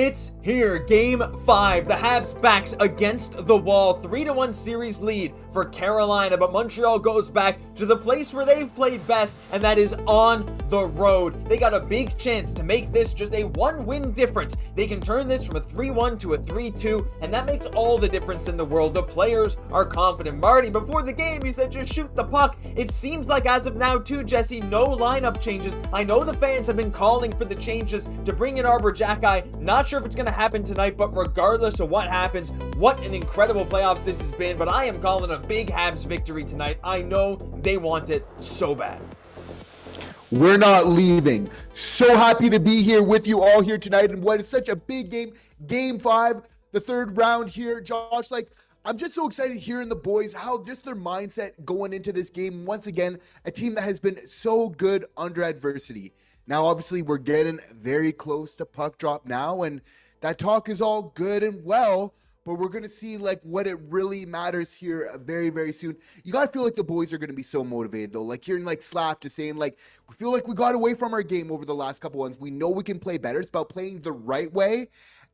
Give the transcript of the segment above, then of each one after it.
It's here, Game 5. The Habs backs against the wall. 3-1 series lead for Carolina, but Montreal goes back to the place where they've played best, and that is on the road. They got a big chance to make this just a one-win difference. They can turn this from a 3-1 to a 3-2, and that makes all the difference in the world. The players are confident. Marty, before the game, he said just shoot the puck. It seems like as of now too, Jesse, no lineup changes. I know the fans have been calling for the changes to bring in Arber Xhekaj. Not sure if it's going to happen tonight, but regardless of what happens, what an incredible playoffs this has been. But I am calling a big Habs victory tonight. I know they want it so bad. We're not leaving. So happy to be here with you all here tonight. And what is such a big game, Game 5, the third round here. Josh, I'm just so excited hearing the boys, how just their mindset going into this game. Once again, a team that has been so good under adversity. Now, obviously, we're getting very close to puck drop now, and that talk is all good and well, but we're going to see what it really matters here very, very soon. You got to feel like the boys are going to be so motivated, though. Hearing Slav just saying, we feel like we got away from our game over the last couple ones. We know we can play better. It's about playing the right way.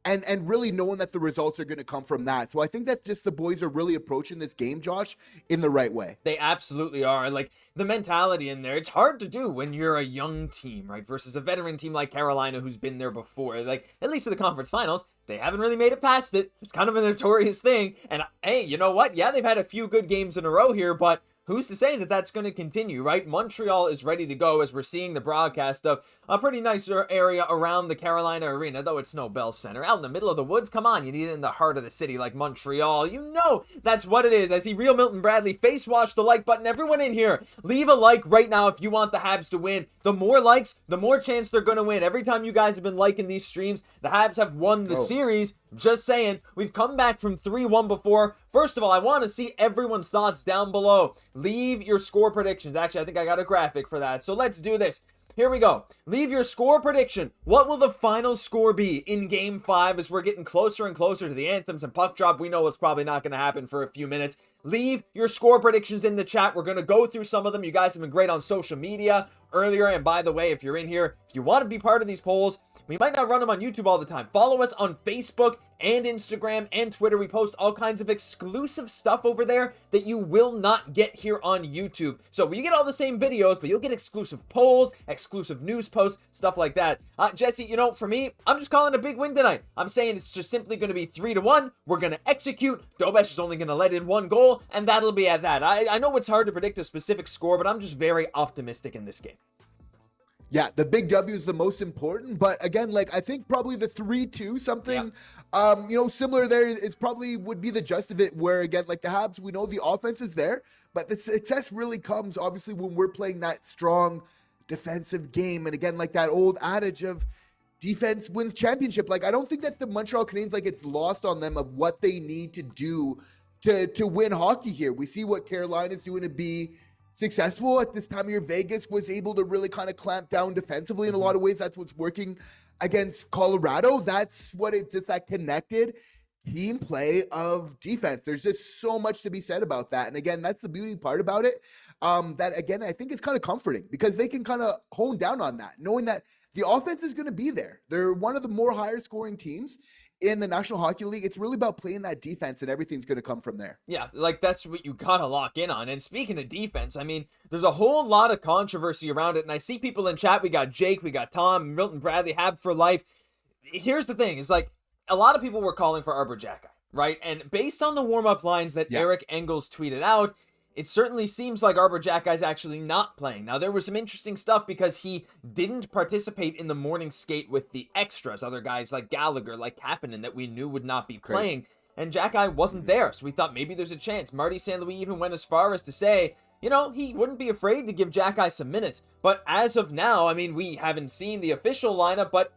And really knowing that the results are going to come from that. So I think that just the boys are really approaching this game, Josh, in the right way. They absolutely are. The mentality in there, it's hard to do when you're a young team, right? Versus a veteran team like Carolina who's been there before. At least in the conference finals, they haven't really made it past it. It's kind of a notorious thing. And hey, you know what? Yeah, they've had a few good games in a row here, but who's to say that that's going to continue, right? Montreal is ready to go as we're seeing the broadcast of a pretty nice area around the Carolina Arena, though it's no Bell Center. Out in the middle of the woods, come on, you need it in the heart of the city like Montreal. You know that's what it is. I see Real Milton Bradley face watch the like button. Everyone in here, leave a like right now if you want the Habs to win. The more likes, the more chance they're going to win. Every time you guys have been liking these streams, the Habs have won the series. Just saying, we've come back from 3-1 before. First of all, I want to see everyone's thoughts down below. Leave your score predictions. Actually, I think I got a graphic for that. So let's do this. Here we go. Leave your score prediction. What will the final score be in Game 5 as we're getting closer and closer to the anthems and puck drop? We know it's probably not going to happen for a few minutes. Leave your score predictions in the chat. We're going to go through some of them. You guys have been great on social media earlier. And by the way, if you're in here, if you want to be part of these polls, we might not run them on YouTube all the time. Follow us on Facebook and Instagram and Twitter. We post all kinds of exclusive stuff over there that you will not get here on YouTube. So you get all the same videos, but you'll get exclusive polls, exclusive news posts, stuff like that. Jesse, for me, I'm just calling a big win tonight. I'm saying it's just simply going to be 3-1. We're going to execute. Dobesh is only going to let in one goal, and that'll be at that. I know it's hard to predict a specific score, but I'm just very optimistic in this game. Yeah, the big W is the most important, but again, I think probably the 3-2 something, similar there is probably would be the gist of it, where again, the Habs, we know the offense is there, but the success really comes obviously when we're playing that strong defensive game. And again, that old adage of defense wins championship. I don't think that the Montreal Canadiens, it's lost on them of what they need to do to win hockey here. We see what Carolina's doing to be successful at this time of year. Vegas was able to really kind of clamp down defensively in a lot of ways. That's what's working against Colorado. That's what it's just that connected team play of defense. There's just so much to be said about that. And again, that's the beauty part about it. That again, I think it's kind of comforting because they can kind of hone down on that, knowing that the offense is going to be there. They're one of the more higher scoring teams in the National Hockey League. It's really about playing that defense, and everything's going to come from there. Yeah, that's what you got to lock in on. And speaking of defense, there's a whole lot of controversy around it. And I see people in chat. We got Jake, we got Tom, Milton Bradley, Hab for life. Here's the thing. It's a lot of people were calling for Arber Xhekaj, right? And based on the warm-up lines that Eric Engels tweeted out, it certainly seems like Arber Xhekaj is actually not playing. Now, there was some interesting stuff because he didn't participate in the morning skate with the extras, other guys like Gallagher, like Kapanen, that we knew would not be playing. And Xhekaj wasn't there, so we thought maybe there's a chance. Marty St. Louis even went as far as to say, he wouldn't be afraid to give Xhekaj some minutes. But as of now, we haven't seen the official lineup, but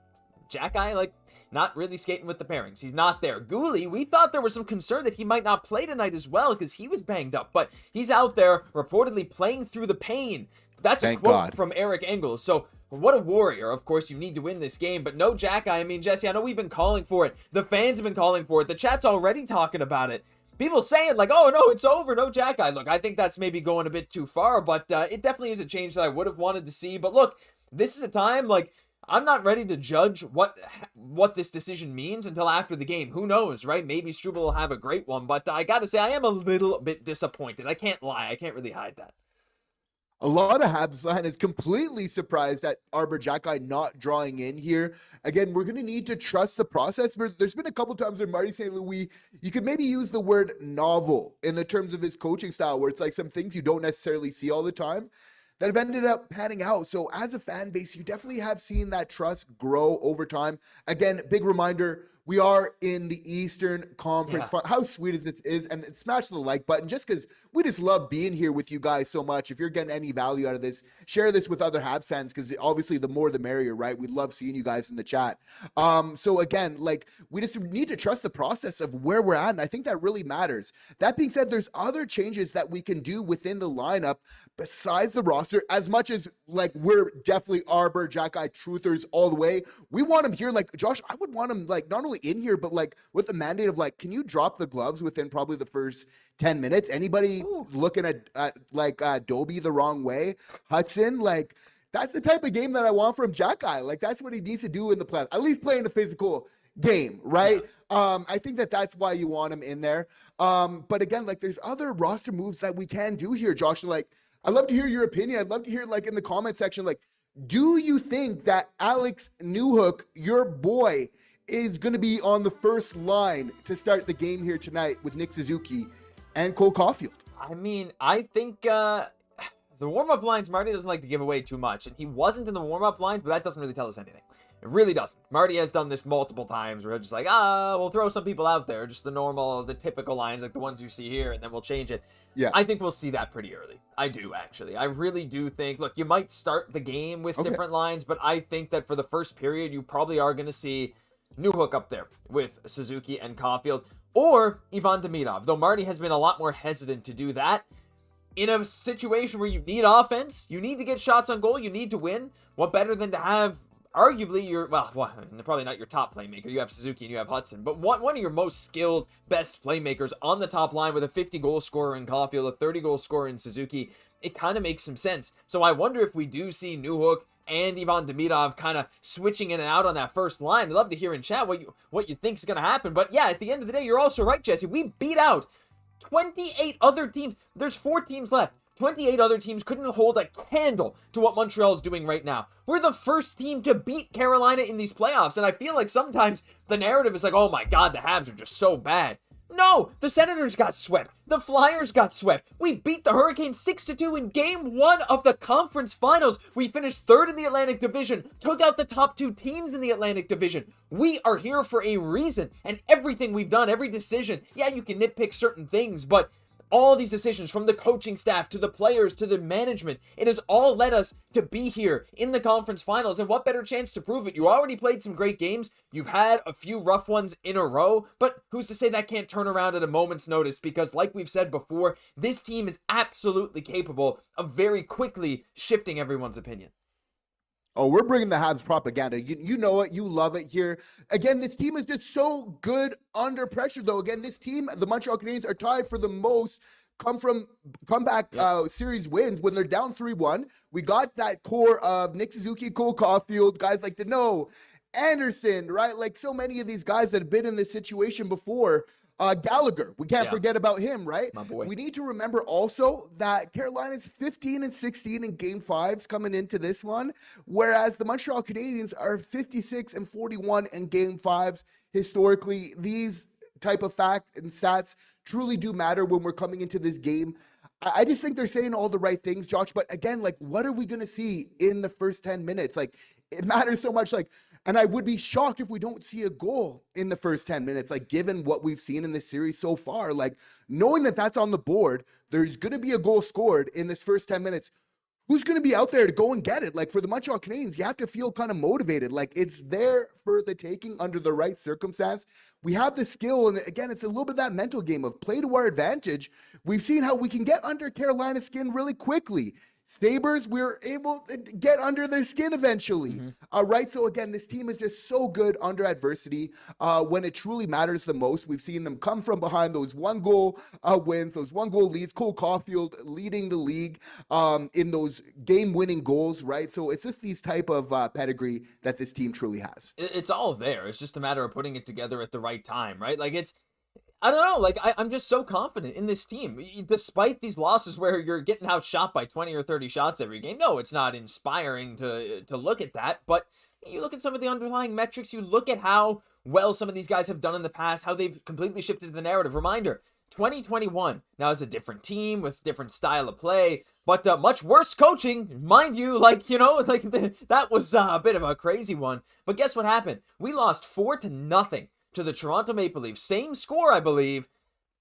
Xhekaj, not really skating with the pairings. He's not there. Gouli, we thought there was some concern that he might not play tonight as well because he was banged up, but he's out there reportedly playing through the pain. That's a quote from Eric Engels. So what a warrior. Of course, you need to win this game, but no Xhekaj. Jesse, I know we've been calling for it. The fans have been calling for it. The chat's already talking about it. People saying oh no, it's over, no Xhekaj. Look, I think that's maybe going a bit too far, but it definitely is a change that I would have wanted to see. But look, this is a time I'm not ready to judge what this decision means until after the game. Who knows, right? Maybe Struble will have a great one, but I gotta say, I am a little bit disappointed. I can't lie. I can't really hide that. A lot of Habs line is completely surprised at Arbor Jacki not drawing in here. Again, we're going to need to trust the process. There's been a couple times where Marty St. Louis, you could maybe use the word novel in the terms of his coaching style, where it's like some things you don't necessarily see all the time that have ended up panning out. So as a fan base, you definitely have seen that trust grow over time. Again, big reminder, we are in the Eastern Conference. Yeah. How sweet as this is, and smash the like button just because we just love being here with you guys so much. If you're getting any value out of this, share this with other Habs fans, because obviously the more the merrier, right? We love seeing you guys in the chat. So again, like, we just need to trust the process of where we're at, and I think that really matters. That being said, there's other changes that we can do within the lineup besides the roster. As much as, like, we're definitely Arbor Jacki truthers all the way, we want him here. Like, Josh, I would want him, like, not only in here, but like with the mandate of, like, can you drop the gloves within probably the first 10 minutes? Anybody looking at like Dobie the wrong way? Hutson, like, that's the type of game that I want from Jacki. Like, that's what he needs to do in the playoffs, at least playing a physical game, right? I think that's why you want him in there. But again, like, there's other roster moves that we can do here, Josh. Like, I'd love to hear your opinion. I'd love to hear, like, in the comment section, like, do you think that Alex Newhook, your boy, is going to be on the first line to start the game here tonight with Nick Suzuki and Cole Caufield? I mean, I think the warm-up lines, Marty doesn't like to give away too much, and he wasn't in the warm-up lines, but that doesn't really tell us anything. It really doesn't. Marty has done this multiple times where he'll just like, we'll throw some people out there, just the typical lines, like the ones you see here, and then we'll change it. Yeah. I think we'll see that pretty early. I do, actually. I really do think, look, you might start the game with different lines, but I think that for the first period, you probably are going to see Newhook up there with Suzuki and Caufield, or Ivan Demidov, though Marty has been a lot more hesitant to do that. In a situation where you need offense, you need to get shots on goal, you need to win, what better than to have arguably probably not your top playmaker. You have Suzuki and you have Hutson, but one of your most skilled, best playmakers on the top line with a 50-goal scorer in Caufield, a 30-goal scorer in Suzuki. It kind of makes some sense. So I wonder if we do see Newhook and Ivan Demidov kind of switching in and out on that first line. I'd love to hear in chat what you think is going to happen. But yeah, at the end of the day, you're also right, Jesse. We beat out 28 other teams. There's 4 teams left. 28 other teams couldn't hold a candle to what Montreal's doing right now. We're the first team to beat Carolina in these playoffs, and I feel like sometimes the narrative is like, oh my god, the Habs are just so bad. No, the Senators got swept. The Flyers got swept. We beat the Hurricanes 6-2 in Game 1 of the conference finals. We finished 3rd in the Atlantic Division, took out the top 2 teams in the Atlantic Division. We are here for a reason, and everything we've done, every decision, yeah, you can nitpick certain things, but all these decisions, from the coaching staff to the players to the management, it has all led us to be here in the conference finals. And what better chance to prove it? You already played some great games. You've had a few rough ones in a row, but who's to say that can't turn around at a moment's notice? Because like we've said before, this team is absolutely capable of very quickly shifting everyone's opinion. Oh, we're bringing the Habs propaganda. You know it. You love it here. Again, this team is just so good under pressure, though. Again, this team, the Montreal Canadiens, are tied for the most comeback series wins when they're down 3-1. We got that core of Nick Suzuki, Cole Caufield, guys like Dano, Andersen, right? Like so many of these guys that have been in this situation before. Gallagher, we can't forget about him, right? My boy. We need to remember also that Carolina's 15-16 in Game 5s coming into this one, whereas the Montreal Canadiens are 56-41 in Game 5s. Historically, these type of facts and stats truly do matter when we're coming into this game. I just think they're saying all the right things, Josh. But again, like, what are we going to see in the first 10 minutes? Like, it matters so much. Like, and I would be shocked if we don't see a goal in the first 10 minutes, like, given what we've seen in this series so far. Like, knowing that that's on the board, there's going to be a goal scored in this first 10 minutes. Who's going to be out there to go and get it? Like, for the Montreal Canadiens, you have to feel kind of motivated. Like, it's there for the taking under the right circumstance. We have the skill, and again, it's a little bit of that mental game of play to our advantage. We've seen how we can get under Carolina's skin really quickly. Sabres, we were able to get under their skin eventually. Right. So again, this team is just so good under adversity. When it truly matters the most, we've seen them come from behind those 1-goal wins, those 1-goal leads. Caufield leading the league in those game-winning goals. Right. So it's just these type of pedigree that this team truly has. It's all there. It's just a matter of putting it together at the right time, right? Like I don't know. Like I'm just so confident in this team, despite these losses where you're getting outshot by 20 or 30 shots every game. No, it's not inspiring to look at that. But you look at some of the underlying metrics. You look at how well some of these guys have done in the past, how they've completely shifted the narrative. Reminder: 2021 now is a different team with different style of play, but much worse coaching, mind you. That was a bit of a crazy one. But guess what happened? We lost 4-0 to the Toronto Maple Leafs. Same score, I believe,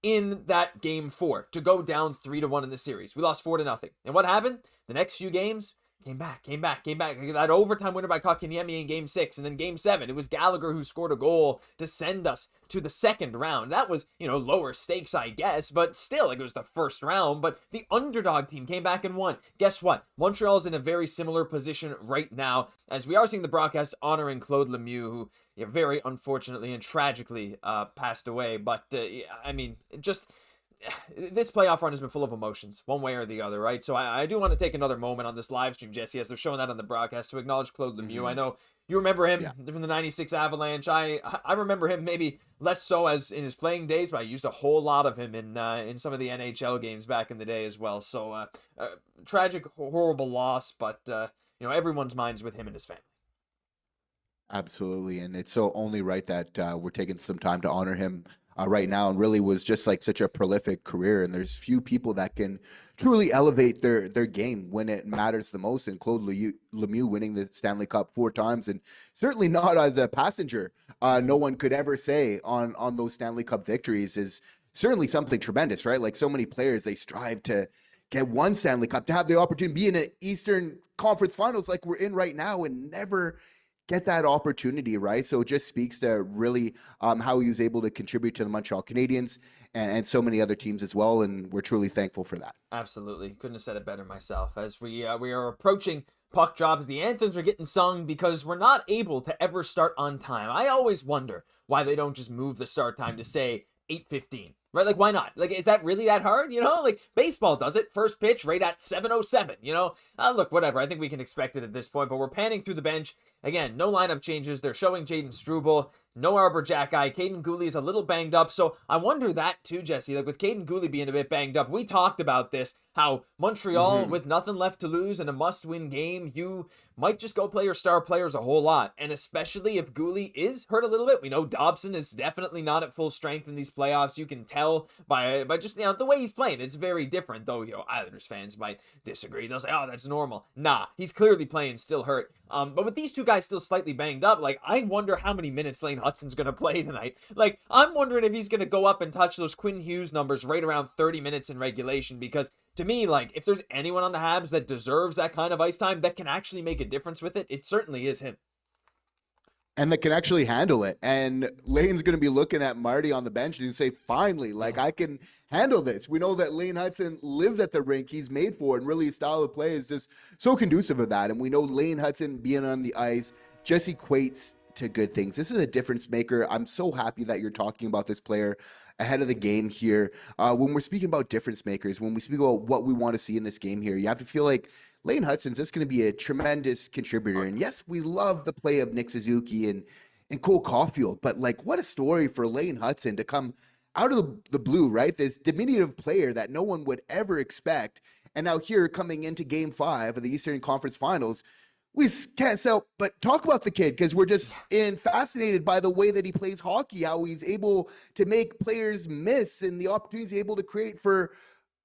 in that game 4 to go down 3-1 in the series. We lost 4-0. And what happened? The next few games, came back. That overtime winner by Kotkaniemi in game 6. And then game 7, it was Gallagher who scored a goal to send us to the second round. That was, lower stakes, I guess, but still, it was the first round. But the underdog team came back and won. Guess what? Montreal is in a very similar position right now, as we are seeing the broadcast honoring Claude Lemieux, who very unfortunately and tragically passed away. But, this playoff run has been full of emotions, one way or the other, right? So I do want to take another moment on this live stream, Jesse, as they're showing that on the broadcast, to acknowledge Claude Lemieux. I know you remember him from the 96 Avalanche. I remember him maybe less so as in his playing days, but I used a whole lot of him in some of the NHL games back in the day as well. So tragic, horrible loss, but everyone's mind's with him and his family. Absolutely. And it's so only right that we're taking some time to honor him right now, and really was just like such a prolific career. And there's few people that can truly elevate their game when it matters the most. And Claude Lemieux winning the Stanley Cup 4 times, and certainly not as a passenger. No one could ever say on those Stanley Cup victories is certainly something tremendous, right? Like so many players, they strive to get one Stanley Cup, to have the opportunity to be in an Eastern Conference Finals like we're in right now, and never get that opportunity, right? So it just speaks to really how he was able to contribute to the Montreal Canadiens and so many other teams as well, and we're truly thankful for that. Absolutely. Couldn't have said it better myself. As we are approaching puck drops, the anthems are getting sung because we're not able to ever start on time. I always wonder why they don't just move the start time to, say, 8:15. Right? Like, why not? Like, is that really that hard? Like, baseball does it. First pitch right at 7:07, Look, whatever. I think we can expect it at this point, but we're panning through the bench. Again, no lineup changes. They're showing Jaden Struble. No Arbor Jackeye. Caden Gooley is a little banged up. So I wonder that too, Jesse. Like with Caden Gooley being a bit banged up, we talked about this, how Montreal, with nothing left to lose and a must-win game, you might just go play your star players a whole lot. And especially if Gooley is hurt a little bit. We know Dobson is definitely not at full strength in these playoffs. You can tell by just, the way he's playing. It's very different, though, Islanders fans might disagree. They'll say, oh, that's normal. Nah, he's clearly playing still hurt. But with these two guys still slightly banged up, like, I wonder how many minutes Lane Hutson's going to play tonight. Like, I'm wondering if he's going to go up and touch those Quinn Hughes numbers right around 30 minutes in regulation, because to me, like, if there's anyone on the Habs that deserves that kind of ice time that can actually make a difference with it, it certainly is him. And that can actually handle it. And Lane's going to be looking at Marty on the bench and say, finally, like, I can handle this. We know that Lane Hutson lives at the rink. He's made for it. And really his style of play is just so conducive of that. And we know Lane Hutson being on the ice just equates to good things. This is a difference maker. I'm so happy that you're talking about this player ahead of the game here. When we're speaking about difference makers, when we speak about what we want to see in this game here, you have to feel like Lane Hutson's just going to be a tremendous contributor. And yes, we love the play of Nick Suzuki and Cole Caufield, but like, what a story for Lane Hutson to come out of the blue, right? This diminutive player that no one would ever expect. And now here coming into game 5 of the Eastern Conference Finals, we just can't but talk about the kid, because we're just fascinated by the way that he plays hockey, how he's able to make players miss and the opportunities he's able to create for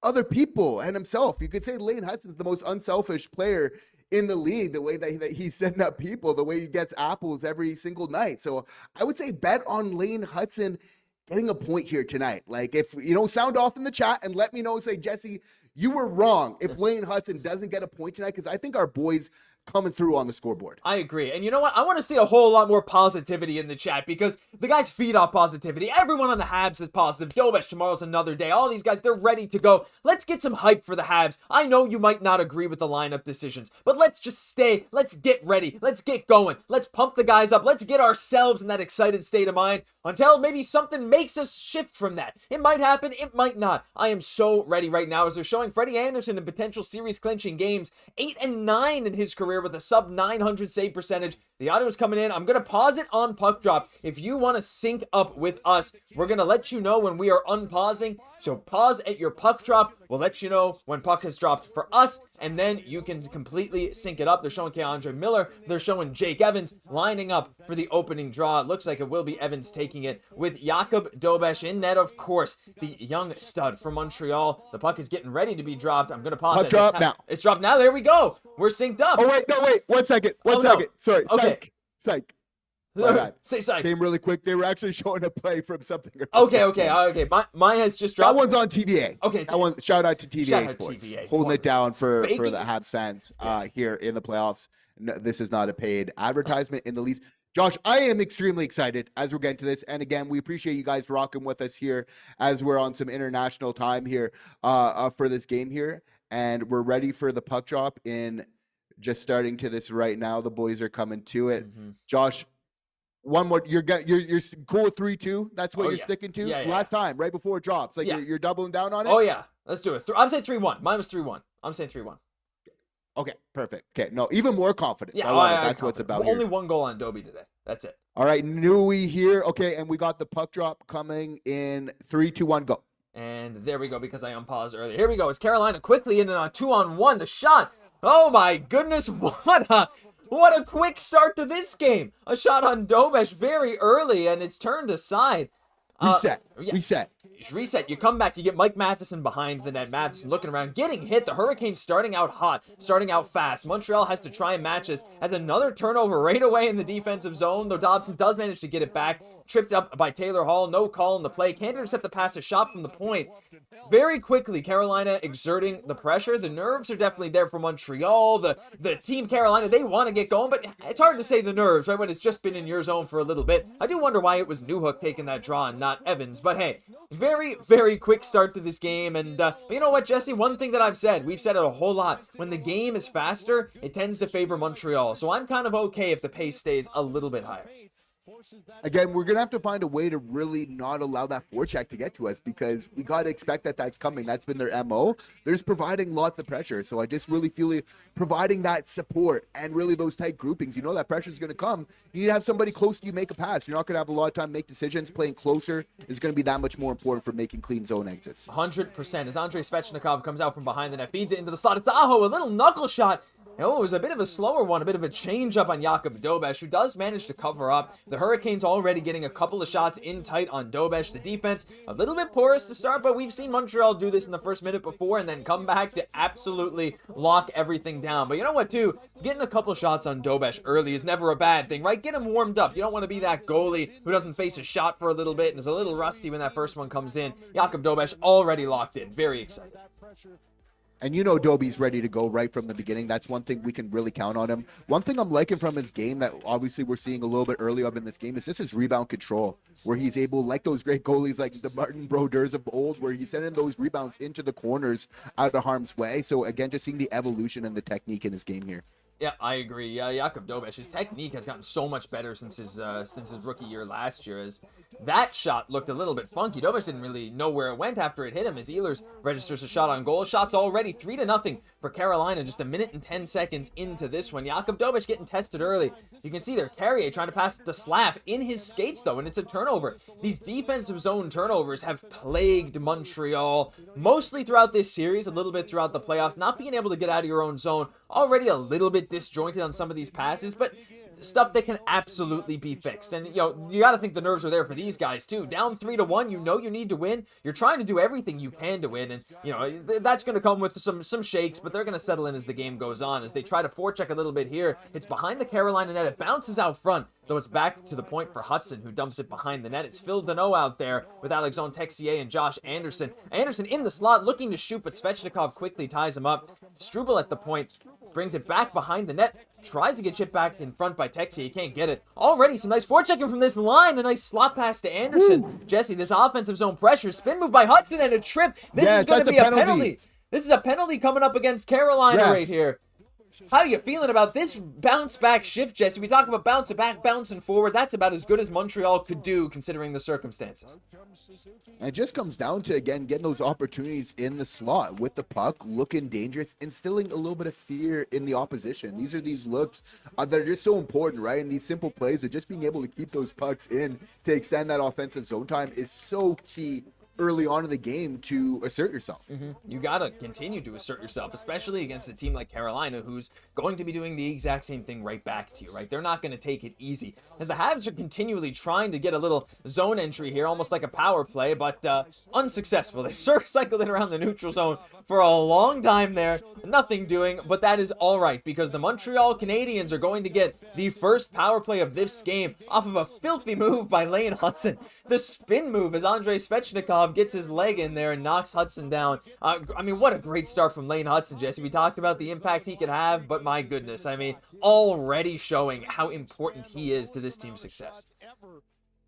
other people and himself. You could say Lane Hutson's the most unselfish player in the league, the way that he's setting up people, the way he gets apples every single night. So I would say bet on Lane Hutson getting a point here tonight. Like, if, sound off in the chat and let me know, say, Jesse, you were wrong if Lane Hutson doesn't get a point tonight, because I think our boys coming through on the scoreboard. I agree. And you know what? I want to see a whole lot more positivity in the chat because the guys feed off positivity. Everyone on the Habs is positive. Dobesh, tomorrow's another day. All these guys, they're ready to go. Let's get some hype for the Habs. I know you might not agree with the lineup decisions, but let's just stay. Let's get ready. Let's get going. Let's pump the guys up. Let's get ourselves in that excited state of mind until maybe something makes us shift from that. It might happen. It might not. I am so ready right now as they're showing Frederik Andersen in potential series clinching games. 8-9 in his career with a sub 900 save percentage. The audio is coming in. I'm going to pause it on puck drop. If you want to sync up with us, we're going to let you know when we are unpausing. So pause at your puck drop. We'll let you know when puck has dropped for us, and then you can completely sync it up. They're showing Andre Miller. They're showing Jake Evans lining up for the opening draw. It looks like it will be Evans taking it with Jaccob Dobesh in net, of course, the young stud from Montreal. The puck is getting ready to be dropped. I'm going to pause it. Drop now. It's dropped now. There we go. We're synced up. Oh, wait. 1 second. One second. Sorry. Okay. Psych. My bad. Say psych. Came really quick. They were actually showing a play from something. Okay. Mine has just dropped. That one's on TVA. Okay. That one. Shout out to TVA Sports. TVA. Holding it down for the Habs fans here in the playoffs. No, this is not a paid advertisement in the least. Josh, I am extremely excited as we're getting to this. And again, we appreciate you guys rocking with us here as we're on some international time here for this game here. And we're ready for the puck drop in just starting to this right now. The boys are coming to it. Mm-hmm. Josh, one more. You're cool with 3-2. That's what you're sticking to. Yeah. Last time, right before it drops, like you're doubling down on it. Oh yeah, let's do it. I'm saying 3-1. Mine was 3-1. I'm saying 3-1. Okay, perfect. Okay, no, even more confidence. Yeah, that's what's about here. Only one goal on Dobie today. That's it. All right, Nui here. Okay, and we got the puck drop coming in 3, 2, 1, go. And there we go because I unpaused earlier. Here we go. It's Carolina quickly in on 2-on-1. The shot. Oh my goodness! What a quick start to this game. A shot on Dobesh very early, and it's turned aside. Reset. You come back. You get Mike Matheson behind the net. Matheson looking around, getting hit. The Hurricanes starting out hot, starting out fast. Montreal has to try and match this. Has another turnover right away in the defensive zone, though Dobson does manage to get it back. Tripped up by Taylor Hall. No call on the play. Can't intercept the pass. A shot from the point. Very quickly, Carolina exerting the pressure. The nerves are definitely there for Montreal. The team Carolina, they want to get going, but it's hard to say the nerves, right, when it's just been in your zone for a little bit. I do wonder why it was Newhook taking that draw and not Evans, but hey, very, very quick start to this game. And you know what, Jesse? One thing that we've said it a whole lot. When the game is faster, it tends to favor Montreal. So I'm kind of okay if the pace stays a little bit higher. Again, we're going to have to find a way to really not allow that forecheck to get to us because we got to expect that that's coming. That's been their MO. They're just providing lots of pressure. So I just really feel providing that support and really those tight groupings. You know that pressure is going to come. You need to have somebody close to you make a pass. You're not going to have a lot of time to make decisions. Playing closer is going to be that much more important for making clean zone exits. 100%. As Andrei Svechnikov comes out from behind the net, feeds it into the slot. It's Aho, a little knuckle shot. Oh, it was a bit of a slower one, a bit of a change up on Jaccob Dobesh, who does manage to cover up. The Hurricanes already getting a couple of shots in tight on Dobesh. The defense, a little bit porous to start, but we've seen Montreal do this in the first minute before and then come back to absolutely lock everything down. But you know what, too? Getting a couple shots on Dobesh early is never a bad thing, right? Get him warmed up. You don't want to be that goalie who doesn't face a shot for a little bit and is a little rusty when that first one comes in. Jaccob Dobesh already locked in. Very excited. And you know Dobie's ready to go right from the beginning. That's one thing we can really count on him. One thing I'm liking from his game that obviously we're seeing a little bit early of in this game is just his rebound control, where he's able, like those great goalies like the Martin Brodeurs of old, where he's sending those rebounds into the corners out of harm's way. So again, just seeing the evolution and the technique in his game here. Yeah, I agree. Jaccob Dobesh, his technique has gotten so much better since his rookie year last year. As that shot looked a little bit funky. Dobesh didn't really know where it went after it hit him. As Ehlers registers a shot on goal. Shot's already 3-0 for Carolina. Just 1 minute and 10 seconds into this one. Jaccob Dobesh getting tested early. You can see there, Carrier trying to pass to Slav in his skates though, and it's a turnover. These defensive zone turnovers have plagued Montreal mostly throughout this series, a little bit throughout the playoffs. Not being able to get out of your own zone. Already a little bit disjointed on some of these passes, but stuff that can absolutely be fixed. And, you know, you got to think the nerves are there for these guys, too. Down 3-1, you know you need to win. You're trying to do everything you can to win, and, you know, that's going to come with some shakes, but they're going to settle in as the game goes on. As they try to forecheck a little bit here, it's behind the Carolina net. It bounces out front, though it's back to the point for Hutson, who dumps it behind the net. It's Phil Deneau out there with Alexandre Texier and Josh Anderson. Anderson in the slot, looking to shoot, but Svechnikov quickly ties him up. Struble at the point. brings it back behind the net, tries to get chipped back in front by Texier. He can't get it. Already some nice forechecking from this line. A nice slot pass to Andersen. Woo. Jesse, this offensive zone pressure. Spin move by Hutson and a trip. This is going to be a penalty. This is a penalty coming up against Carolina right here. How are you feeling about this bounce back shift, Jesse? We talk about bouncing back, bouncing forward. That's about as good as Montreal could do considering the circumstances. And it just comes down to, again, getting those opportunities in the slot with the puck, looking dangerous, instilling a little bit of fear in the opposition. These are these looks that are just so important, right? And these simple plays of just being able to keep those pucks in to extend that offensive zone time is so key early on in the game to assert yourself. You got to continue to assert yourself, especially against a team like Carolina, who's going to be doing the exact same thing right back to you, right? They're not going to take it easy, as the Habs are continually trying to get a little zone entry here, almost like a power play, but unsuccessful. They cycled it around the neutral zone for a long time there, nothing doing, but that is all right, because the Montreal Canadiens are going to get the first power play of this game off of a filthy move by Lane Hutson. The spin move as Andrei Svechnikov gets his leg in there and knocks Hutson down. I mean, what a great start from Lane Hutson, Jesse. We talked about the impact he could have, but my goodness, I mean, already showing how important he is to this team's success.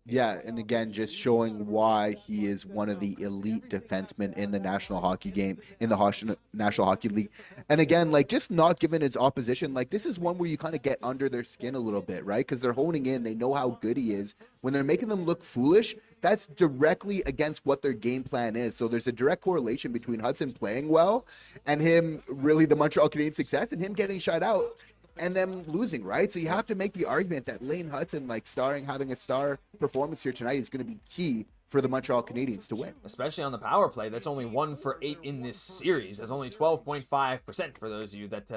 Yeah, and again, just showing why he is one of the elite defensemen in the National Hockey game, in the National Hockey League. And again, like, just not giving his opposition, like, this is one where you kind of get under their skin a little bit, right? Because they're honing in, they know how good he is. When they're making them look foolish, that's directly against what their game plan is. So there's a direct correlation between Hutson playing well and him, really the Montreal Canadiens' success, and him getting shut out and them losing, right? So you have to make the argument that Lane Hutson, like, having a star performance here tonight is going to be key for the Montreal Canadiens to win. Especially on the power play. That's only 1 for 8 in this series. That's only 12.5% for those of you that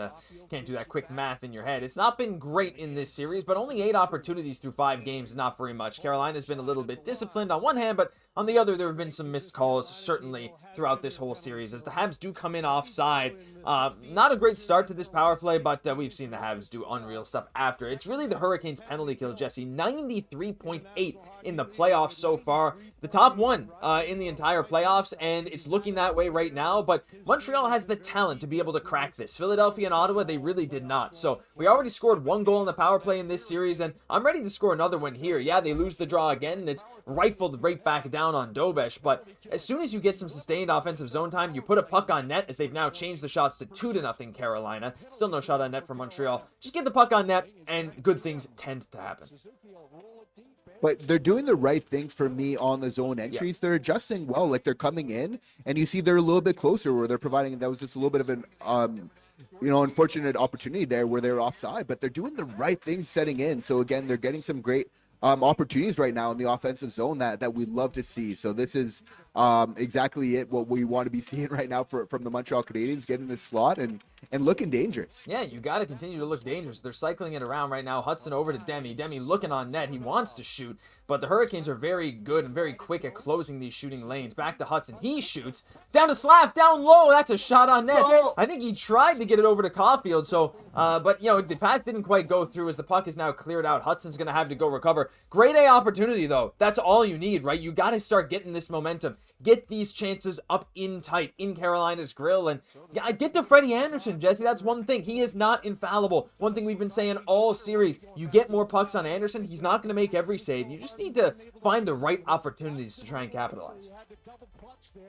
can't do that quick math in your head. It's not been great in this series, but only 8 opportunities through 5 games is not very much. Carolina's been a little bit disciplined on one hand, but on the other, there have been some missed calls, certainly, throughout this whole series, as the Habs do come in offside. Not a great start to this power play, but we've seen the Habs do unreal stuff after. It's really the Hurricanes' penalty kill, Jesse. 93.8 in the playoffs so far. The top one in the entire playoffs, and it's looking that way right now, but Montreal has the talent to be able to crack this. Philadelphia and Ottawa, they really did not. So we already scored 1 goal in the power play in this series, and I'm ready to score another one here. Yeah, they lose the draw again, and it's rifled right back down on Dobesh, but as soon as you get some sustained offensive zone time, you put a puck on net, as they've now changed the shots to 2-0 Carolina. Still no shot on net for Montreal. Just get the puck on net, and good things tend to happen. But they're doing the right things for me on the zone entries. Yeah. They're adjusting well. Like, they're coming in, and you see they're a little bit closer, where they're providing, that was just a little bit of an unfortunate opportunity there where they're offside, but they're doing the right things setting in. So again, they're getting some great opportunities right now in the offensive zone that we'd love to see. So this is exactly what we want to be seeing right now from the Montreal Canadiens, getting this slot and looking dangerous. Yeah, you got to continue to look dangerous. They're cycling it around right now. Hutson over to Demi. Demi looking on net. He wants to shoot, but the Hurricanes are very good and very quick at closing these shooting lanes. Back to Hutson. He shoots. Down to Slav. Down low. That's a shot on net. Oh. I think he tried to get it over to Caufield, so, but, the pass didn't quite go through, as the puck is now cleared out. Hudson's going to have to go recover. Grade A opportunity, though. That's all you need, right? You got to start getting this momentum. Get these chances up in tight in Carolina's grill, and get to Freddie Andersen, Jesse. That's one thing. He is not infallible. One thing we've been saying all series. You get more pucks on Andersen. He's not going to make every save. You just need to find the right opportunities to try and capitalize.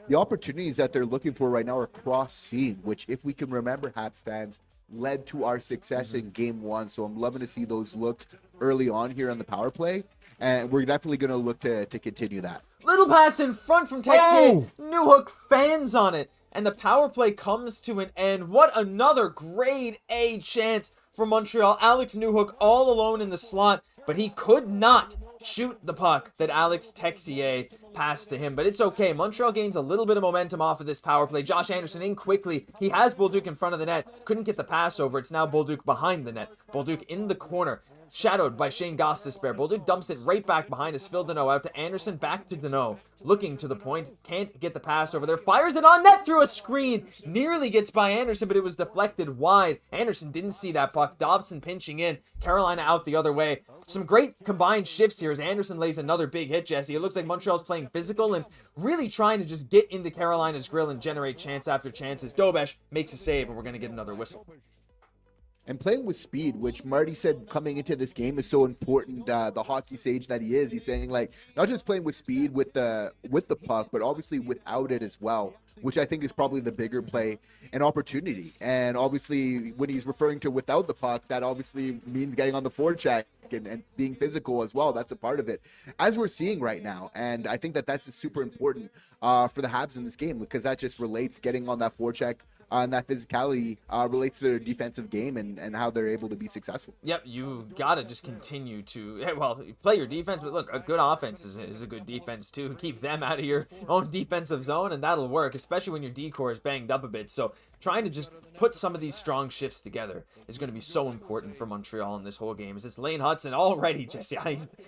The opportunities that they're looking for right now are cross-seam, which, if we can remember, Habs fans, led to our success in Game 1. So I'm loving to see those looks early on here on the power play, and we're definitely going to look to continue that. Little pass in front from Texier. Newhook fans on it, and the power play comes to an end. What another grade A chance for Montreal. Alex Newhook all alone in the slot, but he could not shoot the puck that Alex Texier passed to him. But it's okay. Montreal gains a little bit of momentum off of this power play. Josh Anderson in quickly. He has Bolduc in front of the net. Couldn't get the pass over. It's now Bolduc behind the net. Bolduc in the corner. Shadowed by Shane Gosse. Bolduc dumps it right back behind as Phil Deneau out to Anderson, back to Deneau. Looking to the point, can't get the pass over there. Fires it on net through a screen. Nearly gets by Anderson, but it was deflected wide. Anderson didn't see that puck. Dobson pinching in. Carolina out the other way. Some great combined shifts here as Anderson lays another big hit, Jesse. It looks like Montreal's playing physical and really trying to just get into Carolina's grill and generate chance after chance as Dobesh makes a save, and we're going to get another whistle. and playing with speed, which Marty said coming into this game is so important. The hockey sage that he is, he's saying like not just playing with speed with the puck, but obviously without it as well, which I think is probably the bigger play and opportunity. And obviously when he's referring to without the puck, that obviously means getting on the forecheck and being physical as well. That's a part of it, as we're seeing right now. And I think that that's super important for the Habs in this game, because that just relates, getting on that forecheck and that physicality relates to their defensive game and how they're able to be successful. Yep, you got to just continue to, well, play your defense, but look, a good offense is a good defense too. Keep them out of your own defensive zone, and that'll work, especially when your D-core is banged up a bit. So trying to just put some of these strong shifts together is going to be so important for Montreal in this whole game. Is this Lane Hutson already, Jesse?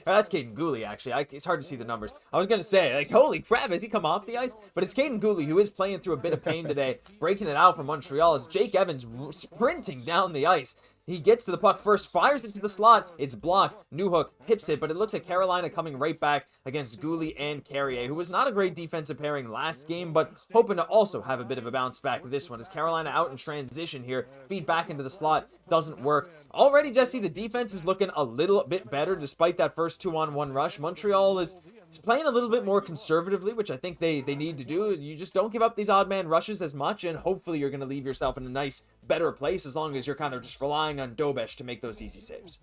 That's Caden Gooley, actually. It's hard to see the numbers. I was going to say, like, holy crap, has he come off the ice? But it's Caden Gooley, who is playing through a bit of pain today, breaking it out for Montreal as Jake Evans sprinting down the ice. He gets to the puck first, fires it to the slot. It's blocked. Newhook tips it, but it looks like Carolina coming right back against Gooley and Carrier, who was not a great defensive pairing last game, but hoping to also have a bit of a bounce back this one. As Carolina out in transition here, feed back into the slot, doesn't work. Already, Jesse, the defense is looking a little bit better despite that first 2-on-1 rush. Montreal is playing a little bit more conservatively, which I think they need to do. You just don't give up these odd man rushes as much, and hopefully you're going to leave yourself in a nice, better place as long as you're kind of just relying on Dobesh to make those easy saves.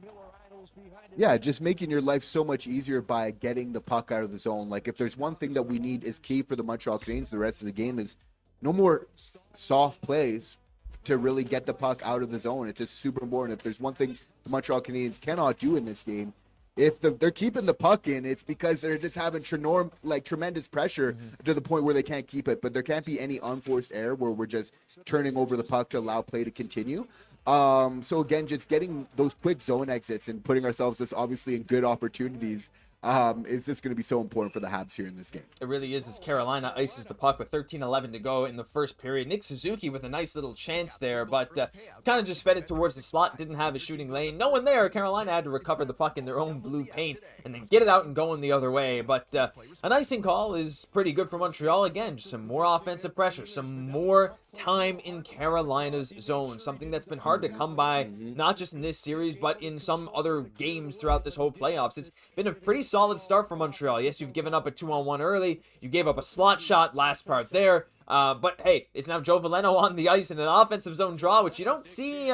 Yeah, just making your life so much easier by getting the puck out of the zone. Like, if there's one thing that we need is key for the Montreal Canadiens the rest of the game, is no more soft plays to really get the puck out of the zone. It's just super important. If there's one thing the Montreal Canadiens cannot do in this game, if they're keeping the puck in, it's because they're just having tremendous pressure to the point where they can't keep it. But there can't be any unforced error where we're just turning over the puck to allow play to continue. So again, just getting those quick zone exits and putting ourselves just obviously in good opportunities is just going to be so important for the Habs here in this game. It really is, as Carolina ices the puck with 13-11 to go in the first period. Nick Suzuki with a nice little chance there, but kind of just fed it towards the slot, didn't have a shooting lane. No one there. Carolina had to recover the puck in their own blue paint and then get it out and going the other way. But an icing call is pretty good for Montreal. Again, just some more offensive pressure, some more time in Carolina's zone, something that's been hard to come by, not just in this series, but in some other games throughout this whole playoffs. It's been a pretty solid start for Montreal. Yes, you've given up a 2-on-1 early. You gave up a slot shot last part there. But hey, it's now Joe Veleno on the ice in an offensive zone draw, which you don't see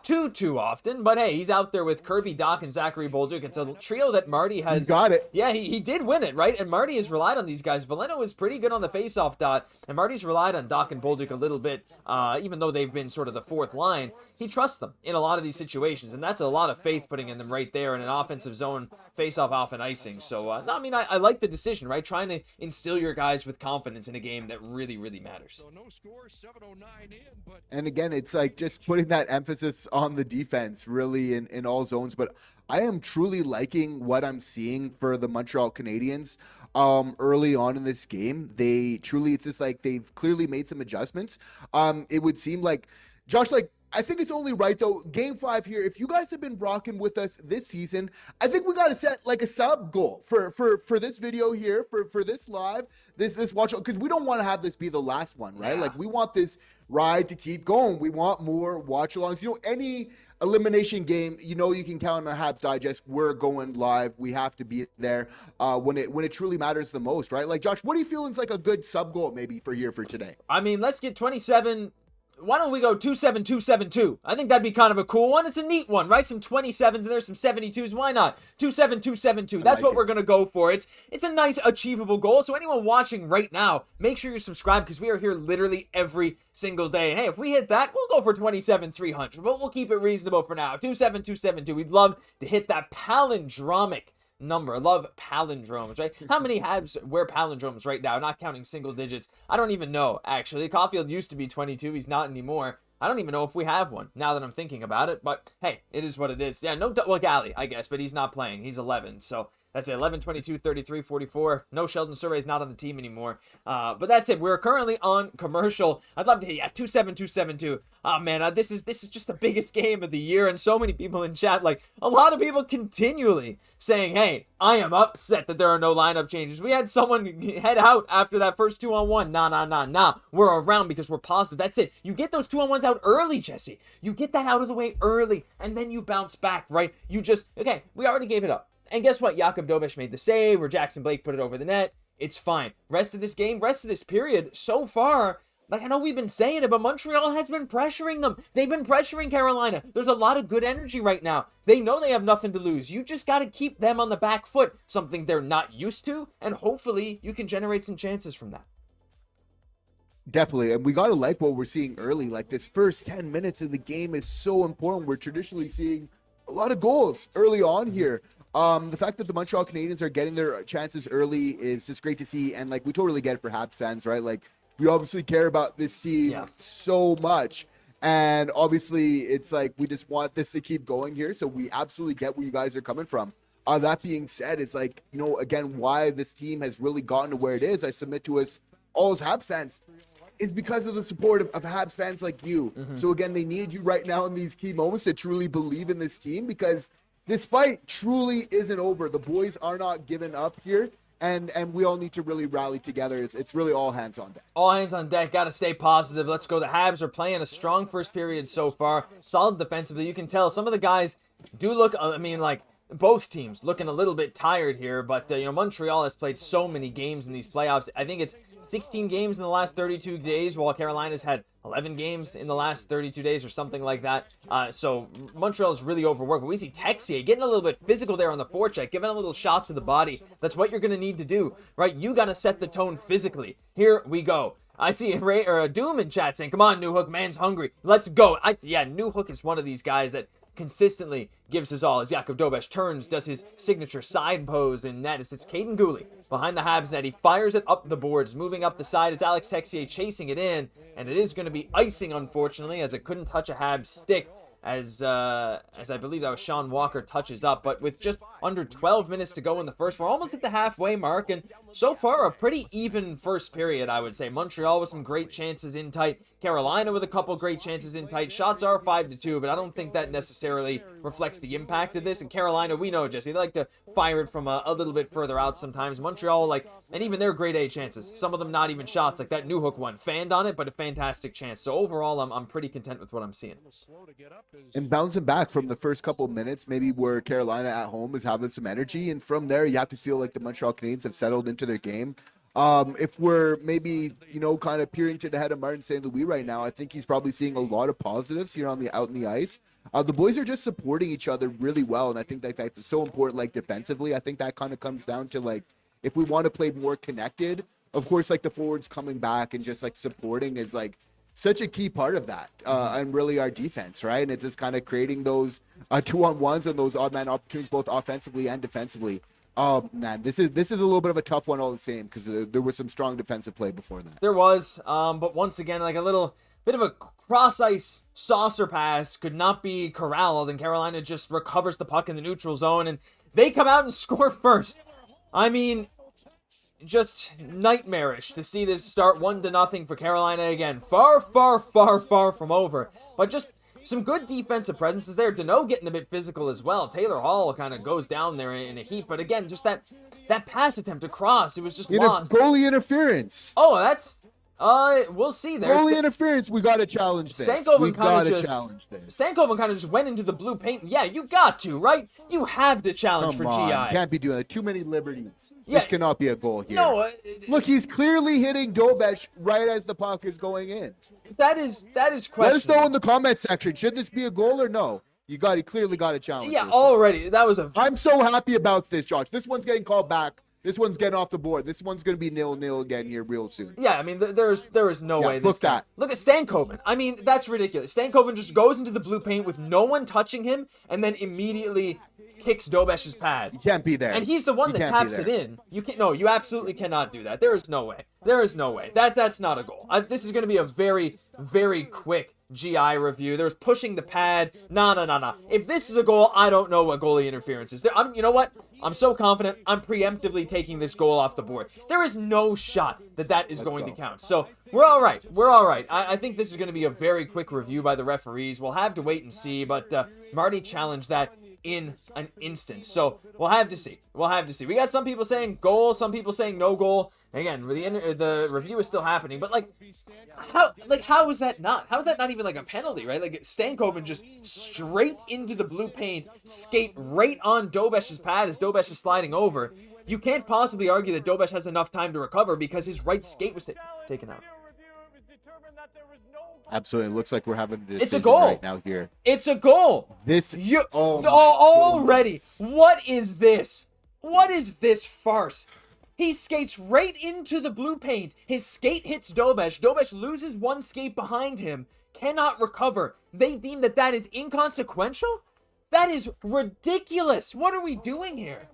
too often. But hey, he's out there with Kirby Dach and Zachary Bolduc. It's a trio that Marty has. You got it. Yeah, he did win it, right? And Marty has relied on these guys. Veleno is pretty good on the faceoff dot, and Marty's relied on Dach and Bolduc a little bit, even though they've been sort of the fourth line. He trusts them in a lot of these situations, and that's a lot of faith putting in them right there in an offensive zone face-off off and icing. So, no, I mean, I like the decision, right? Trying to instill your guys with confidence in a game that really, really matters. And again, it's like just putting that emphasis on the defense really in all zones. But I am truly liking what I'm seeing for the Montreal Canadiens early on in this game. It's just like they've clearly made some adjustments. It would seem like, Josh, I think it's only right, though, Game 5 here, if you guys have been rocking with us this season, I think we got to set a sub goal for this video here, for this live, this watch, because we don't want to have this be the last one, right? Yeah. We want this ride to keep going. We want more watch-alongs. Any elimination game, you can count on Habs Digest. We're going live. We have to be there when it truly matters the most, right? Josh, what do you feel is a good sub goal maybe for today? I mean, let's get 27. Why don't we go 2-7-2-7-2? I think that'd be kind of a cool one. It's a neat one, right? Some 27s in there, some 72s. Why not? 2-7-2-7-2. That's what we're going to go for. It's a nice, achievable goal. So anyone watching right now, make sure you're subscribed, because we are here literally every single day. And hey, if we hit that, we'll go for 27-300. But we'll keep it reasonable for now. 2-7-2-7-2. We'd love to hit that palindromic number. I love palindromes, right? How many Habs wear palindromes right now? Not counting single digits. I don't even know, actually. Caufield used to be 22. He's not anymore. I don't even know if we have one now that I'm thinking about it. But hey, it is what it is. Yeah, no, well, Galley, I guess, but he's not playing. He's 11. So That's it, 11, 22, 33, 44. No, Sheldon Survey's not on the team anymore. But that's it. We're currently on commercial. I'd love to hit 27272. Oh man, this is just the biggest game of the year, and so many people in chat, like a lot of people continually saying, hey, I am upset that there are no lineup changes. We had someone head out after that first 2-on-1. Nah. We're around because we're positive. That's it. You get those 2-on-1s out early, Jesse. You get that out of the way early, and then you bounce back, right? Okay, we already gave it up. And guess what? Jaccob Slavin made the save, or Jackson Blake put it over the net. It's fine. Rest of this game, rest of this period, so far, like I know we've been saying it, but Montreal has been pressuring them. They've been pressuring Carolina. There's a lot of good energy right now. They know they have nothing to lose. You just got to keep them on the back foot, something they're not used to, and hopefully you can generate some chances from that. Definitely. And we got to like what we're seeing early. Like this first 10 minutes of the game is so important. We're traditionally seeing a lot of goals early on here. The fact that the Montreal Canadiens are getting their chances early is just great to see. And like, we totally get it for Habs fans, right? Like, we obviously care about this team so much. And obviously, it's like, we just want this to keep going here. So we absolutely get where you guys are coming from. That being said, it's like, you know, again, why this team has really gotten to where it is, I submit to us all as Habs fans, is because of the support of Habs fans like you. So again, they need you right now in these key moments to truly believe in this team, because this fight truly isn't over. The boys are not giving up here, and we all need to really rally together. It's really all hands on deck. All hands on deck. Got to stay positive. Let's go. The Habs are playing a strong first period so far. Solid defensively. You can tell some of the guys do look, I mean, like, both teams looking a little bit tired here, but, you know, Montreal has played so many games in these playoffs. I think it's 16 games in the last 32 days, while Carolina's had 11 games in the last 32 days or something like that. So Montreal's really overworked. But we see Texier getting a little bit physical there on the forecheck, giving a little shot to the body. That's what you're going to need to do, right? You got to set the tone physically. Here we go. I see a Doom in chat saying, come on, Newhook, man's hungry. Let's go. Newhook is one of these guys that consistently gives his all as Jaccob Slavin turns, does his signature side pose in net. It's Caden Gooley behind the Habs net. He fires it up the boards, moving up the side. It's Alex Texier chasing it in, and it is going to be icing, unfortunately, as it couldn't touch a Habs stick, as I believe that was Sean Walker touches up. But with just under 12 minutes to go in the first, we're almost at the halfway mark, and so far a pretty even first period, I would say. Montreal with some great chances in tight, Carolina with a couple great chances in tight. Shots are 5-2, but I don't think that necessarily reflects the impact of this. And Carolina, we know, Jesse, they like to fire it from a little bit further out sometimes. Montreal, like, and even their grade A chances, some of them not even shots, like that Newhook one, fanned on it, but a fantastic chance. So overall, I'm pretty content with what I'm seeing. And bouncing back from the first couple minutes, maybe where Carolina at home is having some energy, and from there, you have to feel like the Montreal Canadiens have settled into their game. If we're maybe, you know, kind of peering to the head of Martin St. Louis right now, I think he's probably seeing a lot of positives here out in the ice. The boys are just supporting each other really well, and I think that's so important, like, defensively. I think that kind of comes down to, like, if we want to play more connected, of course, like, the forwards coming back and just, like, supporting is, like, such a key part of that, and really our defense, right? And it's just kind of creating those 2-on-1s and those odd man opportunities, both offensively and defensively. Oh man, this is a little bit of a tough one all the same, because there was some strong defensive play before that. There was, but once again, like a little bit of a cross-ice saucer pass could not be corralled, and Carolina just recovers the puck in the neutral zone, and they come out and score first. I mean, just nightmarish to see this start 1-0 for Carolina again. Far from over, but just some good defensive presences there. Deneau getting a bit physical as well. Taylor Hall kind of goes down there in a heap, but again, just that pass attempt across, it was just lost. Goalie interference. Oh, that's we'll see there. Goalie interference, we got to challenge this. Stankoven kind of just went into the blue paint. Yeah, you got to, right? You have to challenge Come for on, GI. You can't be doing it. Too many liberties. Yeah. This cannot be a goal here. No, look, he's clearly hitting Dobeš right as the puck is going in. That is questionable. Let us know in the comment section. Should this be a goal or no? He clearly got a challenge. Yeah, already. That was I'm so happy about this, Josh. This one's getting called back. This one's getting off the board. This one's going to be 0-0 again here real soon. Yeah, I mean, there is no way. Look at Stankoven. I mean, that's ridiculous. Stankoven just goes into the blue paint with no one touching him, and then immediately kicks Dobeš's pad. You can't be there. And he's the one that taps it in. You absolutely cannot do that. There is no way. That's not a goal. This is going to be a very, very quick GI review. There was pushing the pad. No. If this is a goal, I don't know what goalie interference is. You know what? I'm so confident. I'm preemptively taking this goal off the board. There is no shot that is going to count. So we're all right. I think this is going to be a very quick review by the referees. We'll have to wait and see. But Marty challenged that in an instant. So we'll have to see. We got some people saying goal, some people saying no goal. Again, the review is still happening, but how is that not? How is that not even like a penalty, right? Like Stankoven just straight into the blue paint, skate right on Dobesh's pad as Dobesh is sliding over. You can't possibly argue that Dobesh has enough time to recover because his right skate was taken out. Absolutely. It looks like we're having a decision it's a goal right now here. It's a goal. Already. What is this? What is this farce? He skates right into the blue paint. His skate hits Dobesh. Dobesh loses one skate behind him. Cannot recover. They deem that is inconsequential? That is ridiculous. What are we doing here?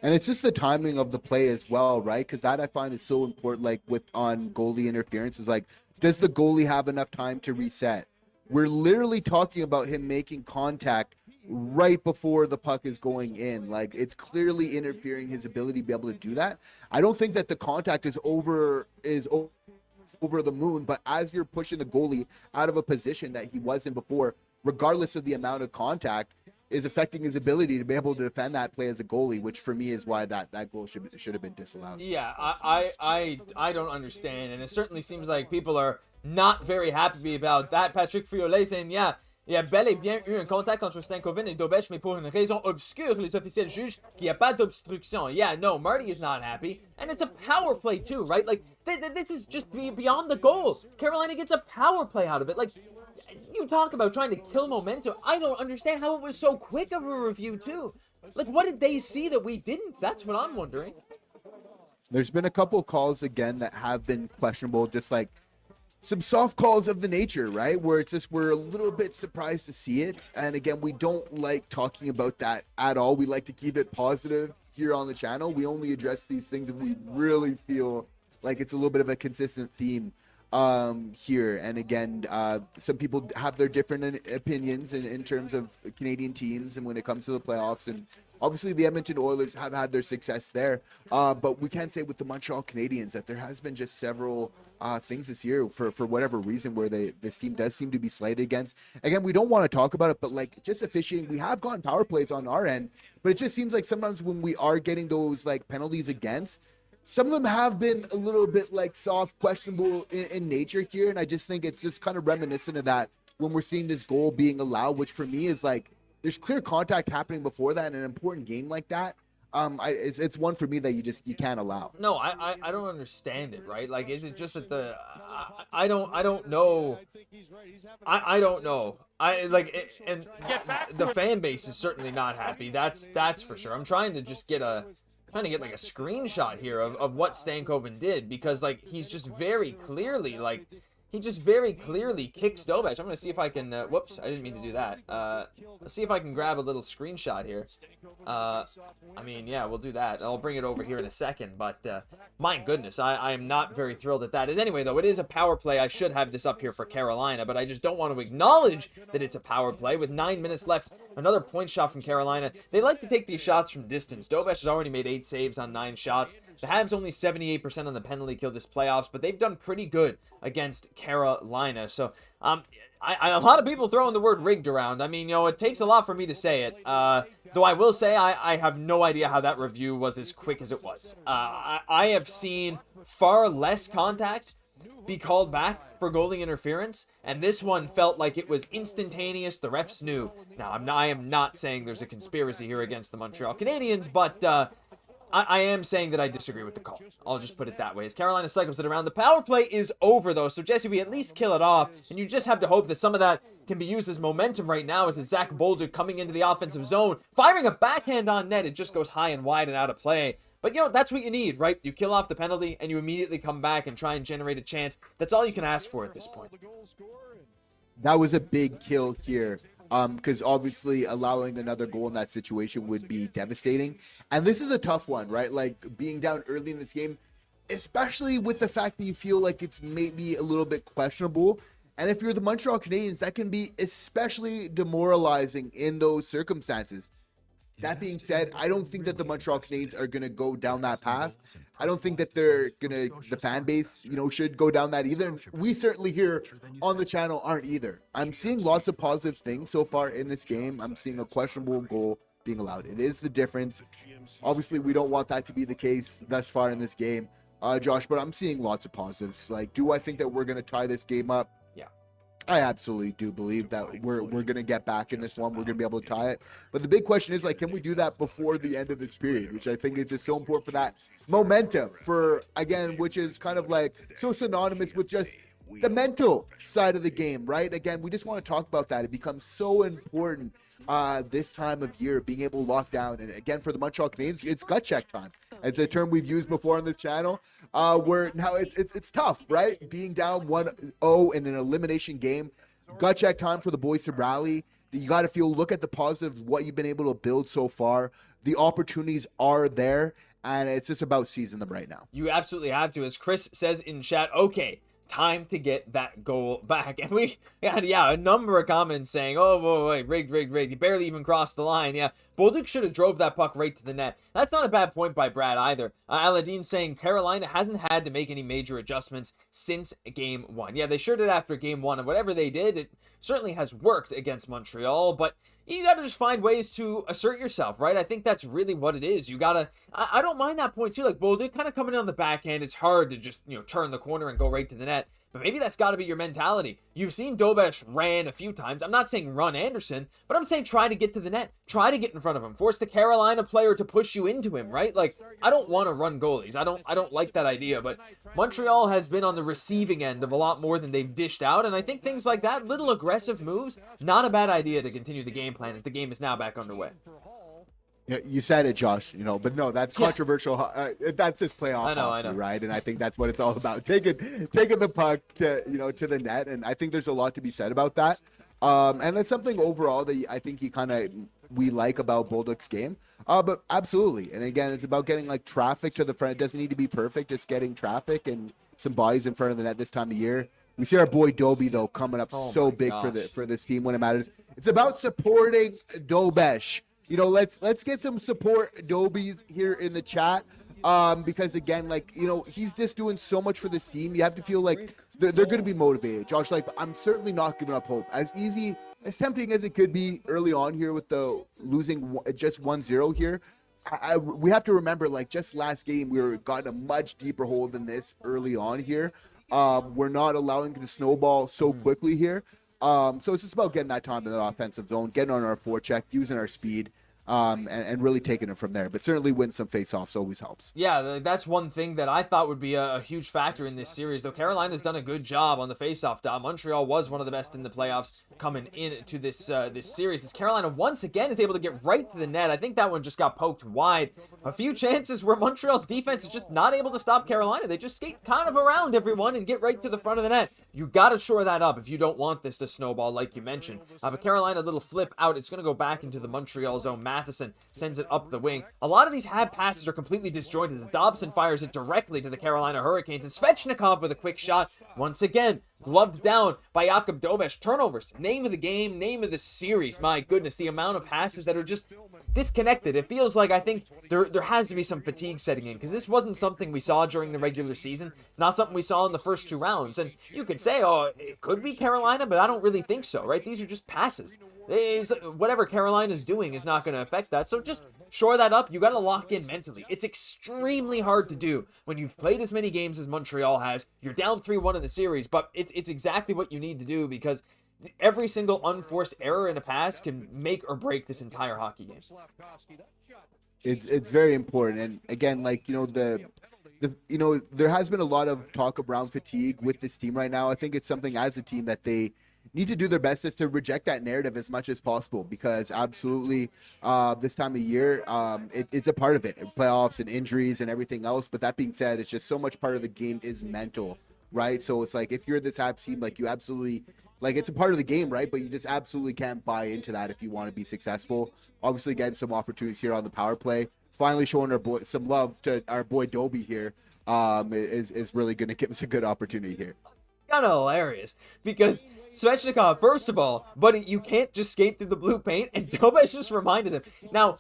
And it's just the timing of the play as well, right? Because that I find is so important, like on goalie interference, is like, does the goalie have enough time to reset? We're literally talking about him making contact right before the puck is going in. Like, it's clearly interfering his ability to be able to do that. I don't think that the contact is over the moon, but as you're pushing the goalie out of a position that he was in before, regardless of the amount of contact, is affecting his ability to be able to defend that play as a goalie, which for me is why that goal should have been disallowed. Yeah, I don't understand, and it certainly seems like people are not very happy about that. Patrick Friolet saying, il y a bel et bien eu un contact entre Stankoven et Dobesh, mais pour une raison obscure, les officiels jugent qu'il n'y a pas d'obstruction. Yeah, no, Marty is not happy, and it's a power play too, right? Like, this is just beyond the goal. Carolina gets a power play out of it. Like, you talk about trying to kill momentum. I don't understand how it was so quick of a review too. Like, what did they see that we didn't? That's what I'm wondering. There's been a couple calls again that have been questionable, just like some soft calls of the nature, right? Where it's just, we're a little bit surprised to see it. And again, we don't like talking about that at all. We like to keep it positive here on the channel. We only address these things if we really feel like it's a little bit of a consistent theme here. And again, some people have their different opinions in terms of Canadian teams and when it comes to the playoffs. And obviously the Edmonton Oilers have had their success there. But we can say with the Montreal Canadiens that there has been just several things this year for whatever reason where this team does seem to be slighted against. Again, we don't want to talk about it, but like just officiating, we have gotten power plays on our end, but it just seems like sometimes when we are getting those like penalties against, some of them have been a little bit like soft, questionable in nature here. And I just think it's just kind of reminiscent of that when we're seeing this goal being allowed, which for me is like, there's clear contact happening before that in an important game like that. It's one for me that you can't allow. No, I don't understand it, right? Like, is it just that I don't know. I don't know. And the fan base is certainly not happy. That's for sure. I'm trying to just get like a screenshot here of what Stankoven did, because like he just very clearly kicks Dobesh. I'm gonna see if I can whoops, I didn't mean to do that. Let's see if I can grab a little screenshot here. I mean, yeah, we'll do that. I'll bring it over here in a second, but my goodness, I am not very thrilled at that. Anyway, though, it is a power play. I should have this up here for Carolina, but I just don't want to acknowledge that it's a power play. With 9 minutes left, another point shot from Carolina. They like to take these shots from distance. Dobesh has already made 8 saves on 9 shots. The Habs only 78% on the penalty kill this playoffs, but they've done pretty good against Carolina. So, a lot of people throwing the word rigged around. I mean, it takes a lot for me to say it. Though I will say I have no idea how that review was as quick as it was. I have seen far less contact be called back for goalie interference, and this one felt like it was instantaneous. The refs knew. Now, I am not saying there's a conspiracy here against the Montreal Canadiens, but I am saying that I disagree with the call. I'll just put it that way. As Carolina cycles it around, the power play is over, though. So, Jesse, we at least kill it off, and you just have to hope that some of that can be used as momentum right now as it's Zach Boulder coming into the offensive zone, firing a backhand on net. It just goes high and wide and out of play. But, that's what you need, right? You kill off the penalty, and you immediately come back and try and generate a chance. That's all you can ask for at this point. That was a big kill here. Because obviously allowing another goal in that situation would be devastating. And this is a tough one, right? Like being down early in this game, especially with the fact that you feel like it's maybe a little bit questionable. And if you're the Montreal Canadiens, that can be especially demoralizing in those circumstances. That being said, I don't think that the Montreal Canadiens are going to go down that path. I don't think that the fan base, should go down that either. And we certainly here on the channel aren't either. I'm seeing lots of positive things so far in this game. I'm seeing a questionable goal being allowed. It is the difference. Obviously, we don't want that to be the case thus far in this game, Josh, but I'm seeing lots of positives. Like, do I think that we're going to tie this game up? I absolutely do believe that we're going to get back in this one. We're going to be able to tie it. But the big question is, like, can we do that before the end of this period, which I think is just so important for that momentum which is kind of like so synonymous with just the mental side of the game, right? Again, we just want to talk about that. It becomes so important this time of year, being able to lock down. And again, for the Montreal Canadiens, it's gut check time. It's a term we've used before on this channel, where now it's tough, right? Being down 1-0 in an elimination game, gut check time for the boys to rally. You got to look at the positives, what you've been able to build so far. The opportunities are there, and it's just about seizing them right now. You absolutely have to. As Chris says in chat, okay, time to get that goal back. And we had, a number of comments saying, oh, wait, rigged. He barely even crossed the line. Yeah, Bolduc should have drove that puck right to the net. That's not a bad point by Brad either. Aladdin saying Carolina hasn't had to make any major adjustments since game 1. Yeah, they sure did after game 1, and whatever they did, it certainly has worked against Montreal, but you got to just find ways to assert yourself, right? I think that's really what it is. You got to, I don't mind that point too. Like, Bolduc kind of coming in on the backhand, it's hard to just, turn the corner and go right to the net. But maybe that's got to be your mentality. You've seen Dobesh ran a few times. I'm not saying run Andersen, but I'm saying try to get to the net. Try to get in front of him. Force the Carolina player to push you into him, right? Like, I don't want to run goalies. I don't like that idea, but Montreal has been on the receiving end of a lot more than they've dished out, and I think things like that, little aggressive moves, not a bad idea to continue the game plan as the game is now back underway. Yeah, you said it, Josh, but no, that's controversial. That's this playoff I know. hockey, right? And I think that's what it's all about. Taking the puck to the net, and I think there's a lot to be said about that. And that's something overall that I think we like about Bolduc's game. But absolutely. And again, it's about getting like traffic to the front. It doesn't need to be perfect, just getting traffic and some bodies in front of the net this time of year. We see our boy Doby though coming up so big for this team when it matters. It's about supporting Dobesh. Let's get some support Dobies here in the chat. Because again, he's just doing so much for this team. You have to feel like they're going to be motivated. Josh, I'm certainly not giving up hope. As tempting as it could be early on here with the losing just 1-0 here, we have to remember, just last game, we were gotten a much deeper hole than this early on here. We're not allowing it to snowball so quickly here. So it's just about getting that time in that offensive zone, getting on our forecheck, using our speed, and really taking it from there. But certainly win some faceoffs always helps. Yeah, that's one thing that I thought would be a huge factor in this series, though Carolina's done a good job on the faceoff dot. Montreal was one of the best in the playoffs coming into this series. As Carolina once again is able to get right to the net. I think that one just got poked wide. A few chances where Montreal's defense is just not able to stop Carolina. They just skate kind of around everyone and get right to the front of the net. You got to shore that up if you don't want this to snowball like you mentioned. But Carolina, a little flip out. It's going to go back into the Montreal zone. Matheson sends it up the wing. A lot of these Hab passes are completely disjointed as Dobson fires it directly to the Carolina Hurricanes. And Svechnikov with a quick shot. Once again, gloved down by Jaccob Dobesh. Turnovers. Name of the game, name of the series. My goodness, the amount of passes that are just disconnected. It feels like I think there has to be some fatigue setting in because this wasn't something we saw during the regular season. Not something we saw in the first 2 rounds. And you could say, oh, it could be Carolina, but I don't really think so, right? These are just passes. Whatever Carolina's doing is not going to affect that. So just shore that up. You got to lock in mentally. It's extremely hard to do when you've played as many games as Montreal has. You're down 3-1 in the series, but it's exactly what you need to do because every single unforced error in a pass can make or break this entire hockey game. It's very important. And again, there has been a lot of talk around fatigue with this team right now. I think it's something as a team that they need to do their best is to reject that narrative as much as possible because absolutely this time of year, it's a part of it. Playoffs and injuries and everything else. But that being said, it's just so much part of the game is mental, right? So it's like if you're this Habs team, you absolutely it's a part of the game, right? But you just absolutely can't buy into that if you want to be successful. Obviously, getting some opportunities here on the power play. Finally showing some love to our boy Doby here is really going to give us a good opportunity here. kind of hilarious because Svechnikov, first of all, buddy, you can't just skate through the blue paint, and Dobes just reminded him. Now,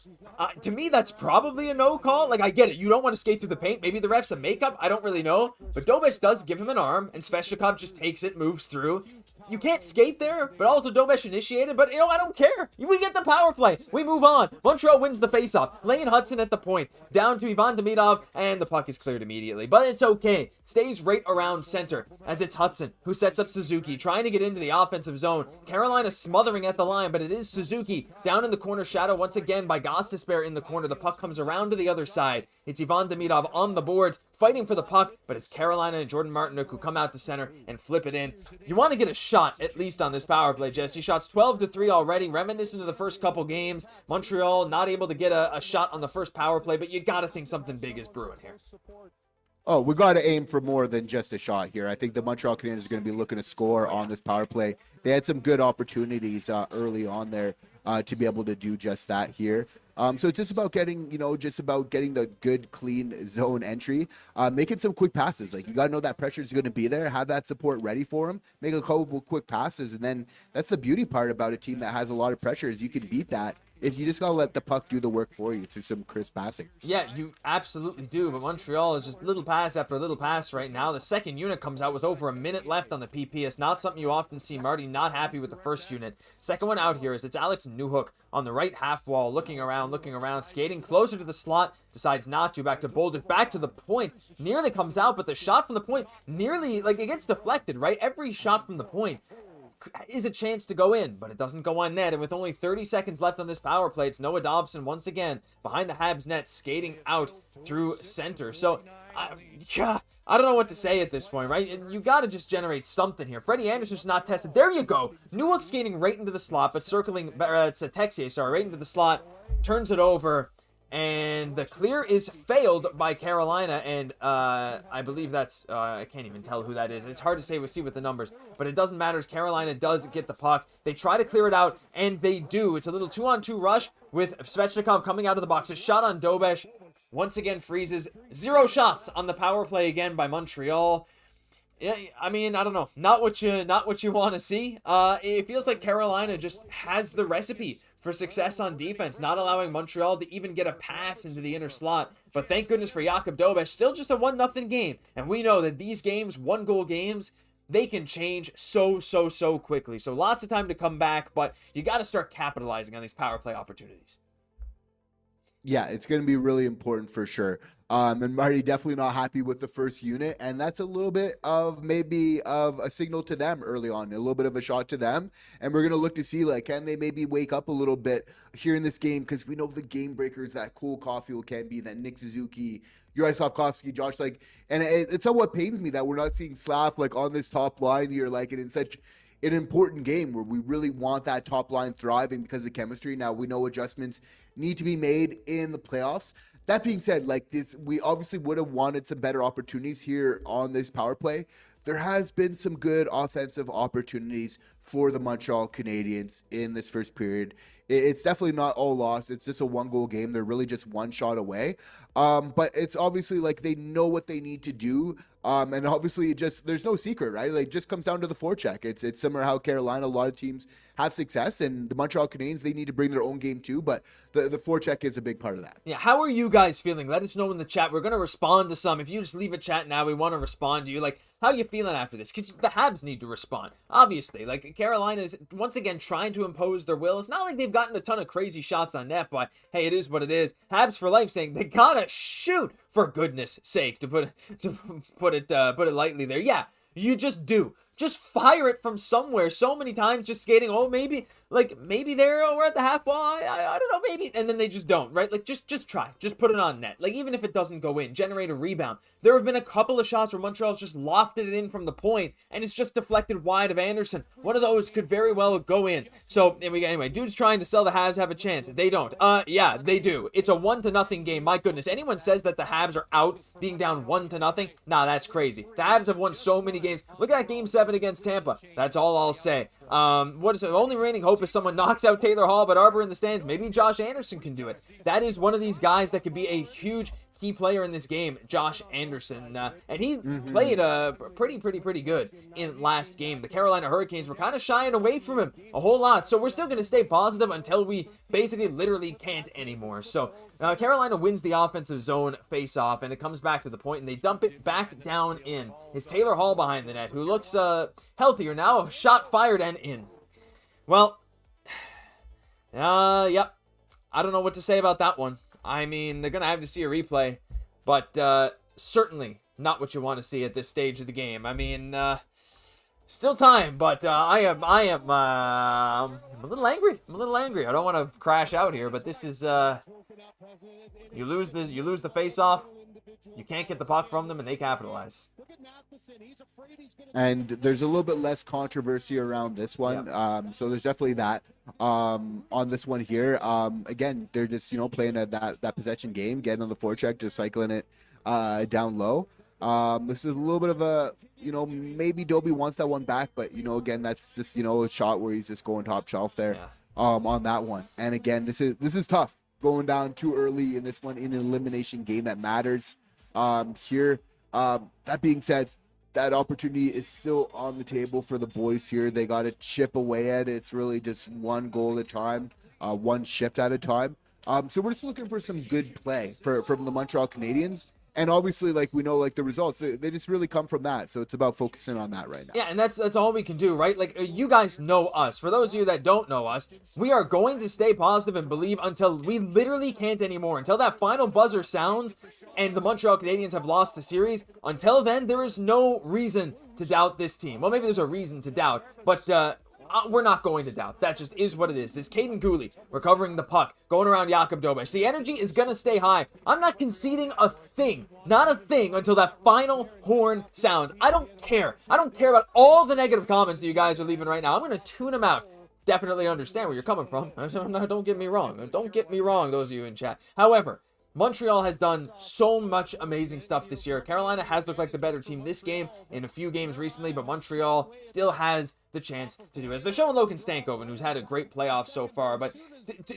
to me, that's probably a no call. Like, I get it. You don't want to skate through the paint. Maybe the ref's a makeup. I don't really know. But Dobes does give him an arm, and Svechnikov just takes it, moves through. You can't skate there, but also Dobes initiated. But, I don't care. We get the power play. We move on. Montreal wins the faceoff. Lane Hutson at the point. Down to Ivan Demidov, and the puck is cleared immediately. But it's okay. It stays right around center, as it's Hutson who sets up Suzuki, trying to get into the offensive zone. Carolina smothering at the line, but it is Suzuki down in the corner shadow once again by Gosse in the corner. The puck comes around to the other side. It's Ivan Demidov on the boards, fighting for the puck, but it's Carolina and Jordan Martinook who come out to center and flip it in. You want to get a shot, at least on this power play, Jesse. Shots 12-3 already, reminiscent of the first couple games. Montreal not able to get a shot on the first power play, but you got to think something big is brewing here. Oh, we got to aim for more than just a shot here. I think the Montreal Canadiens are going to be looking to score on this power play. They had some good opportunities early on there to be able to do just that here. So it's just about getting, the good, clean zone entry, making some quick passes. Like, you got to know that pressure is going to be there, have that support ready for them, make a couple quick passes. And then that's the beauty part about a team that has a lot of pressure is you can beat that if you just got to let the puck do the work for you through some crisp passing. Yeah, you absolutely do, but Montreal is just little pass after little pass right now. The second unit comes out with over a minute left on the PP. It's not something you often see. Marty not happy with the first unit. Second one out here is it's Alex Newhook on the right half wall, looking around, skating closer to the slot, decides not to, back to Bolduc, back to the point, nearly comes out, but the shot from the point nearly, it gets deflected, right? Every shot from the point is a chance to go in, but it doesn't go on net. And with only 30 seconds left on this power play, it's Noah Dobson once again behind the Habs net, skating out through center. So, I don't know what to say at this point, right? You got to just generate something here. Frederik Andersen's not tested. There you go. Newhook skating right into the slot, but circling, it's a Texier, right into the slot, turns it over. And the clear is failed by Carolina, and I believe that's, I can't even tell who that is. It's hard to say, we'll see with the numbers, but it doesn't matter as Carolina does get the puck. They try to clear it out, and they do. It's a little 2-on-2 rush with Svechnikov coming out of the box. A shot on Dobes, once again freezes. 0 shots on the power play again by Montreal. Yeah, I mean, I don't know. Not what you want to see. It feels like Carolina just has the recipe for success on defense, not allowing Montreal to even get a pass into the inner slot. But thank goodness for Jaccob Slavin. Still just a 1-0 game. And we know that these games, 1-goal games, they can change so quickly. So lots of time to come back, but you got to start capitalizing on these power play opportunities. Yeah, it's going to be really important for sure. And Marty definitely not happy with the first unit, and that's a little bit of maybe of a signal to them early on, a little bit of a shot to them. And we're going to look to see, can they maybe wake up a little bit here in this game, because we know the game breakers that Cole Caufield can be, that Nick Suzuki, Juraj Slafkovsky, Josh, and it somewhat pains me that we're not seeing Slav on this top line here, and in such an important game where we really want that top line thriving because of chemistry. Now, we know adjustments need to be made in the playoffs. That being said, we obviously would have wanted some better opportunities here on this power play. There has been some good offensive opportunities for the Montreal Canadiens in this first period. It's definitely not all lost. It's just a 1-goal game. They're really just one shot away. But it's obviously they know what they need to do. And obviously there's no secret, right? It just comes down to the forecheck. It's similar how Carolina, a lot of teams have success, and the Montreal Canadiens, they need to bring their own game too, but the forecheck is a big part of that. Yeah, how are you guys feeling? Let us know in the chat. We're going to respond to some. If you just leave a chat now, we want to respond to you. How you feeling after this? Because the Habs need to respond, obviously. Carolina is once again trying to impose their will. It's not like they've gotten a ton of crazy shots on net, but hey, it is what it is. Habs for life saying they gotta shoot, for goodness sake, to put it lightly there. Yeah, you just do. Just fire it from somewhere. So many times just skating, maybe they're over at the half wall. I don't know, maybe. And then they just don't, right? Just try. Just put it on net. Even if it doesn't go in, generate a rebound. There have been a couple of shots where Montreal's just lofted it in from the point, and it's just deflected wide of Andersen. One of those could very well go in. So, anyway, dude's trying to sell the Habs have a chance. They don't. Yeah, they do. It's a 1-0 game. My goodness. Anyone says that the Habs are out being down 1-0? Nah, that's crazy. The Habs have won so many games. Look at that Game 7 against Tampa. That's all I'll say. What is it? The only remaining hope is someone knocks out Taylor Hall, but Arbor in the stands. Maybe Josh Anderson can do it. That is one of these guys that could be a huge key player in this game, Josh Andersen, and he played pretty good in last game. The Carolina Hurricanes were kind of shying away from him a whole lot, so we're still going to stay positive until we basically literally can't anymore. So Carolina wins the offensive zone face-off, and it comes back to the point, and they dump it back down in. It's Taylor Hall behind the net, who looks healthier now, a shot fired and in. Well, yep. I don't know what to say about that one. I mean, they're going to have to see a replay, but certainly not what you want to see at this stage of the game. I mean, still time, but I'm a little angry. I don't want to crash out here, but this is you lose the face-off. You can't get the puck from them, and they capitalize. And there's a little bit less controversy around this one. Yep. So there's definitely that on this one here. Again, they're just, playing that possession game, getting on the forecheck, just cycling it down low. This is a little bit of a, maybe Dobie wants that one back, but, again, that's just, a shot where he's just going top shelf there on that one. And again, this is tough, going down too early in this one in an elimination game that matters. Here, that being said, that opportunity is still on the table for the boys here. They got to chip away at it. It's really just one goal at a time, one shift at a time. So we're just looking for some good play from the Montreal Canadiens. And obviously, we know, the results, they just really come from that. So it's about focusing on that right now. Yeah, and that's all we can do, right? You guys know us. For those of you that don't know us, we are going to stay positive and believe until we literally can't anymore. Until that final buzzer sounds and the Montreal Canadiens have lost the series. Until then, there is no reason to doubt this team. Well, maybe there's a reason to doubt, but we're not going to doubt. That just is what it is. This Caden Gooley recovering the puck, going around Jaccob Slavin. The energy is going to stay high. I'm not conceding a thing, not a thing, until that final horn sounds. I don't care. I don't care about all the negative comments that you guys are leaving right now. I'm going to tune them out. Definitely understand where you're coming from. Don't get me wrong. Don't get me wrong, those of you in chat. However, Montreal has done so much amazing stuff this year. Carolina has looked like the better team this game in a few games recently, but Montreal still has the chance to do it. They're showing Logan Stankoven, who's had a great playoff so far, but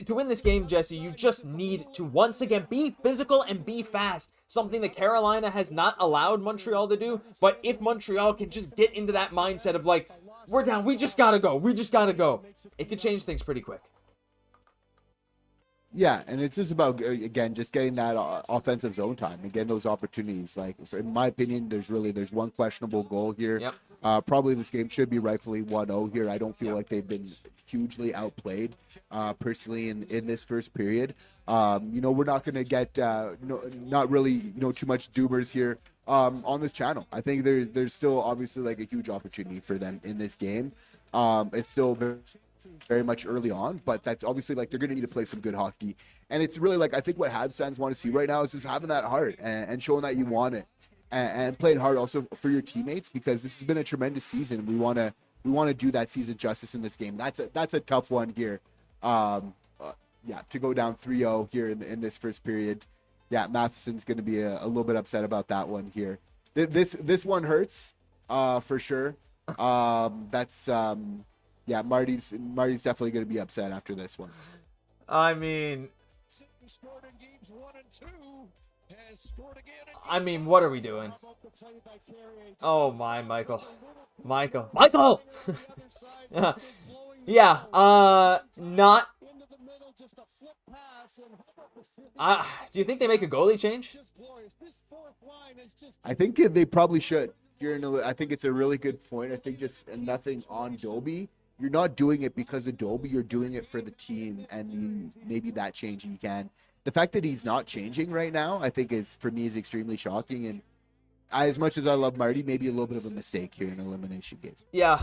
to win this game, Jesse, you just need to once again be physical and be fast, something that Carolina has not allowed Montreal to do. But if Montreal can just get into that mindset of we're down, we just gotta go, it could change things pretty quick. Yeah, and it's just about, again, just getting that offensive zone time and getting those opportunities. In my opinion, there's one questionable goal here. Yep. Probably this game should be rightfully 1-0 here. I don't feel like they've been hugely outplayed, personally, in this first period. We're not going to get, not really, too much doomers here on this channel. I think there's still obviously a huge opportunity for them in this game. It's still very much early on, but that's obviously they're going to need to play some good hockey. And it's really I think what Habs fans want to see right now is just having that heart and showing that you want it and playing hard also for your teammates, because this has been a tremendous season. We want to do that season justice in this game. That's a tough one here. To go down 3-0 here in this first period. Yeah, Matheson's going to be a little bit upset about that one here. This one hurts for sure. Yeah, Marty's definitely going to be upset after this one. I mean, what are we doing? Oh my, Michael. Yeah, not. Do you think they make a goalie change? I think they probably should. I think it's a really good point. I think just nothing on Dobie. You're not doing it because of Dobie. You're doing it for the team, and maybe that change you can. The fact that he's not changing right now, I think is extremely shocking. And as much as I love Marty, maybe a little bit of a mistake here in an elimination game. Yeah,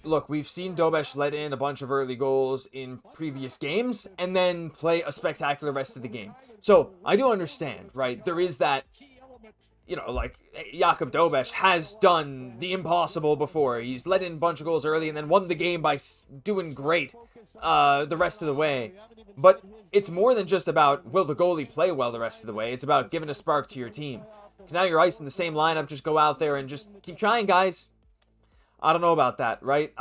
look, we've seen Dobes let in a bunch of early goals in previous games and then play a spectacular rest of the game. So I do understand, right? There is that. Jaccob Dobes has done the impossible before. He's let in a bunch of goals early and then won the game by doing great the rest of the way. But it's more than just about will the goalie play well the rest of the way. It's about giving a spark to your team. Because now you're icing the same lineup. Just go out there and just keep trying, guys. I don't know about that, right?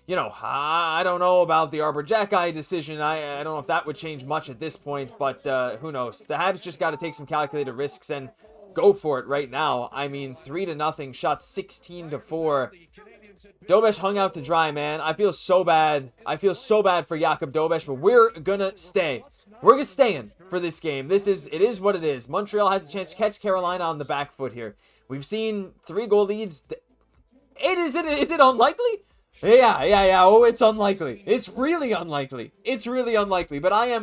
I don't know about the Arbor Jackeye decision. I don't know if that would change much at this point, but who knows? The Habs just got to take some calculated risks and go for it right now. I mean, 3-0, shot 16-4. Dobeš hung out to dry, man. I feel so bad. I feel so bad for Jakub Dobeš, but we're gonna stay. We're gonna stay in for this game. It is what it is. Montreal has a chance to catch Carolina on the back foot here. We've seen 3-goal leads. Is it unlikely? Yeah. Oh, it's unlikely. It's really unlikely. But I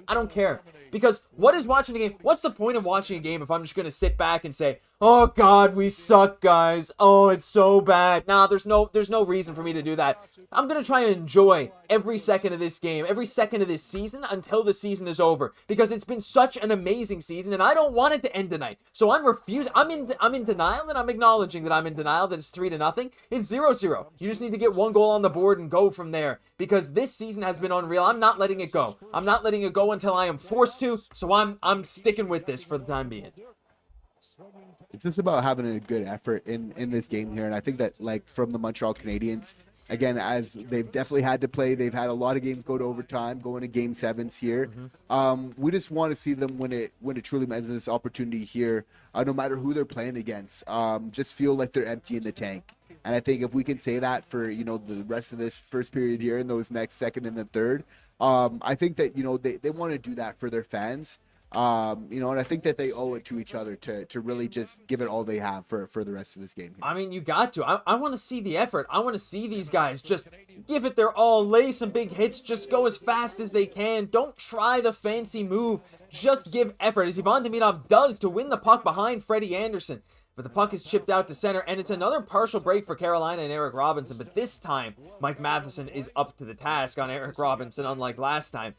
don't care. Because what is watching a game? What's the point of watching a game if I'm just going to sit back and say, oh God, we suck, guys. Oh, it's so bad. Nah, there's no reason for me to do that. I'm going to try and enjoy every second of this game, every second of this season until the season is over. Because it's been such an amazing season and I don't want it to end tonight. So I'm refusing. I'm in denial, and I'm acknowledging that I'm in denial that it's 3-0. It's 0-0. You just need to get one goal on the board and go from there. Because this season has been unreal. I'm not letting it go. I'm not letting it go until I am forced to. So I'm sticking with this for the time being. It's just about having a good effort in this game here. And I think that, like, from the Montreal Canadiens, again, as they've definitely had to play, they've had a lot of games go to overtime, going to game sevens here. We just want to see them when it truly matters, this opportunity here, no matter who they're playing against, just feel like they're empty in the tank. And I think if we can say that for, the rest of this first period here and those next second and the third, I think that, they want to do that for their fans. And I think that they owe it to each other to really just give it all they have for the rest of this game here. I mean, you got to. I want to see the effort. I want to see these guys just give it their all, lay some big hits, just go as fast as they can. Don't try the fancy move. Just give effort, as Ivan Demidov does to win the puck behind Freddie Andersen. But the puck is chipped out to center, and it's another partial break for Carolina and Eric Robinson. But this time, Mike Matheson is up to the task on Eric Robinson, unlike last time.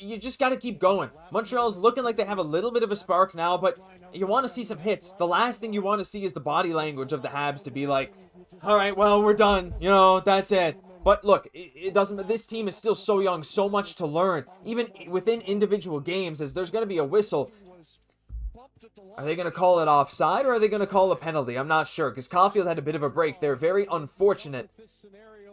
You just got to keep going. Montreal's looking like they have a little bit of a spark now, but you want to see some hits. The last thing you want to see is the body language of the Habs to be like, all right, well, we're done. That's it. But look, it doesn't. This team is still so young, so much to learn, even within individual games, as there's going to be a whistle. Are they going to call it offside, or are they going to call a penalty? I'm not sure, because Caufield had a bit of a break there. Very unfortunate.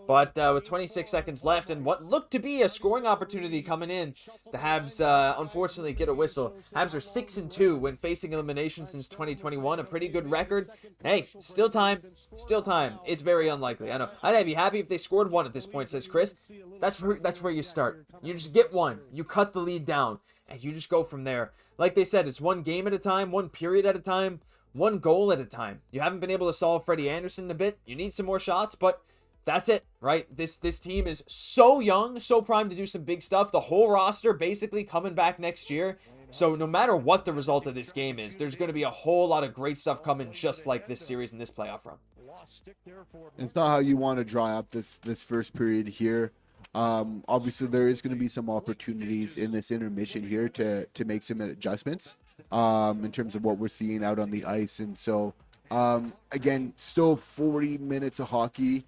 But with 26 seconds left and what looked to be a scoring opportunity coming in, the Habs unfortunately get a whistle. Habs are 6-2 when facing elimination since 2021. A pretty good record. Hey, still time. Still time. It's very unlikely. I know. I'd be happy if they scored one at this point, says Chris. That's where you start. You just get one. You cut the lead down. And you just go from there. Like they said, it's one game at a time, one period at a time, one goal at a time. You haven't been able to solve Freddie Andersen a bit. You need some more shots, but that's it, right? This team is so young, so primed to do some big stuff. The whole roster basically coming back next year. So no matter what the result of this game is, there's going to be a whole lot of great stuff coming just like this series and this playoff run. It's not how you want to dry up this first period here. Obviously, there is going to be some opportunities in this intermission here to make some adjustments in terms of what we're seeing out on the ice. And so, again, still 40 minutes of hockey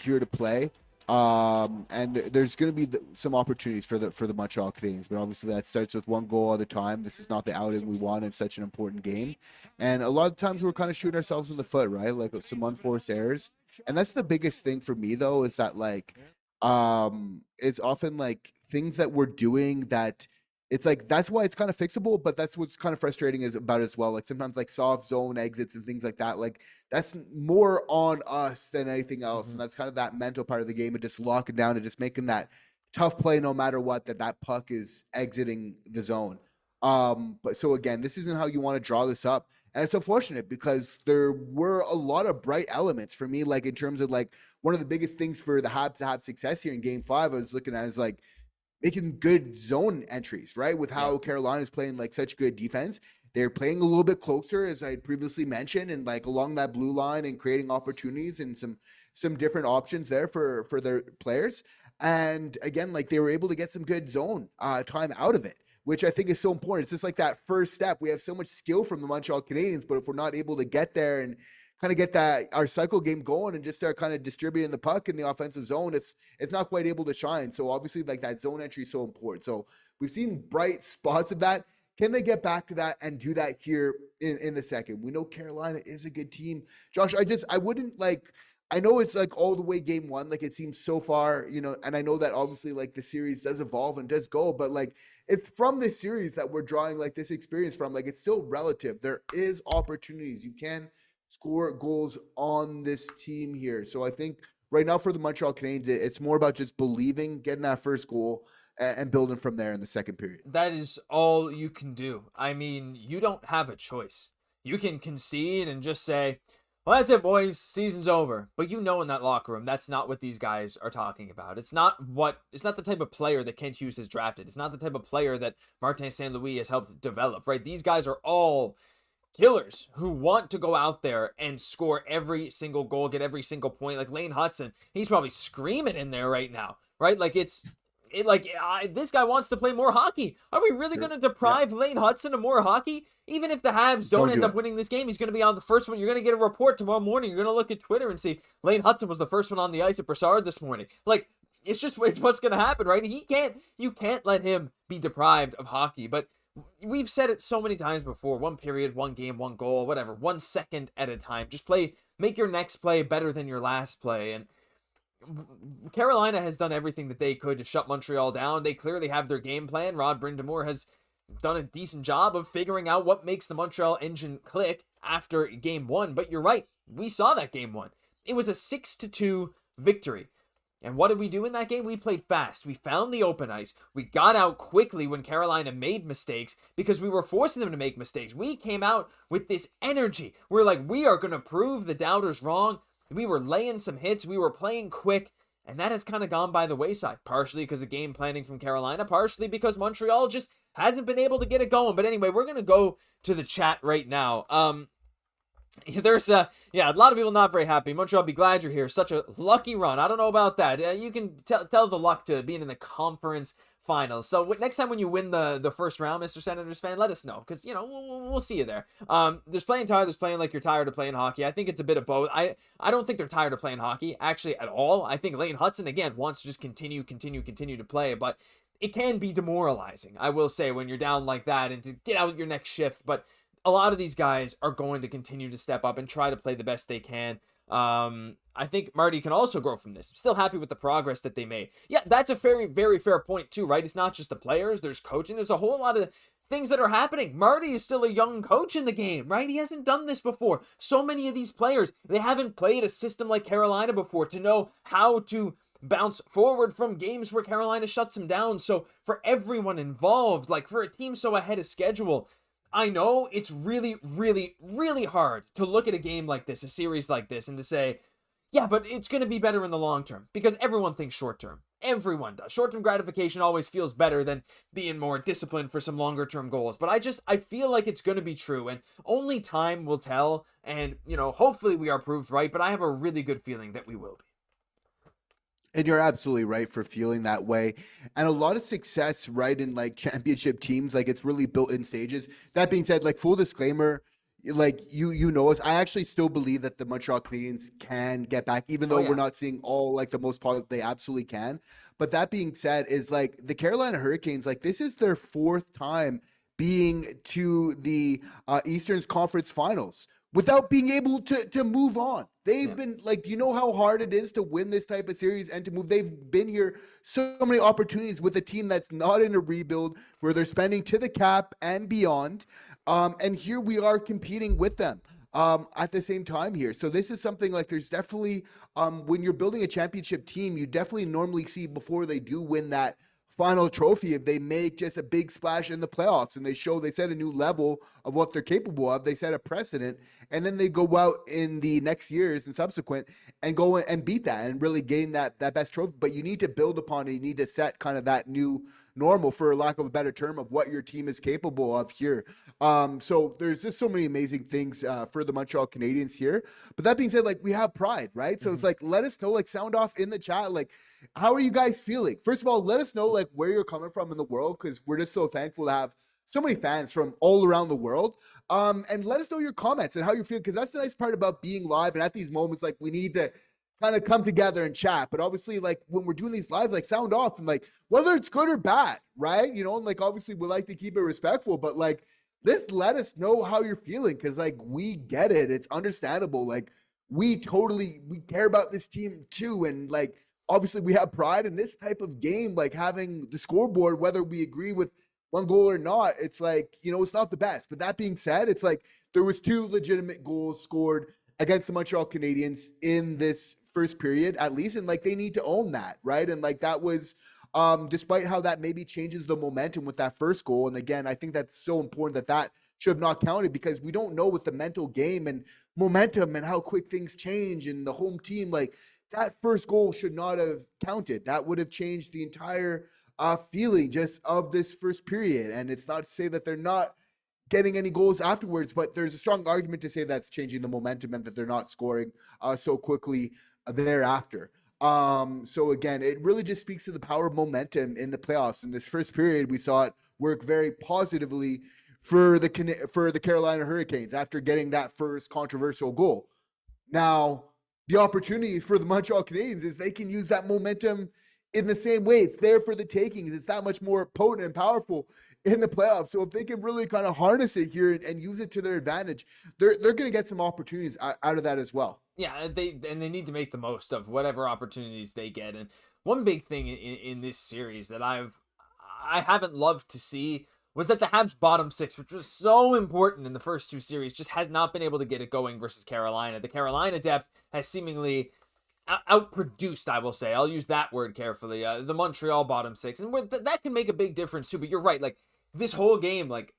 here to play. And there's going to be some opportunities for the Montreal Canadiens, but obviously that starts with one goal at a time. This is not the outing we want in such an important game. And a lot of times we're kind of shooting ourselves in the foot, right? Like some unforced errors. And that's the biggest thing for me, though, is that it's often like things that we're doing that it's like, that's why it's kind of fixable, but that's what's kind of frustrating about as well. Like sometimes like soft zone exits and things like that, like that's more on us than anything else. And that's kind of that mental part of the game and just locking down and just making that tough play no matter what, that puck is exiting the zone. But so again, this isn't how you want to draw this up. And it's unfortunate because there were a lot of bright elements for me, like in terms of like one of the biggest things for the Habs to have success here in game 5, I was looking at is like making good zone entries, right? With how Carolina is playing like such good defense. They're playing a little bit closer, as I had previously mentioned, and like along that blue line and creating opportunities and some different options there for their players. And again, like they were able to get some good zone time out of it, which I think is so important. It's just like that first step. We have so much skill from the Montreal Canadiens, but if we're not able to get there and kind of get our cycle game going and just start kind of distributing the puck in the offensive zone, it's not quite able to shine. So obviously like that zone entry is so important. So we've seen bright spots of that. Can they get back to that and do that here in the second? We know Carolina is a good team. Josh, I wouldn't like I know it's like all the way game one, like it seems so far, you know, and I know that obviously like the series does evolve and does go, but like it's from this series that we're drawing like this experience from, like it's still relative. There is opportunities. You can score goals on this team here. So I think right now for the Montreal Canadiens, it's more about just believing, getting that first goal and building from there in the second period. That is all you can do. I mean, you don't have a choice. You can concede and just say, well, that's it, boys. Season's over. But you know in that locker room, that's not what these guys are talking about. It's not the type of player that Kent Hughes has drafted. It's not the type of player that Martin St. Louis has helped develop, right? These guys are all killers who want to go out there and score every single goal, get every single point. Like Lane Hutson, he's probably screaming in there right now, right? Like this guy wants to play more hockey. Are we really going to deprive Lane Hutson of more hockey? Even if the Habs don't end up winning this game, he's going to be on the first one. You're going to get a report tomorrow morning. You're going to look at Twitter and see Lane Hutson was the first one on the ice at Brassard this morning. Like, it's what's going to happen, right? You can't let him be deprived of hockey. But we've said it so many times before. 1 period, 1 game, 1 goal, whatever. 1 second at a time. Just make your next play better than your last play. And Carolina has done everything that they could to shut Montreal down. They clearly have their game plan. Rod Brind'Amour has done a decent job of figuring out what makes the Montreal engine click after game 1. But you're right. We saw that game 1. It was a 6-2 victory. And what did we do in that game? We played fast. We found the open ice. We got out quickly when Carolina made mistakes because we were forcing them to make mistakes. We came out with this energy. We're like, we are going to prove the doubters wrong. We were laying some hits. We were playing quick. And that has kind of gone by the wayside. Partially because of game planning from Carolina. Partially because Montreal just hasn't been able to get it going. But anyway, we're going to go to the chat right now. There's a lot of people not very happy. Montreal, be glad you're here. Such a lucky run. I don't know about that. You can tell the luck to being in the conference finals. So next time when you win the first round, Mr. Senators fan, let us know because we'll see you there. There's playing tired. There's playing like you're tired of playing hockey. I think it's a bit of both. I don't think they're tired of playing hockey actually at all. I think Lane Hutson again wants to just continue to play, but it can be demoralizing. I will say when you're down like that and to get out your next shift, but a lot of these guys are going to continue to step up and try to play the best they can. I think Marty can also grow from this. Still happy with the progress that they made. Yeah, that's a very, very fair point too, right? It's not just the players. There's coaching. There's a whole lot of things that are happening. Marty is still a young coach in the game, right? He hasn't done this before. So many of these players, they haven't played a system like Carolina before to know how to bounce forward from games where Carolina shuts them down. So for everyone involved, like for a team so ahead of schedule, I know it's really, really, really hard to look at a game like this, a series like this, and to say, yeah, but it's going to be better in the long term because everyone thinks short term. Everyone does. Short-term gratification always feels better than being more disciplined for some longer-term goals. But I feel like it's going to be true, and only time will tell. And, hopefully we are proved right, but I have a really good feeling that we will be. And you're absolutely right for feeling that way. And a lot of success, right, in like championship teams, like it's really built in stages. That being said, like full disclaimer, like you know us, I actually still believe that the Montreal Canadiens can get back, even though we're not seeing all like the most part, they absolutely can. But that being said, is like the Carolina Hurricanes, like this is their 4th time being to the Eastern Conference Finals without being able to move on. They've been like, you know how hard it is to win this type of series and to move. They've been here so many opportunities with a team that's not in a rebuild where they're spending to the cap and beyond. And here we are competing with them at the same time here. So this is something like there's definitely, when you're building a championship team, you definitely normally see before they do win that final trophy, if they make just a big splash in the playoffs and they set a new level of what they're capable of, they set a precedent, and then they go out in the next years and subsequent and go and beat that and really gain that best trophy. But you need to build upon it. You need to set kind of that new normal, for lack of a better term, of what your team is capable of here. So there's just so many amazing things for the Montreal Canadiens here. But that being said, like we have pride, right? So it's like, let us know, like sound off in the chat. Like, how are you guys feeling? First of all, let us know like where you're coming from in the world, because we're just so thankful to have so many fans from all around the world. And let us know your comments and how you feel, because that's the nice part about being live. And at these moments, like we need to kind of come together and chat. But obviously, like when we're doing these live, like sound off and like whether it's good or bad, right? And like obviously we like to keep it respectful, but like let us know how you're feeling, because like we get it. It's understandable. Like we care about this team too. And like, obviously we have pride in this type of game, like having the scoreboard, whether we agree with one goal or not, it's like, it's not the best. But that being said, it's like there was 2 legitimate goals scored against the Montreal Canadiens in this first period, at least. And like, they need to own that, right? And like, that was, despite how that maybe changes the momentum with that first goal. And again, I think that's so important that should have not counted, because we don't know with the mental game and momentum and how quick things change and the home team, like that first goal should not have counted. That would have changed the entire feeling just of this first period. And it's not to say that they're not getting any goals afterwards, but there's a strong argument to say that's changing the momentum and that they're not scoring so quickly thereafter. So again, it really just speaks to the power of momentum in the playoffs. In this first period, we saw it work very positively for the Carolina Hurricanes after getting that first controversial goal. Now, the opportunity for the Montreal Canadiens is they can use that momentum in the same way. It's there for the taking. It's that much more potent and powerful in the playoffs. So if they can really kind of harness it here and use it to their advantage, they're going to get some opportunities out of that as well. Yeah, they need to make the most of whatever opportunities they get. And one big thing in this series that I haven't loved to see was that the Habs bottom 6, which was so important in the first 2 series, just has not been able to get it going versus Carolina. The Carolina depth has seemingly outproduced, I will say. I'll use that word carefully. The Montreal bottom 6, and that can make a big difference too. But you're right, like this whole game, like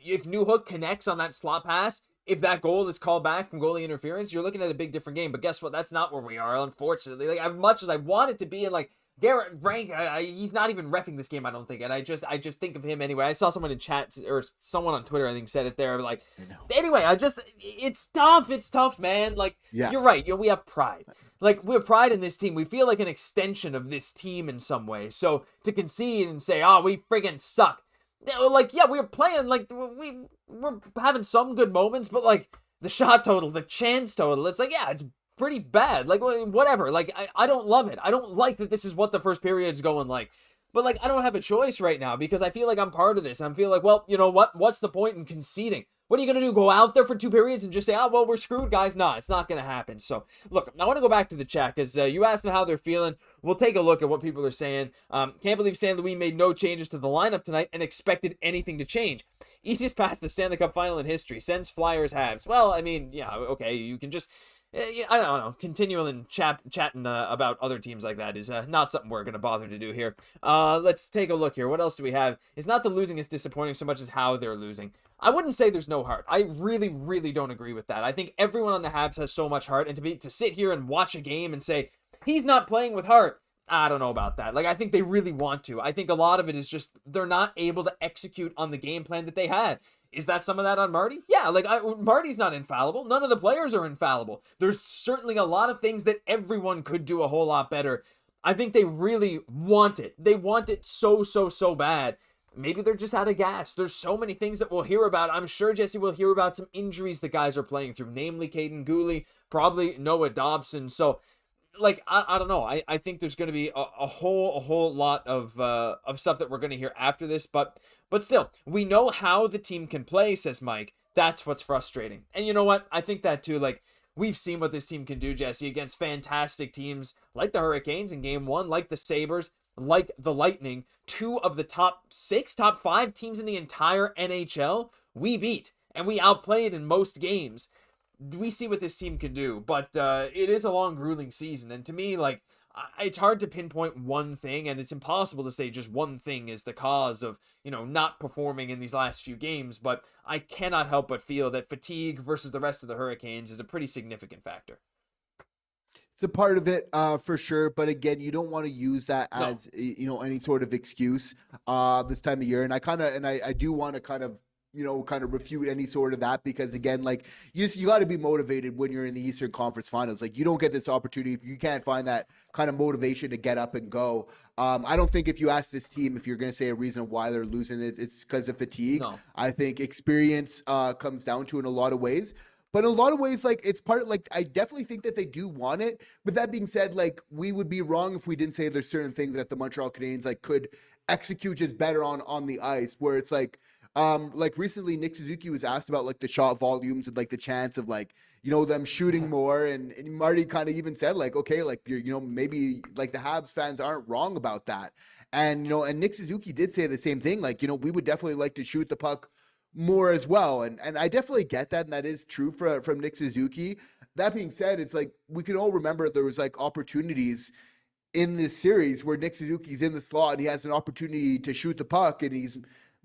if Newhook connects on that slot pass, if that goal is called back from goalie interference, you're looking at a big different game. But guess what? That's not where we are, unfortunately. Like as much as I want it to be, and like Garrett Rank, he's not even reffing this game, I don't think. And I just think of him anyway. I saw someone in chat, or someone on Twitter, I think, said it there. Like, anyway, it's tough, man. Like, yeah. You're right. We have pride. Like, we have pride in this team. We feel like an extension of this team in some way. So to concede and say, oh, we friggin' suck. Like, yeah, we're playing, like, we're having some good moments, but like the shot total, the chance total, it's like, yeah, it's pretty bad. Like, whatever. Like, I don't love it. I don't like that this is what the first period's going like. But like, I don't have a choice right now because I feel like I'm part of this. I feel like, well, you know what? What's the point in conceding? What are you going to do? Go out there for 2 periods and just say, oh, well, we're screwed, guys? No, it's not going to happen. So, look, I want to go back to the chat because you asked them how they're feeling. We'll take a look at what people are saying. Can't believe St. Louis made no changes to the lineup tonight and expected anything to change. Easiest path to the Stanley Cup final in history. Sens, Flyers, Habs. Well, I mean, yeah, okay, you can just... I don't know. Continuing chatting about other teams like that is not something we're going to bother to do here. Let's take a look here. What else do we have? It's not the losing is disappointing so much as how they're losing. I wouldn't say there's no heart. I really, really don't agree with that. I think everyone on the Habs has so much heart, and to sit here and watch a game and say, he's not playing with heart, I don't know about that. Like, I think they really want to. I think a lot of it is just they're not able to execute on the game plan that they had. Is that some of that on Marty? Yeah, like Marty's not infallible. None of the players are infallible. There's certainly a lot of things that everyone could do a whole lot better. I think they really want it. They want it so bad. Maybe they're just out of gas. There's so many things that we'll hear about. I'm sure Jesse will hear about some injuries the guys are playing through, namely Caden Gooley, probably Noah Dobson. So, like, I don't know. I think there's going to be a whole lot of stuff that we're going to hear after this, but still, we know how the team can play, says Mike. That's what's frustrating. And you know what? I think that too. Like, we've seen what this team can do, Jesse, against fantastic teams like the Hurricanes in game 1, like the Sabres, like the Lightning. 2 of the top 5 teams in the entire NHL we beat, and we outplayed in most games. We see what this team can do, but it is a long, grueling season. And to me, like, it's hard to pinpoint one thing, and it's impossible to say just one thing is the cause of, not performing in these last few games. But I cannot help but feel that fatigue versus the rest of the Hurricanes is a pretty significant factor. It's a part of it for sure. But again, you don't want to use that as, any sort of excuse this time of year. And I do want to kind of refute any sort of that, because again, like you got to be motivated when you're in the Eastern Conference Finals. Like, you don't get this opportunity if you can't find that kind of motivation to get up and go. I don't think if you ask this team, if you're going to say a reason why they're losing it, it's because of fatigue. No. I think experience comes down to in a lot of ways. But in a lot of ways, like, it's I definitely think that they do want it. But that being said, like, we would be wrong if we didn't say there's certain things that the Montreal Canadiens, like, could execute just better on the ice, where it's like, Like recently Nick Suzuki was asked about like the shot volumes and like the chance of like, them shooting more. And Marty kind of even said like, okay, like maybe like the Habs fans aren't wrong about that. And, and Nick Suzuki did say the same thing. Like, we would definitely like to shoot the puck more as well. And I definitely get that. And that is true from Nick Suzuki. That being said, it's like, we can all remember there was like opportunities in this series where Nick Suzuki's in the slot and he has an opportunity to shoot the puck and he's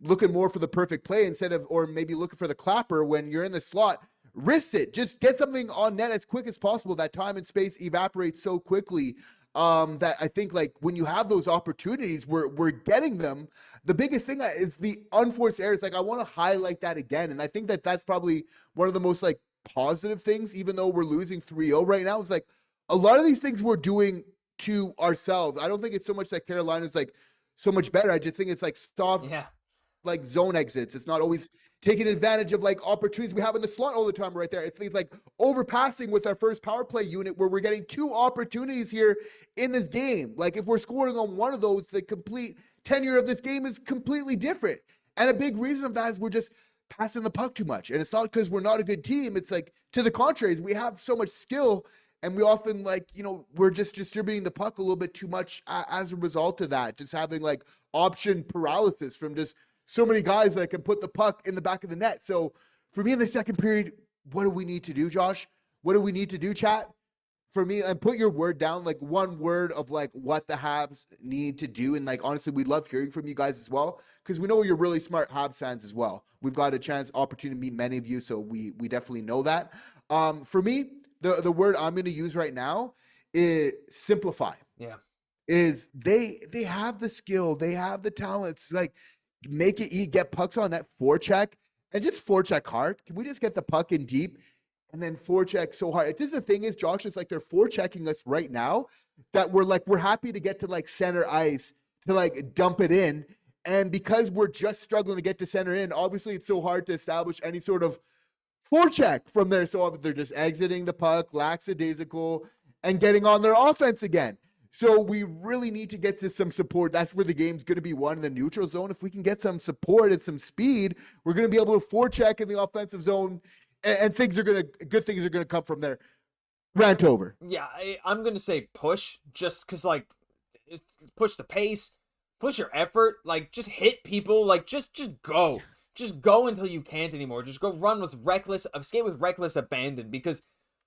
looking more for the perfect play or maybe looking for the clapper when you're in the slot. Risk it. Just get something on net as quick as possible. That time and space evaporates so quickly that I think like when you have those opportunities, we're getting them. The biggest thing is the unforced errors. Like I want to highlight that again. And I think that's probably one of the most like positive things, even though we're losing 3-0 right now. It's like a lot of these things we're doing to ourselves. I don't think it's so much that Carolina's like so much better. I just think it's like soft, like zone exits. It's not always taking advantage of like opportunities we have in the slot all the time right there. It's like overpassing with our first power play unit where we're getting 2 opportunities here in this game. Like if we're scoring on one of those, the complete tenure of this game is completely different. And a big reason of that is we're just passing the puck too much. And it's not because we're not a good team. It's like to the contrary, we have so much skill and we often like, we're just distributing the puck a little bit too much as a result of that. Just having like option paralysis from just so many guys that can put the puck in the back of the net. So for me in the second period, what do we need to do, Josh? What do we need to do, chat? For me, and put your word down, like one word of like what the Habs need to do. And like, honestly, we love hearing from you guys as well, because we know you're really smart Habs fans as well. We've got a opportunity to meet many of you. So we definitely know that. For me, the word I'm going to use right now is simplify. Yeah. Is they have the skill, they have the talents, like make it eat, get pucks on net, forecheck, and just forecheck hard. Can we just get the puck in deep and then forecheck so hard? This is the thing is, Josh, it's like they're forechecking us right now that we're happy to get to like center ice to like dump it in. And because we're just struggling to get to center in, obviously it's so hard to establish any sort of forecheck from there. So they're just exiting the puck, lackadaisical, and getting on their offense again. So we really need to get to some support. That's where the game's going to be won in the neutral zone. If we can get some support and some speed, we're going to be able to forecheck in the offensive zone, and good things are going to come from there. Rant over. Yeah, I'm going to say push, just because, like, push the pace, push your effort, like, just hit people, like, just go. Just go until you can't anymore. Just go skate with reckless abandon, because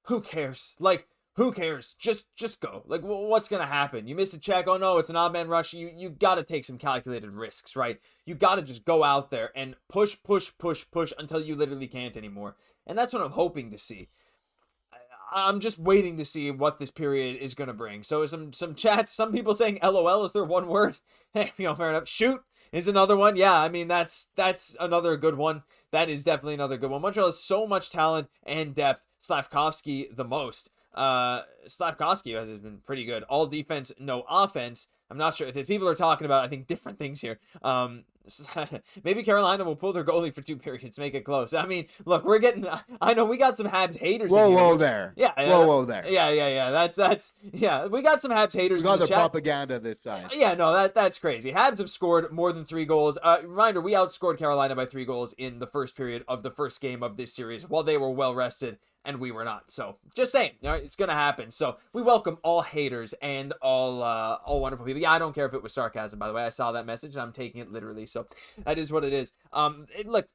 who cares? Like, who cares? Just go. Like, what's going to happen? You miss a check. Oh, no, it's an odd man rush. You got to take some calculated risks, right? You got to just go out there and push until you literally can't anymore. And that's what I'm hoping to see. I'm just waiting to see what this period is going to bring. So some chats, some people saying LOL is their one word. Hey, fair enough. Shoot is another one. Yeah, I mean, that's another good one. That is definitely another good one. Montreal has so much talent and depth. Slafkovsky the most. Slafkovsky has been pretty good. All defense, no offense. I'm not sure if people are talking about, I think, different things here. Maybe Carolina will pull their goalie for 2 periods, make it close. I mean, look, I know we got some Habs haters. Whoa there. Yeah. Whoa there. Yeah. Yeah. We got some Habs haters. We got the propaganda this side. Yeah, no, that's crazy. Habs have scored more than 3 goals. Reminder, we outscored Carolina by 3 goals in the first period of the first game of this series while they were well rested and we were not. So just saying, it's going to happen. So we welcome all haters and all wonderful people. Yeah, I don't care if it was sarcasm, by the way. I saw that message and I'm taking it literally. So that is what it is. Look,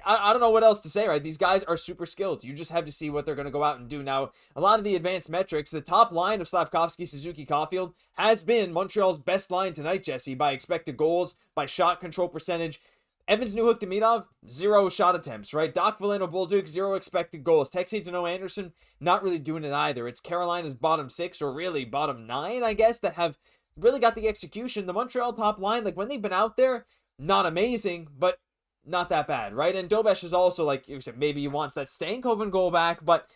I don't know what else to say, right? These guys are super skilled. You just have to see what they're going to go out and do. Now, a lot of the advanced metrics, the top line of Slafkovsky, Suzuki, Caufield has been Montreal's best line tonight, Jesse, by expected goals, by shot control percentage. Evans, Newhook, Demidov, 0 shot attempts, right? Doc Valeno, Bolduc, 0 expected goals. Texie to Andersen, not really doing it either. It's Carolina's bottom 6, or really bottom 9, I guess, that have really got the execution. The Montreal top line, like when they've been out there, not amazing, but not that bad, right? And Dobesh is also, like you said, maybe he wants that Stankoven goal back, but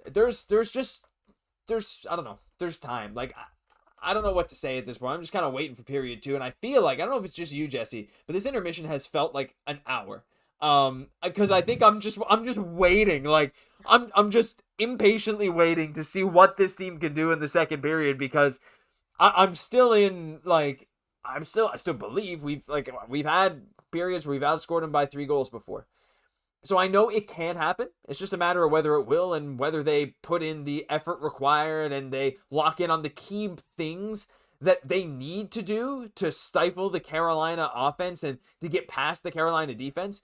there's I don't know, there's time. Like, I don't know what to say at this point. I'm just kind of waiting for period 2, and I feel like, I don't know if it's just you, Jesse, but this intermission has felt like an hour. Because I think I'm just waiting. Like, I'm just impatiently waiting to see what this team can do in the second period, because I'm still in, like, I still believe we've had periods where we've outscored them by 3 goals before. So I know it can happen. It's just a matter of whether it will and whether they put in the effort required and they lock in on the key things that they need to do to stifle the Carolina offense and to get past the Carolina defense.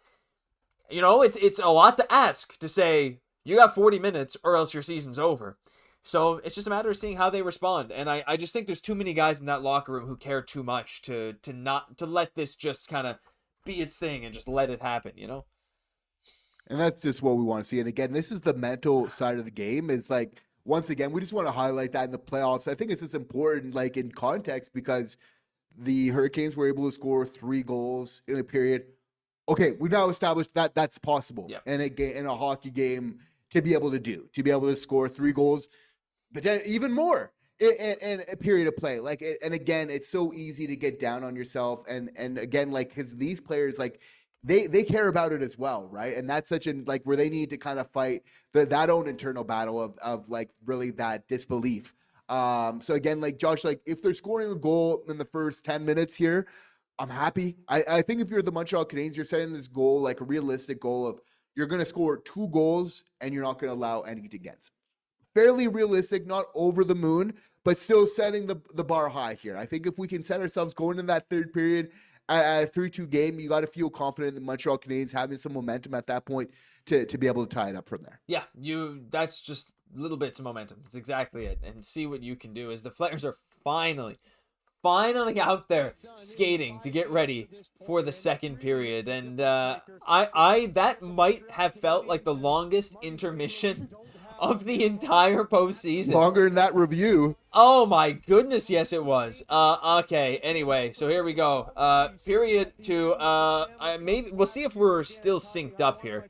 You know, it's a lot to ask to say, you got 40 minutes or else your season's over. So it's just a matter of seeing how they respond. And I just think there's too many guys in that locker room who care too much to let this just kind of be its thing and just let it happen, you know? And that's just what we want to see. And again, this is the mental side of the game. It's like, once again, we just want to highlight that in the playoffs. I think it's just important, like in context, because the Hurricanes were able to score 3 goals in a period. Okay, we now established that that's possible in a hockey game to be able to score 3 goals, but then even more in a period of play. Like, and again, it's so easy to get down on yourself. And again, like, because these players, like, they care about it as well, right? And that's such an, like, where they need to kind of fight that own internal battle of like really that disbelief. So again, like Josh, like if they're scoring a goal in the first 10 minutes here, I'm happy. I think if you're the Montreal Canadiens, you're setting this goal, like a realistic goal of you're going to score 2 goals and you're not going to allow anything against. Fairly realistic, not over the moon, but still setting the bar high here. I think if we can set ourselves going in that third period at a 3-2 game, you got to feel confident in the Montreal Canadiens having some momentum at that point to be able to tie it up from there. Yeah, that's just little bits of momentum. That's exactly it. And see what you can do as the players are finally out there skating to get ready for the second period. And I that might have felt like the longest intermission of the entire postseason. Longer than that review. Oh my goodness, yes it was. Okay, anyway, so here we go. Period 2. Maybe we'll see if we're still synced up here.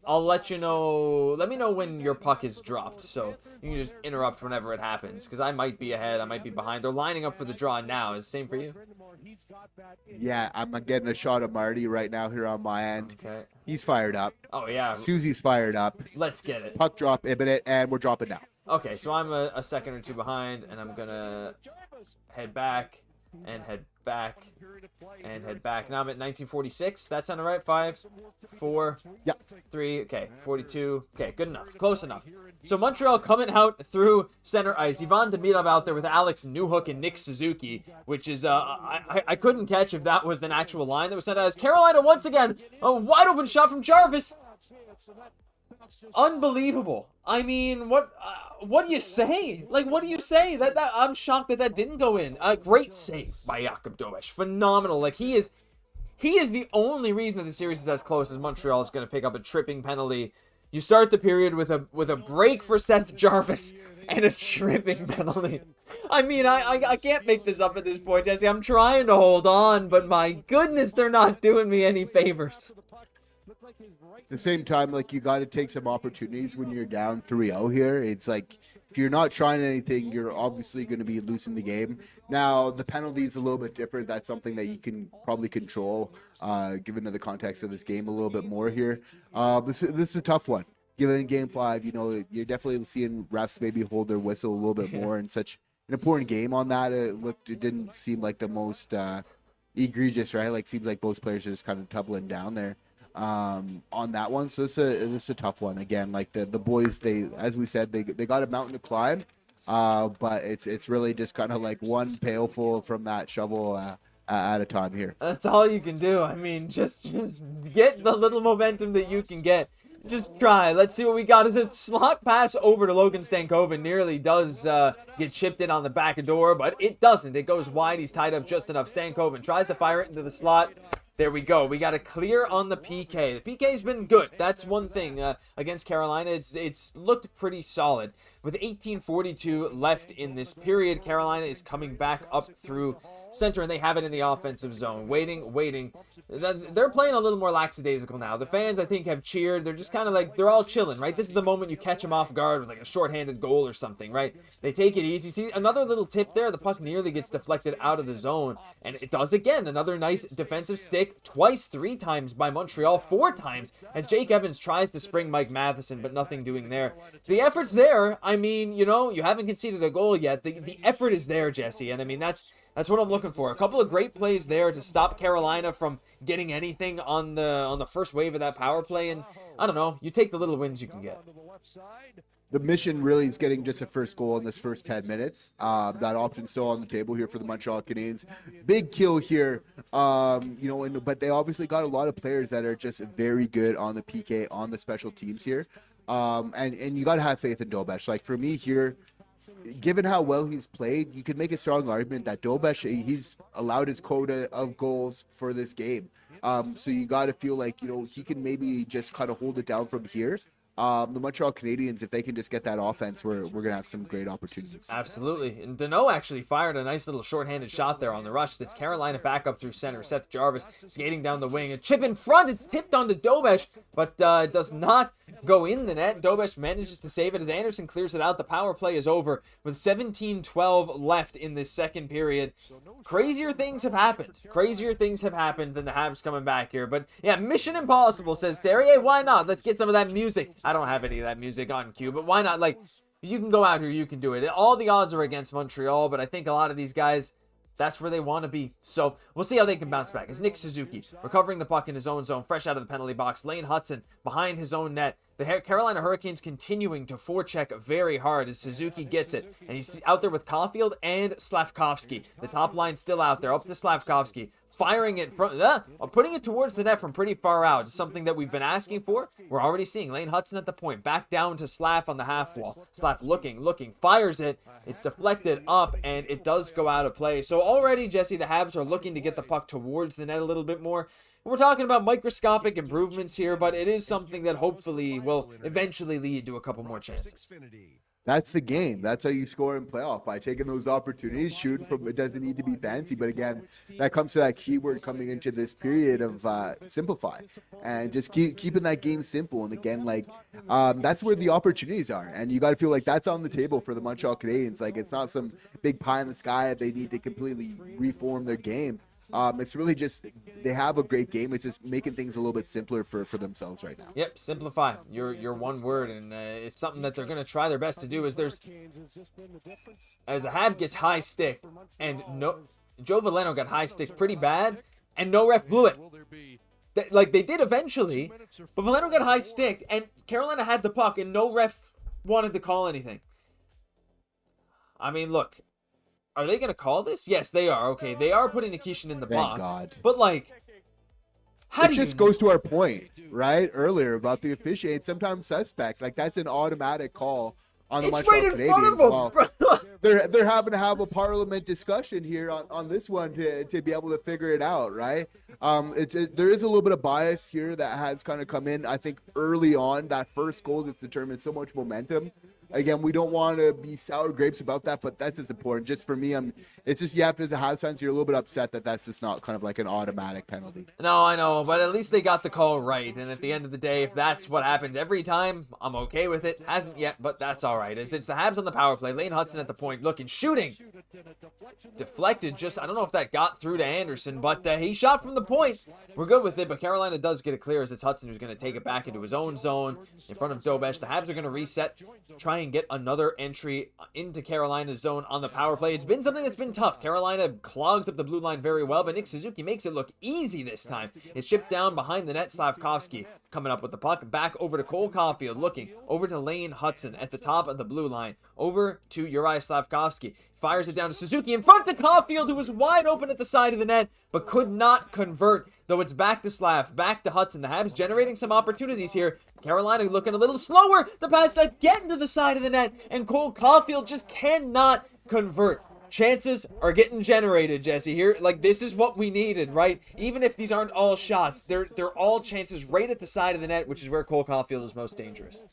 I'll let you know. Let me know when your puck is dropped, so you can just interrupt whenever it happens. Because I might be ahead, I might be behind. They're lining up for the draw now. Is the same for you? Yeah, I'm getting a shot of Marty right now here on my end. Okay. He's fired up. Oh yeah. Susie's fired up. Let's get it. Puck drop imminent, and we're dropping now. Okay, so I'm a second or 2 behind, and I'm gonna head back and head back and head back. Now I'm at 1946. That sounded right. 5, 4, 3. Okay, 42. Okay, good enough. Close enough. So Montreal coming out through center ice. Ivan Demidov out there with Alex Newhook and Nick Suzuki, which is I couldn't catch if that was an actual line that was sent out. As Carolina once again, a wide open shot from Jarvis. Unbelievable. I mean, what do you say? Like, what do you say? That I'm shocked that didn't go in. A great save by Jaccob Slavin. Phenomenal. Like, he is the only reason that the series is as close as Montreal is going to pick up a tripping penalty. You start the period with a break for Seth Jarvis and a tripping penalty. I mean, I can't make this up at this point, Jesse. I'm trying to hold on, but my goodness, they're not doing me any favors. At the same time, like, you got to take some opportunities when you're down 3-0 here. It's like, if you're not trying anything, you're obviously going to be losing the game. Now, the penalty is a little bit different. That's something that you can probably control, given to the context of this game a little bit more here. This is a tough one. Given Game 5, you know, you're definitely seeing refs maybe hold their whistle a little bit more in such an important game on that. It didn't seem like the most egregious, right? Like, seems like both players are just kind of tumbling down there. On that one. So this is a tough one. Again, like the boys, as we said, they got a mountain to climb, but it's really just kind of like one pailful from that shovel at a time here. That's all you can do. I mean, just get the little momentum that you can get. Just try. Let's see what we got. As a slot pass over to Logan Stankoven nearly does get chipped in on the back door, but it doesn't. It goes wide. He's tied up just enough. Stankoven tries to fire it into the slot. There we go. We got a clear on the PK. The PK's been good. That's one thing. Against Carolina, it's looked pretty solid. With 18:42 left in this period, Carolina is coming back up through center, and they have it in the offensive zone. Waiting. They're playing a little more lackadaisical now. The fans, I think, have cheered. They're just kind of like, they're all chilling, right? This is the moment you catch them off guard with like a shorthanded goal or something, right? They take it easy. See, another little tip there. The puck nearly gets deflected out of the zone, and it does again. Another nice defensive stick. Twice, 3 times by Montreal. 4 times as Jake Evans tries to spring Mike Matheson, but nothing doing there. The effort's there. I mean, you know, you haven't conceded a goal yet. The effort is there, Jesse, and I mean, That's what I'm looking for. A couple of great plays there to stop Carolina from getting anything on the first wave of that power play. And I don't know, you take the little wins you can get. The mission really is getting just a first goal in this first 10 minutes. That option's still on the table here for the Montreal Canadiens. Big kill here, but they obviously got a lot of players that are just very good on the PK, on the special teams here. And you got to have faith in Dobeš. Like, for me here, given how well he's played, you could make a strong argument that Dobeš, he's allowed his quota of goals for this game. So you got to feel like, he can maybe just kind of hold it down from here. The Montreal Canadiens, if they can just get that offense, we're going to have some great opportunities. Absolutely. And Danault actually fired a nice little shorthanded shot there on the rush. This Carolina backup through center. Seth Jarvis skating down the wing. A chip in front. It's tipped onto Dobeš, but does not go in the net. Dobeš manages to save it as Andersen clears it out. The power play is over with 17-12 left in this second period. Crazier things have happened. Crazier things have happened than the Habs coming back here. But yeah, mission impossible, says Terry. Hey, why not? Let's get some of that music. I don't have any of that music on cue, but why not? Like, you can go out here, you can do it. All the odds are against Montreal, but I think a lot of these guys, that's where they want to be. So we'll see how they can bounce back. As Nick Suzuki recovering the puck in his own zone, fresh out of the penalty box. Lane Hutson behind his own net. The Carolina Hurricanes continuing to forecheck very hard as Suzuki gets it. And he's out there with Caufield and Slafkovsky. The top line still out there, up to Slafkovsky. Firing it from, putting it towards the net from pretty far out. It's something that we've been asking for. We're already seeing Lane Hutson at the point. Back down to Slav on the half wall. Slav looking, fires it. It's deflected up, and it does go out of play. So already, Jesse, the Habs are looking to get the puck towards the net a little bit more. We're talking about microscopic improvements here, but it is something that hopefully will eventually lead to a couple more chances. That's the game. That's how you score in playoff, by taking those opportunities, shooting from. It doesn't need to be fancy, but again, that comes to that keyword coming into this period of simplify, and just keeping that game simple. And again, that's where the opportunities are, and you got to feel like that's on the table for the Montreal Canadiens. Like, it's not some big pie in the sky that they need to completely reform their game. It's really just they have a great game. It's just making things a little bit simpler for themselves right now. Yep, simplify. Your one word, and it's something that they're going to try their best to do. As a Hab gets high stick, and Joe Veleno got high stick pretty bad, and no ref blew it. They did eventually, but Veleno got high sticked, and Carolina had the puck, and no ref wanted to call anything. I mean, look. Are they going to call this? Yes, they are. Okay, they are putting Nikishin in the box. God. But, it just goes to our point, right, earlier about the officiate. Sometimes suspects. Like, that's an automatic call on the Montreal Canadiens. It's right in front of them. They're having to have a parliament discussion here on this one to be able to figure it out, right? There is a little bit of bias here that has kind of come in. I think early on, that first goal just determined so much momentum. Again, we don't want to be sour grapes about that, but that's as important. Just for me, it's just, as a Habs fan, so you're a little bit upset that that's just not kind of like an automatic penalty. No, I know, but at least they got the call right. And at the end of the day, if that's what happens every time, I'm okay with it. Hasn't yet, but that's all right. As it's the Habs on the power play, Lane Hutson at the point, shooting. Deflected, I don't know if that got through to Andersen, but he shot from the point. We're good with it, but Carolina does get it clear as it's Hutson who's going to take it back into his own zone in front of Dobeš. The Habs are going to reset, try and get another entry into Carolina's zone on the power play. It's been something that's been tough. Carolina clogs up the blue line very well, but Nick Suzuki makes it look easy this time. It's chipped down behind the net. Slafkovsky coming up with the puck. Back over to Cole Caufield, looking over to Lane Hutson at the top of the blue line. Over to Juraj Slafkovsky. Fires it down to Suzuki in front to Caufield, who was wide open at the side of the net, but could not convert. Though it's back to Slav, back to Hutson. The Habs generating some opportunities here. Carolina looking a little slower. The pass getting to the side of the net, and Cole Caufield just cannot convert. Chances are getting generated, Jesse, here. This is what we needed, right? Even if these aren't all shots, they're all chances right at the side of the net, which is where Cole Caufield is most dangerous.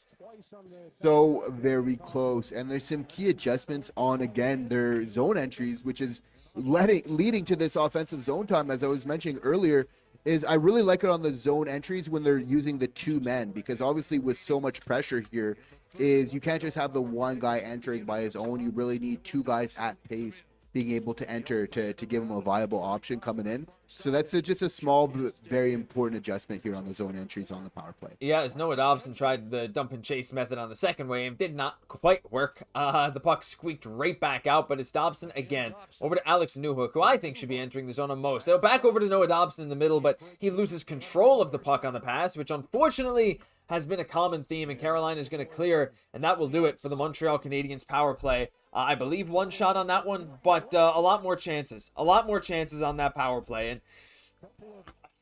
So very close. And there's some key adjustments on, again, their zone entries, which is leading to this offensive zone time, as I was mentioning earlier. Is I really like it on the zone entries when they're using the two men, because obviously with so much pressure here, is you can't just have the one guy entering by his own. You really need two guys at pace being able to enter to give him a viable option coming in. So that's just a small, very important adjustment here on the zone entries on the power play. Yeah, as Noah Dobson tried the dump and chase method on the second wave, did not quite work. The puck squeaked right back out, but it's Dobson again over to Alex Newhook, who I think should be entering the zone on most. They'll back over to Noah Dobson in the middle, but he loses control of the puck on the pass, which unfortunately has been a common theme, and Carolina is going to clear, and that will do it for the Montreal Canadiens power play. I believe one shot on that one, but a lot more chances. A lot more chances on that power play. And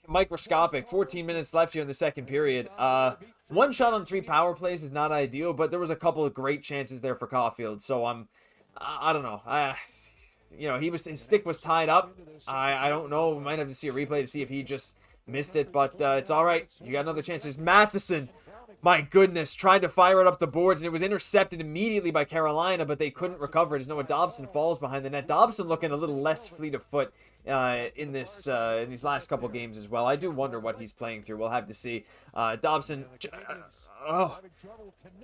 microscopic, 14 minutes left here in the second period. One shot on 3 power plays is not ideal, but there was a couple of great chances there for Caufield. So I don't know. His stick was tied up. I don't know. We might have to see a replay to see if he just missed it, but it's all right. You got another chance. There's Matheson. My goodness, tried to fire it up the boards, and it was intercepted immediately by Carolina, but they couldn't recover it as Noah Dobson falls behind the net. Dobson looking a little less fleet of foot in these last couple games as well. I do wonder what he's playing through. We'll have to see. Dobson,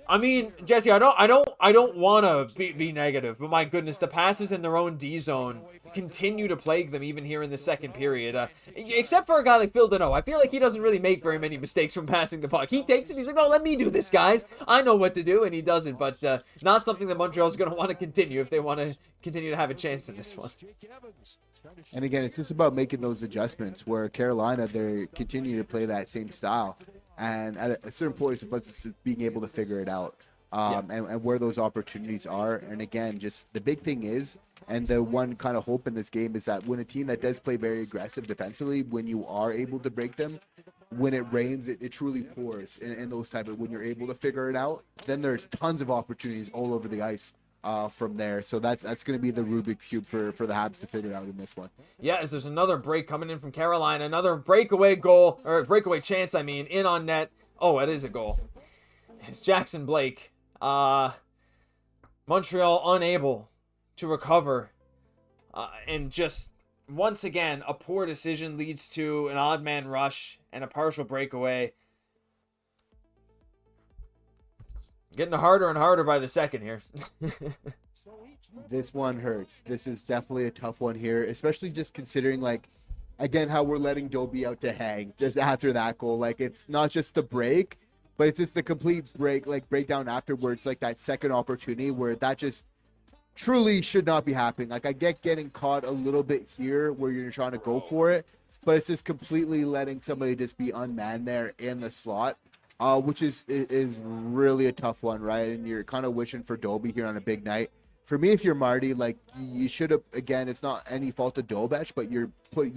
I mean, Jesse, I don't want to be negative, but my goodness, the passes in their own D zone continue to plague them even here in the second period. Except for a guy like Phil Deneau. I feel like he doesn't really make very many mistakes from passing the puck. He takes it, he's like, no, let me do this, guys. I know what to do, and he does it, but not something that Montreal's going to want to continue if they want to continue to have a chance in this one. And again, it's just about making those adjustments where Carolina, they continue to play that same style. And at a certain point, it's about just being able to figure it out and where those opportunities are. And again, just the big thing is, and the one kind of hope in this game is that when a team that does play very aggressive defensively, when you are able to break them, when it rains, it truly pours in those type of, when you're able to figure it out, then there's tons of opportunities all over the ice from there. So that's going to be the Rubik's Cube for the Habs to figure out in this one. Yeah, as there's another break coming in from Carolina, another breakaway goal, or breakaway chance, in on net. Oh, it is a goal. It's Jackson Blake. Montreal unable to recover, and just once again a poor decision leads to an odd man rush and a partial breakaway. Getting harder and harder by the second here. This one hurts. This is definitely a tough one here, especially just considering, like, again, how we're letting Dobie out to hang just after that goal. Like, it's not just the break, but it's just the complete breakdown afterwards, like that second opportunity where that just truly should not be happening. Like, I get getting caught a little bit here where you're trying to go for it, but it's just completely letting somebody just be unmanned there in the slot. Which is really a tough one, right? And you're kind of wishing for Dobie here on a big night. For me, if you're Marty, like, you should have, again, it's not any fault of Dobech, but you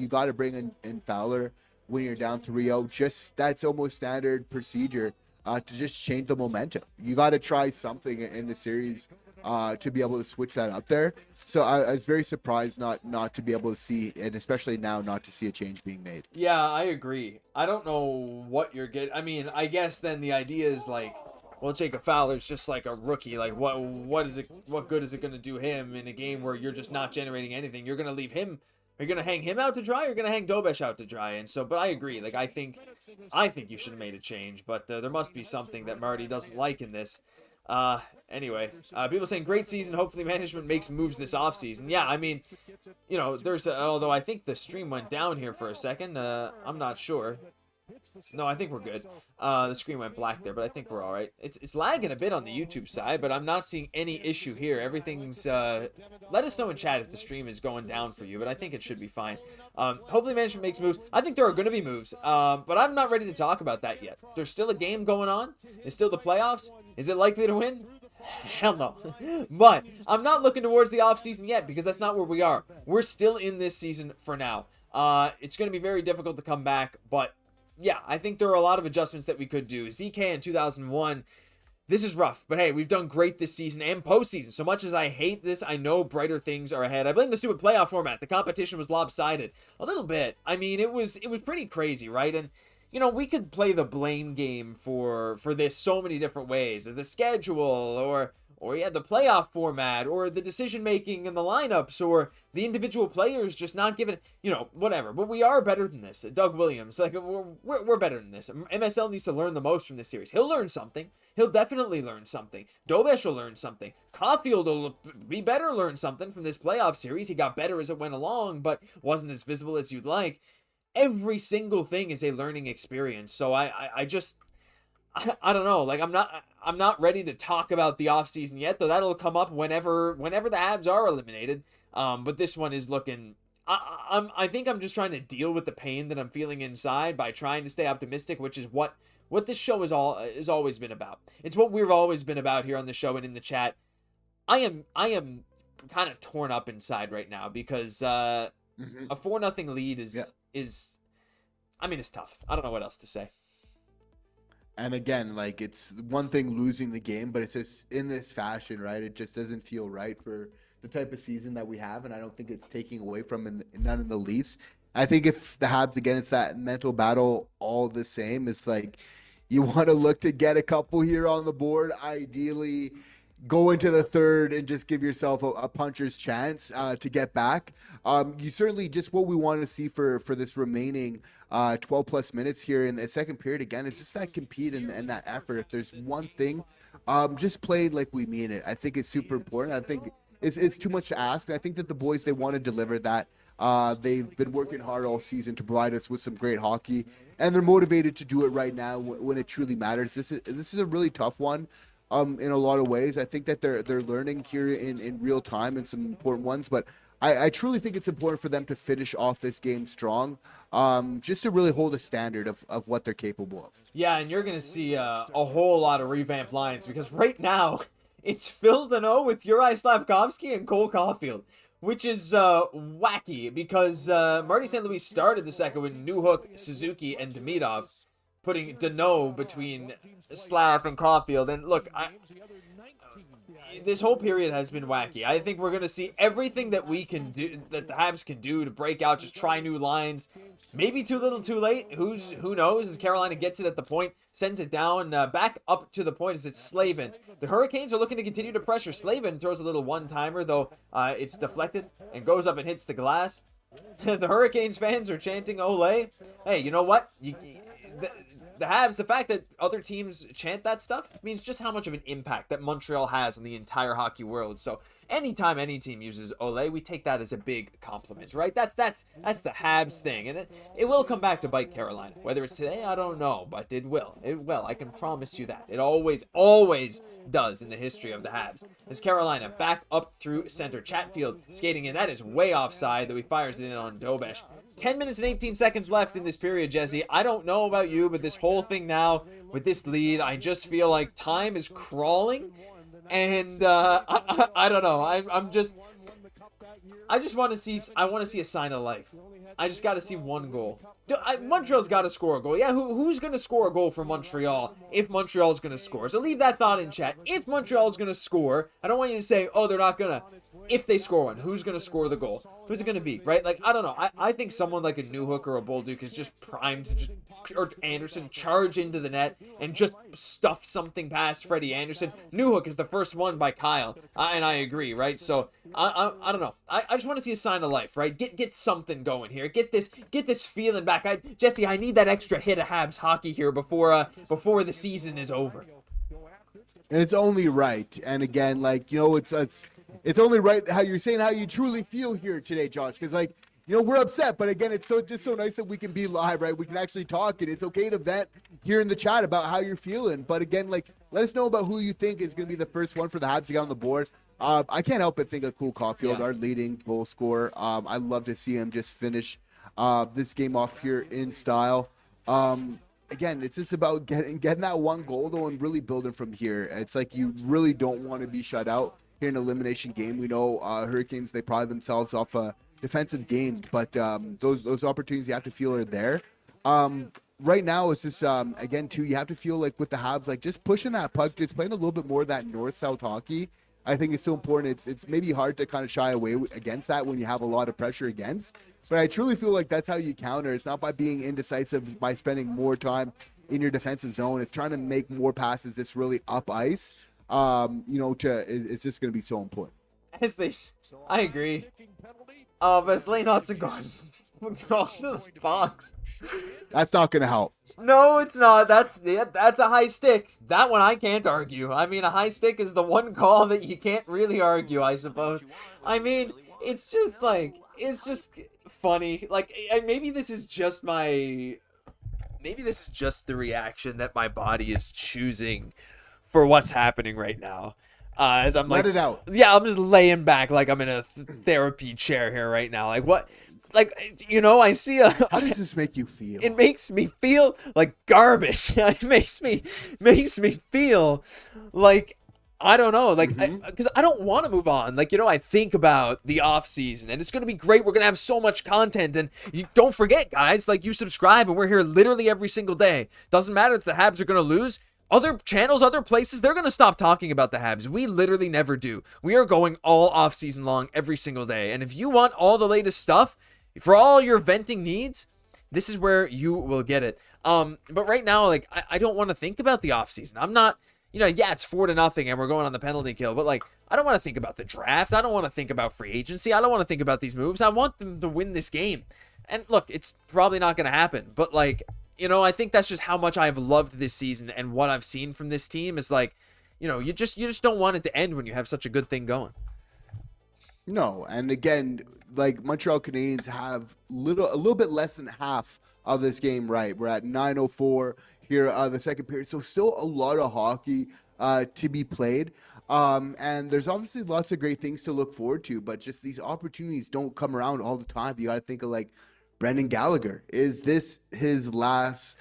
got to bring in Fowler when you're down 3-0. Just, that's almost standard procedure to just change the momentum. You got to try something in the series to be able to switch that up there. So I was very surprised not to be able to see, and especially now, not to see a change being made. Yeah, I agree. I don't know what you're getting. I mean, I guess then the idea is like, well, Jacob Fowler's just like a rookie. Like, what good is it going to do him in a game where you're just not generating anything? You're going to leave him. Are you going to hang him out to dry, or are you going to hang Dobech out to dry? And so, but I agree. Like, I think you should have made a change, but there must be something that Marty doesn't like in this. Anyway, people saying great season. Hopefully management makes moves this offseason. Yeah, I mean, there's although I think the stream went down here for a second. I'm not sure. No, I think we're good. The screen went black there, but I think we're all right. It's lagging a bit on the YouTube side, but I'm not seeing any issue here. Everything's, let us know in chat if the stream is going down for you, but I think it should be fine. Hopefully management makes moves. I think there are going to be moves, but I'm not ready to talk about that yet. There's still a game going on. It's still the playoffs. Is it likely to win? Hell no. But I'm not looking towards the offseason yet, because that's not where we are. We're still in this season for now. It's going to be very difficult to come back, but yeah, I think there are a lot of adjustments that we could do. ZK in 2001, this is rough, but hey, we've done great this season and postseason. So much as I hate this, I know brighter things are ahead. I blame the stupid playoff format. The competition was lopsided a little bit. I mean, it was pretty crazy, right? And we could play the blame game for this so many different ways. The schedule or the playoff format, or the decision making in the lineups, or the individual players just not giving, whatever. But we are better than this. Doug Williams, like we're better than this. MSL needs to learn the most from this series. He'll learn something. He'll definitely learn something. Dobesh will learn something. Caufield will be better, learn something from this playoff series. He got better as it went along, but wasn't as visible as you'd like. Every single thing is a learning experience. So I don't know. Like I'm not ready to talk about the offseason yet, though that'll come up whenever the Habs are eliminated. But this one is looking. I think I'm just trying to deal with the pain that I'm feeling inside by trying to stay optimistic, which is what this show is always been about. It's what we've always been about here on the show and in the chat. I am kind of torn up inside right now because a 4-0 lead is I mean, it's tough. I don't know what else to say. And again, like, it's one thing losing the game, but it's just in this fashion, right? It just doesn't feel right for the type of season that we have, and I don't think it's taking away from none in the least. I think if the Habs, again, it's that mental battle all the same. It's like you want to look to get a couple here on the board, ideally go into the third and just give yourself a puncher's chance to get back. You certainly just what we want to see for this remaining 12 plus minutes here in the second period. Again, it's just that compete and that effort. If there's one thing, just play like we mean it. I think it's super important. I think it's too much to ask. And I think that the boys, they want to deliver that. They've been working hard all season to provide us with some great hockey, and they're motivated to do it right now when it truly matters. This is a really tough one. In a lot of ways, I think that they're learning here in real time and some important ones, but I truly think it's important for them to finish off this game strong, just to really hold a standard of what they're capable of. Yeah, and you're going to see a whole lot of revamped lines because right now it's Phil Deneau with Juraj Slafkovsky and Cole Caufield, which is wacky because Marty St. Louis started the second with Newhook, Suzuki, and Demidov, putting Deneau between Slav and Caufield. And look, this whole period has been wacky. I think we're going to see everything that we can do, that the Habs can do to break out, just try new lines. Maybe too little too late. Who knows? As Carolina gets it at the point, sends it down, back up to the point as it's Slavin. The Hurricanes are looking to continue to pressure. Slavin throws a little one-timer, though it's deflected and goes up and hits the glass. The Hurricanes fans are chanting Ole. Hey, you know what? The Habs, the fact that other teams chant that stuff means just how much of an impact that Montreal has on the entire hockey world. So anytime any team uses Ole, we take that as a big compliment, right? That's the Habs thing, and it will come back to bite Carolina. Whether it's today, I don't know, but it will. It will. I can promise you that. It always does in the history of the Habs. As Carolina back up through center, Chatfield skating in. That is way offside, though he fires it in on Dobesh. 10 minutes and 18 seconds left in this period, Jesse. I don't know about you, but this whole thing now with this lead, I just feel like time is crawling. And I don't know. I want to see a sign of life. I just got to see one goal. Montreal's got to score a goal. Yeah, who's going to score a goal for Montreal if Montreal's going to score? So leave that thought in chat. If Montreal's going to score, I don't want you to say, oh, they're not going to. If they score one, who's going to score the goal? Who's it going to be, right? Like, I don't know. I think someone like a Newhook or a Bolduc is just primed to or Andersen charge into the net and just stuff something past Freddie Andersen. Newhook is the first one by Kyle, and I agree, right? So I don't know. I just want to see a sign of life, right? Get something going here. Get this feeling back. Jesse, I need that extra hit of Habs hockey here before the season is over. And it's only right. And again, like, it's only right how you're saying how you truly feel here today, Josh. Because, like, we're upset, but again, it's just so nice that we can be live, right? We can actually talk, and it's okay to vent here in the chat about how you're feeling. But again, like, let us know about who you think is going to be the first one for the Habs to get on the board. I can't help but think of Cole Caufield, our leading goal scorer. I love to see him just finish this game off here in style. Again, it's just about getting that one goal, though, and really building from here. It's like you really don't want to be shut out here in an elimination game. We know Hurricanes, they pride themselves off a defensive game, but those opportunities you have to feel are there. Right now, it's just, again, too, you have to feel like with the Habs, like just pushing that puck, just playing a little bit more of that north-south hockey. I think it's so important. It's maybe hard to kind of shy away against that when you have a lot of pressure against. But I truly feel like that's how you counter. It's not by being indecisive, by spending more time in your defensive zone. It's trying to make more passes just really up ice. it's just going to be so important. I agree. But as Lane Hutson going to the box. That's not going to help. No, it's not. That's a high stick. That one I can't argue. I mean, a high stick is the one call that you can't really argue, I suppose. I mean, it's just funny. Like, maybe this is just the reaction that my body is choosing for what's happening right now. As I'm like, let it out. Yeah, I'm just laying back like I'm in a therapy chair here right now. Like, what? Like, I see How does this make you feel? It makes me feel like garbage. It makes me feel like, I don't know, like, because I don't want to move on. Like, I think about the off season, and it's going to be great. We're going to have so much content, and you don't forget, guys, like, you subscribe, and we're here literally every single day. Doesn't matter if the Habs are going to lose. Other channels, other places, they're going to stop talking about the Habs. We literally never do. We are going all off season long every single day. And if you want all the latest stuff, for all your venting needs, this is where you will get it. But right now, like, I don't want to think about the offseason. I'm not, it's 4-0 and we're going on the penalty kill, but like, I don't want to think about the draft. I don't want to think about free agency. I don't want to think about these moves. I want them to win this game. And look, it's probably not going to happen, but like, I think that's just how much I've loved this season, and what I've seen from this team is like, you just don't want it to end when you have such a good thing going. No, and again, like, Montreal Canadiens have a little bit less than half of this game right. We're at 9:04 here, the second period, so still a lot of hockey to be played. And there's obviously lots of great things to look forward to, but just these opportunities don't come around all the time. You got to think of, like, Brendan Gallagher. Is this his last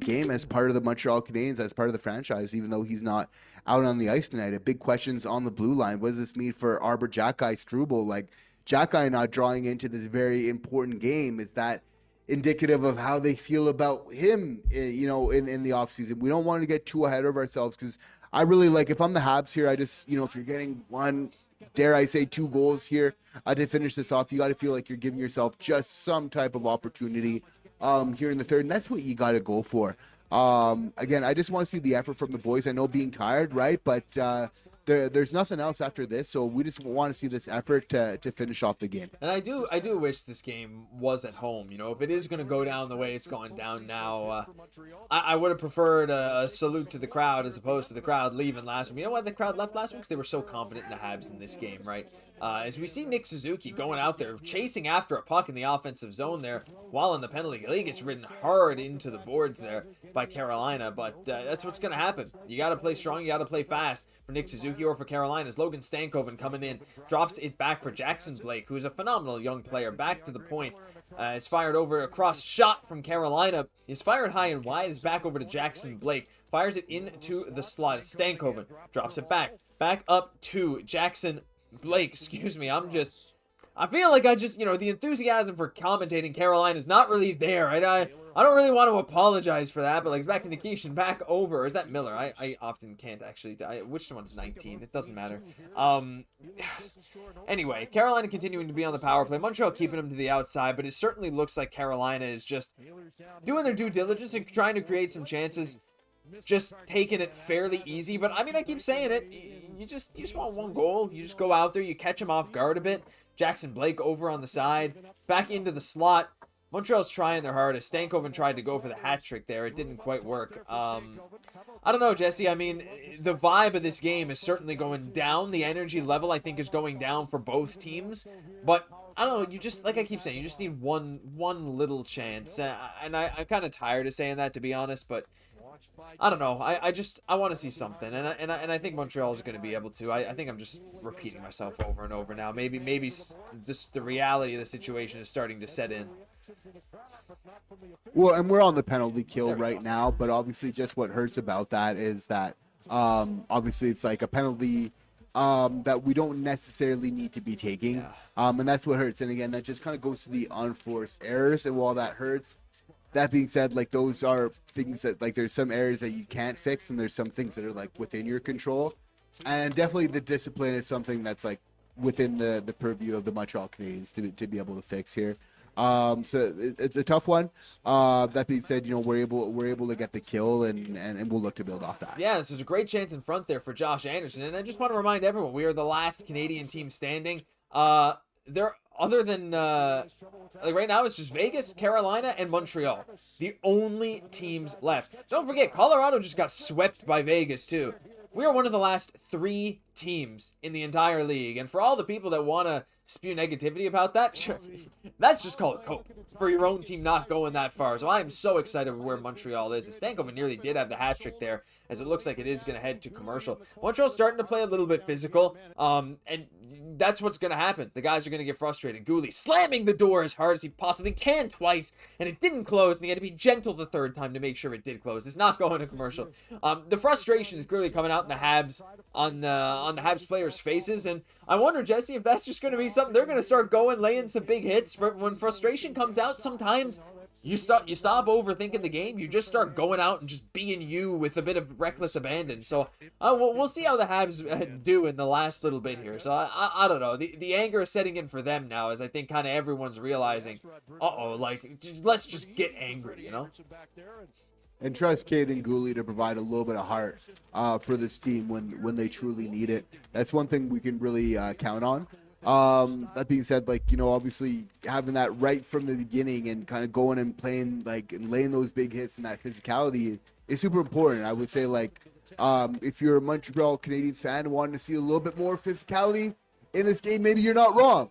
game as part of the Montreal Canadiens, as part of the franchise, even though he's not out on the ice tonight? A big questions on the blue line. What does this mean for Arbor Jacki Struble? Like, Jacki not drawing into this very important game, is that indicative of how they feel about him, in the offseason? We don't want to get too ahead of ourselves, because I really, like, if I'm the Habs here, I just, if you're getting one, dare I say, 2 goals here to finish this off, you got to feel like you're giving yourself just some type of opportunity here in the third, and that's what you got to go for. Again, I just want to see the effort from the boys. I know being tired, right? But there's nothing else after this, so we just want to see this effort to finish off the game. And I do wish this game was at home. If it is going to go down the way it's gone down now, I would have preferred a salute to the crowd as opposed to the crowd leaving last week. You know why the crowd left last week? Because they were so confident in the Habs in this game, right? As we see Nick Suzuki going out there, chasing after a puck in the offensive zone there, while in the penalty kill. He gets ridden hard into the boards there by Carolina, but that's what's going to happen. You got to play strong, you got to play fast for Nick Suzuki or for Carolina's. Logan Stankoven coming in, drops it back for Jackson Blake, who's a phenomenal young player, back to the point. Is fired over a cross shot from Carolina. Is fired high and wide, is back over to Jackson Blake. Fires it into the slot. Stankoven drops it back up to Jackson Blake, excuse me. I feel like the enthusiasm for commentating Carolina is not really there. I don't really want to apologize for that, but like, it's back to Nikishin, back over. Or is that Miller? I often can't actually. Which one's 19? It doesn't matter. Anyway, Carolina continuing to be on the power play. Montreal keeping them to the outside, but it certainly looks like Carolina is just doing their due diligence and trying to create some chances. Just taking it fairly easy, but I mean, I keep saying it. You just want one goal. You just go out there, you catch him off guard a bit. Jackson Blake over on the side, back into the slot. Montreal's trying their hardest. Stankoven tried to go for the hat trick there. It didn't quite work. I don't know, Jesse. I mean, the vibe of this game is certainly going down. The energy level, I think, is going down for both teams. But I don't know. You just, like I keep saying, you just need one little chance. And I'm kind of tired of saying that, to be honest. But I don't know. I want to see something, and I think Montreal is going to be able to. I think I'm just repeating myself over and over now. Maybe just the reality of the situation is starting to set in. Well, and we're on the penalty kill right now, but obviously, just what hurts about that is that obviously it's like a penalty that we don't necessarily need to be taking, and that's what hurts. And again, that just kind of goes to the unforced errors, and while that hurts. That being said, like, those are things that, like, there's some areas that you can't fix, and there's some things that are, like, within your control. And definitely the discipline is something that's, like, within the purview of the Montreal Canadiens to be able to fix here. So it's a tough one. That being said, we're able to get the kill, and we'll look to build off that. Yeah, this is a great chance in front there for Josh Anderson. And I just want to remind everyone, we are the last Canadian team standing. There, other than like right now, it's just Vegas, Carolina, and Montreal. The only teams left. Don't forget, Colorado just got swept by Vegas too. We are one of the last 3 teams in the entire league. And for all the people that want to spew negativity about that, that's just called cope for your own team not going that far. So I am so excited with where Montreal is. Stankoven nearly did have the hat trick there, as it looks like it is going to head to commercial. Montreal's starting to play a little bit physical, and that's what's going to happen. The guys are going to get frustrated. Gouli slamming the door as hard as he possibly can twice, and it didn't close, and he had to be gentle the third time to make sure it did close. It's not going to commercial. The frustration is clearly coming out in the Habs, on the Habs players' faces, and I wonder, Jesse, if that's just going to be something they're going to start going, laying some big hits. When frustration comes out, sometimes you stop overthinking the game. You just start going out and just being you with a bit of reckless abandon. So we'll see how the Habs do in the last little bit here. So I don't know. The anger is setting in for them now, as I think kind of everyone's realizing, like, let's just get angry, And trust Cade and Gouli to provide a little bit of heart for this team when they truly need it. That's one thing we can really count on. That being said, like, obviously having that right from the beginning and kind of going and playing, like, and laying those big hits and that physicality is super important. I would say, like, if you're a Montreal Canadiens fan wanting to see a little bit more physicality in this game, maybe you're not wrong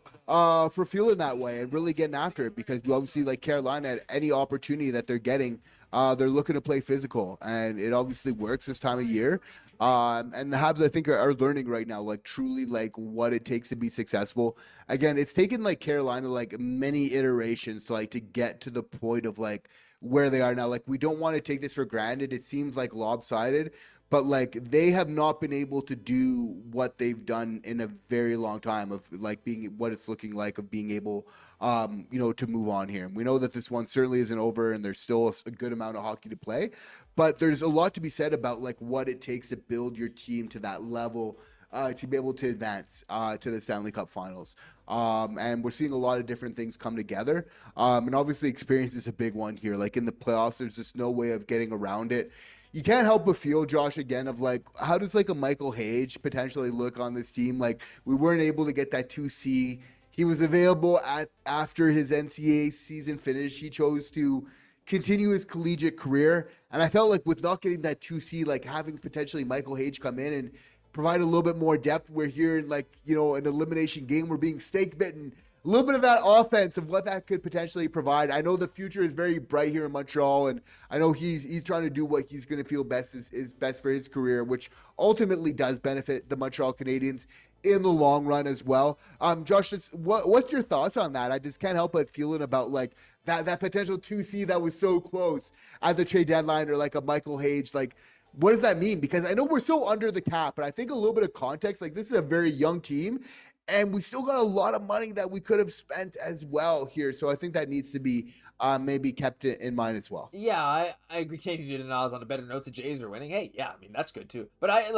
for feeling that way and really getting after it, because you obviously, like Carolina, at any opportunity that they're getting, they're looking to play physical, and it obviously works this time of year. And the Habs, I think, are learning right now, like, truly, like, what it takes to be successful. Again, it's taken, like, Carolina, like, many iterations to, like, to get to the point of, like, where they are now. Like, we don't want to take this for granted. It seems, like, lopsided, but, like, they have not been able to do what they've done in a very long time of, like, being what it's looking like, of being able, to move on here. And we know that this one certainly isn't over, and there's still a good amount of hockey to play. But there's a lot to be said about, like, what it takes to build your team to that level, to be able to advance to the Stanley Cup Finals. And we're seeing a lot of different things come together. And obviously experience is a big one here. Like, in the playoffs, there's just no way of getting around it. You can't help but feel, Josh, again, of, like, how does, like, a Michael Hage potentially look on this team? Like, we weren't able to get that 2C. He was available after his NCAA season finished. He chose to continue his collegiate career. And I felt like with not getting that 2C, like, having potentially Michael Hage come in and provide a little bit more depth, where here in, like, an elimination game, we're being stake bitten. A little bit of that offense of what that could potentially provide. I know the future is very bright here in Montreal, and I know he's trying to do what he's going to feel best is best for his career, which ultimately does benefit the Montreal Canadiens in the long run as well. Josh, what's your thoughts on that? I just can't help but feeling about, like, that potential 2C that was so close at the trade deadline, or like a Michael Hage. Like, what does that mean? Because I know we're so under the cap, but I think a little bit of context, like, this is a very young team, and we still got a lot of money that we could have spent as well here. So I think that needs to be maybe kept in mind as well. Yeah, I agree. Katie did an odds on a better note. The Jays are winning. Hey, yeah, I mean, that's good too. But I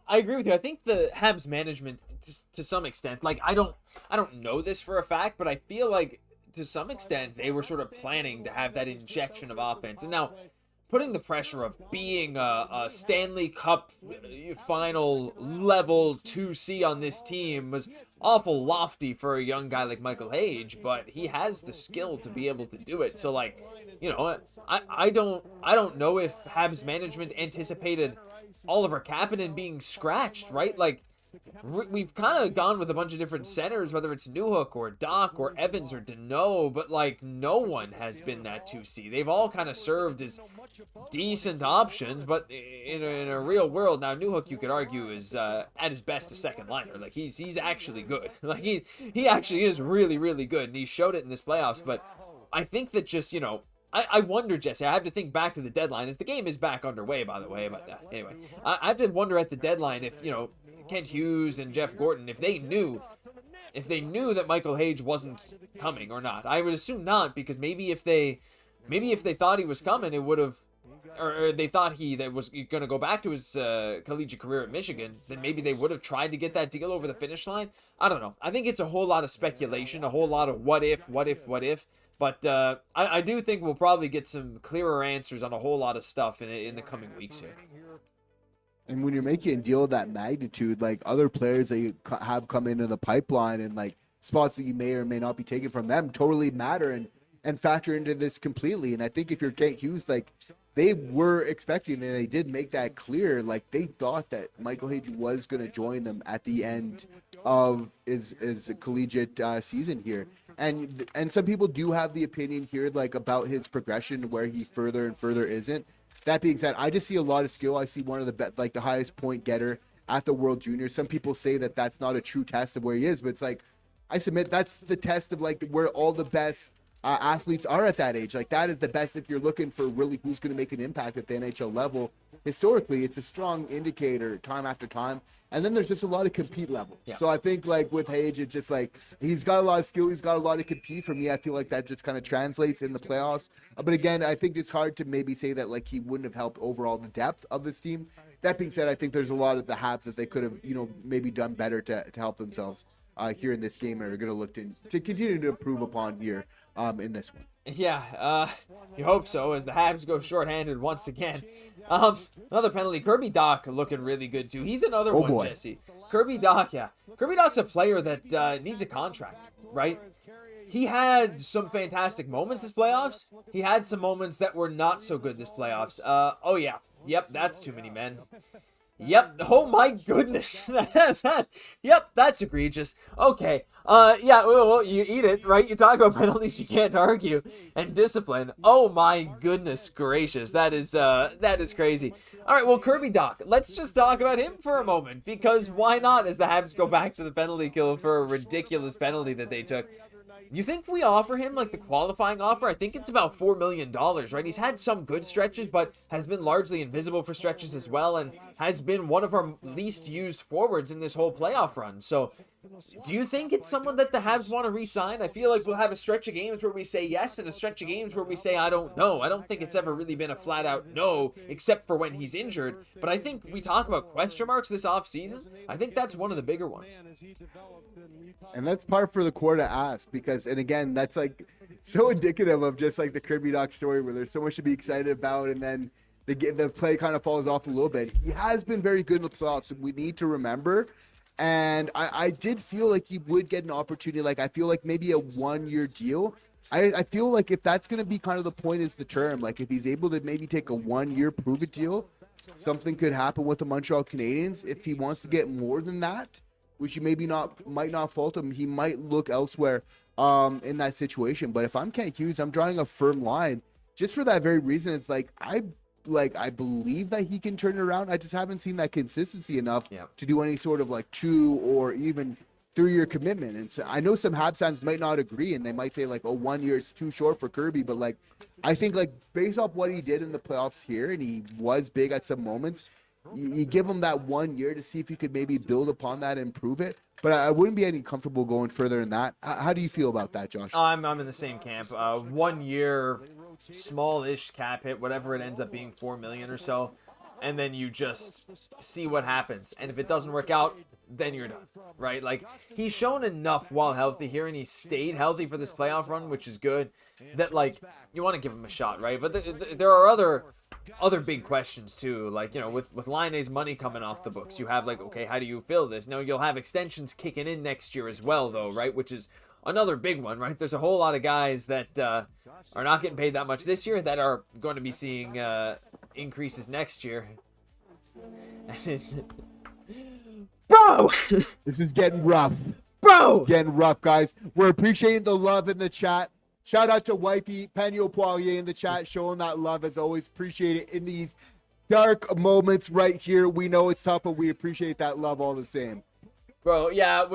agree with you. I think the Habs management, to some extent, like, I don't know this for a fact, but I feel like to some extent they were sort of planning to have that injection of offense. And now, putting the pressure of being a Stanley Cup final level 2C on this team was awful lofty for a young guy like Michael Hage, but he has the skill to be able to do it. So, like, I don't know if Habs management anticipated Oliver Kapanen being scratched, right? Like, we've kind of gone with a bunch of different centers, whether it's Newhook or Doc or Evans or Deneau, but, like, no one has been that 2C. They've all kind of served as decent options, but in a real world, now Newhook, you could argue, is at his best a second liner. Like, he's actually good. Like, he actually is really, really good, and he showed it in this playoffs. But I think that just, I wonder, Jesse, I have to think back to the deadline, as the game is back underway, by the way, but anyway, I have to wonder at the deadline if, Kent Hughes and Jeff Gorton, if they knew that Michael Hage wasn't coming or not. I would assume not, because maybe if they thought he was coming, it would have, or they thought that was going to go back to his collegiate career at Michigan, then maybe they would have tried to get that deal over the finish line. I don't know. I think it's a whole lot of speculation, a whole lot of what if. But I do think we'll probably get some clearer answers on a whole lot of stuff in the coming weeks here. And when you're making a deal of that magnitude, like other players that you have come into the pipeline and like spots that you may or may not be taken from them totally matter and factor into this completely. And I think if you're Kent Hughes, like they were expecting, and they did make that clear, like they thought that Michael Hage was going to join them at the end of his collegiate season here. And some people do have the opinion here, like about his progression where he further and further isn't. That being said, I just see a lot of skill. I see one of the highest point getter at the World Juniors. Some people say that that's not a true test of where he is, but it's like, I submit that's the test of like where all the best athletes are at that age. Like that is the best if you're looking for really who's going to make an impact at the NHL level. Historically, it's a strong indicator time after time. And then there's just a lot of compete levels. Yeah. So I think like with Hage, it's just like he's got a lot of skill. He's got a lot of compete. For me, I feel like that just kind of translates in the playoffs. But again, I think it's hard to maybe say that like he wouldn't have helped overall the depth of this team. That being said, I think there's a lot of the Habs that they could have, maybe done better to help themselves here in this game, and are going to look to continue to improve upon here in this one. Yeah, you hope so, as the Habs go shorthanded once again. Another penalty. Kirby Dach looking really good too. He's another one, boy. Jesse. Kirby Dach, yeah. Kirby Dach's a player that needs a contract, right? He had some fantastic moments this playoffs. He had some moments that were not so good this playoffs. Oh yeah. Yep, that's too many men. Yep. Oh my goodness. Yep, that's egregious. Okay. Yeah, well, you eat it, right? You talk about penalties, you can't argue. And discipline. Oh my goodness gracious. That is crazy. All right, well, Kirby Dach, let's just talk about him for a moment, because why not, as the Habs go back to the penalty kill for a ridiculous penalty that they took. You think we offer him like the qualifying offer? I think it's about $4 million, right? He's had some good stretches, but has been largely invisible for stretches as well, and has been one of our least used forwards in this whole playoff run. So do you think it's someone that the Habs want to re-sign? I feel like we'll have a stretch of games where we say yes and a stretch of games where we say I don't know. I don't think it's ever really been a flat-out no, except for when he's injured. But I think we talk about question marks this offseason. I think that's one of the bigger ones. And that's part for the core to ask, because, and again, that's like so indicative of just like the Kirby Dach story, where there's so much to be excited about, and then the play kind of falls off a little bit. He has been very good in the playoffs, we need to remember. And I did feel like he would get an opportunity. Like, I feel like maybe a 1-year deal. I feel like if that's going to be kind of the point is the term, like if he's able to maybe take a 1-year prove it deal, something could happen with the Montreal Canadiens. If he wants to get more than that, which he might not fault him, he might look elsewhere in that situation. But if I'm Kent Hughes, I'm drawing a firm line just for that very reason. It's like I believe that he can turn it around. I just haven't seen that consistency enough to do any sort of like 2 or even 3-year commitment. And so I know some Habs fans might not agree, and they might say like, oh, 1 year is too short for Kirby. But like, I think like based off what he did in the playoffs here, and he was big at some moments, you give him that 1 year to see if you could maybe build upon that and improve it. But I wouldn't be any comfortable going further than that. How do you feel about that, Josh? I'm in the same camp. 1 year, small-ish cap hit, whatever it ends up being, $4 million or so, and then you just see what happens. And if it doesn't work out, then you're done, right? Like, he's shown enough while healthy here, and he stayed healthy for this playoff run, which is good, that, like, you want to give him a shot, right? But there are other big questions too, like, with Laine's money coming off the books, you have like, okay, how do you fill this? Now you'll have extensions kicking in next year as well, though, right? Which is another big one, right? There's a whole lot of guys that are not getting paid that much this year that are going to be seeing increases next year. Bro, this is getting rough. Bro, it's getting rough, guys. We're appreciating the love in the chat. Shout out to wifey Penio Poirier in the chat, showing that love as always. Appreciate it in these dark moments right here. We know it's tough, but we appreciate that love all the same. Bro, yeah,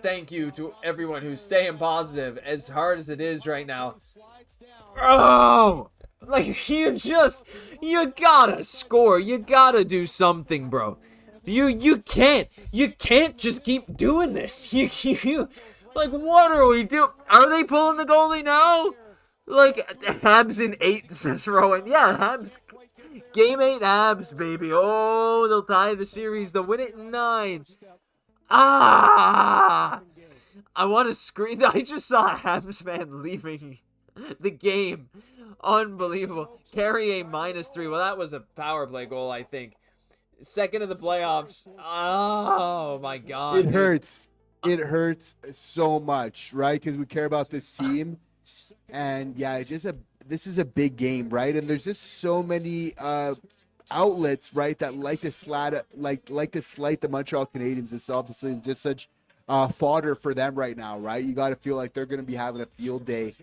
thank you to everyone who's staying positive as hard as it is right now. Bro, like, you gotta score. You gotta do something, bro. You can't just keep doing this. You like, what are we doing? Are they pulling the goalie now? Like, Habs in 8, says Rowan. Yeah, Habs. Game 8 Habs, baby. Oh, they'll tie the series. They'll win it in 9. I want to scream. I just saw a Habs fan leaving the game. Unbelievable. Carrier -3. Well, that was a power play goal, I think. Second of the playoffs. Oh my God. It hurts. It hurts so much, right? Because we care about this team, and yeah, this is a big game, right? And there's just so many outlets, right, that like to slight the Montreal Canadiens. It's obviously just such fodder for them right now, right? You got to feel like they're going to be having a field day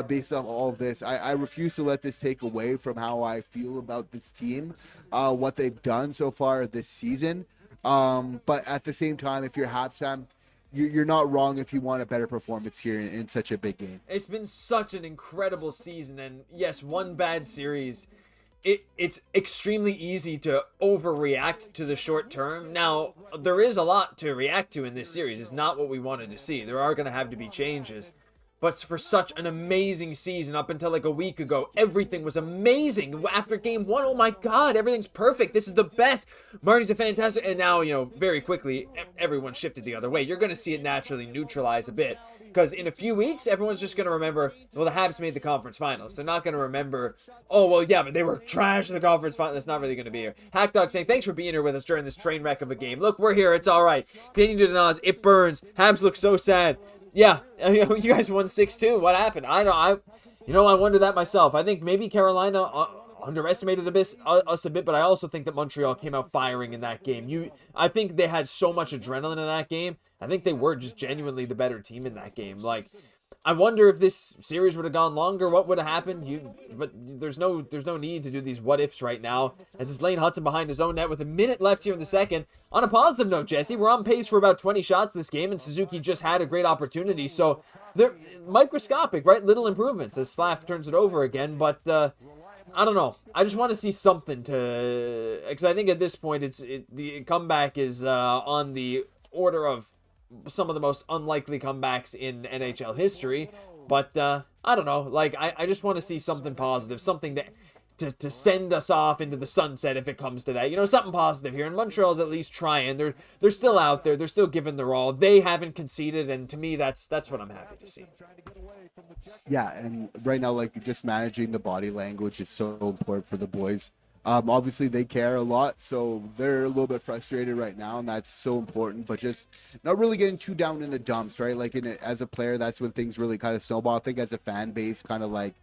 based on all of this. I refuse to let this take away from how I feel about this team, what they've done so far this season. But at the same time, if you're Habs fan, you're not wrong if you want a better performance here in such a big game. It's been such an incredible season, and yes, one bad series. It's extremely easy to overreact to the short term. Now, there is a lot to react to in this series. It's not what we wanted to see. There are going to have to be changes. But for such an amazing season, up until like a week ago, everything was amazing. After game one, oh my God, everything's perfect. This is the best. Marty's a fantastic. And now, very quickly, everyone shifted the other way. You're going to see it naturally neutralize a bit. Because in a few weeks, everyone's just going to remember, well, the Habs made the conference finals. They're not going to remember, oh, well, yeah, but they were trash in the conference finals. That's not really going to be here. Hackdog saying, thanks for being here with us during this train wreck of a game. Look, we're here. It's all right. Continue to Nas. It burns. Habs look so sad. Yeah, you guys won 6-2. What happened? I wonder that myself. I think maybe Carolina underestimated us a bit, but I also think that Montreal came out firing in that game. I think they had so much adrenaline in that game. I think they were just genuinely the better team in that game. Like, I wonder if this series would have gone longer, what would have happened. But there's no need to do these what ifs right now. As it's Lane Hutson behind his own net with a minute left here in the second. On a positive note, Jesse, we're on pace for about 20 shots this game, and Suzuki just had a great opportunity. So they're microscopic, right? Little improvements as Slav turns it over again. But I don't know. I just want to see something because I think at this point the comeback is on the order of some of the most unlikely comebacks in NHL history, but I don't know. Like I just want to see something positive, something to send us off into the sunset if it comes to that. Something positive here. And Montreal's at least trying. They're still out there. They're still giving their all. They haven't conceded, and to me, that's what I'm happy to see. Yeah, and right now, like just managing the body language is so important for the boys. Obviously, they care a lot, so they're a little bit frustrated right now, and that's so important. But just not really getting too down in the dumps, right? Like as a player, that's when things really kind of snowball. I think as a fan base, kind of like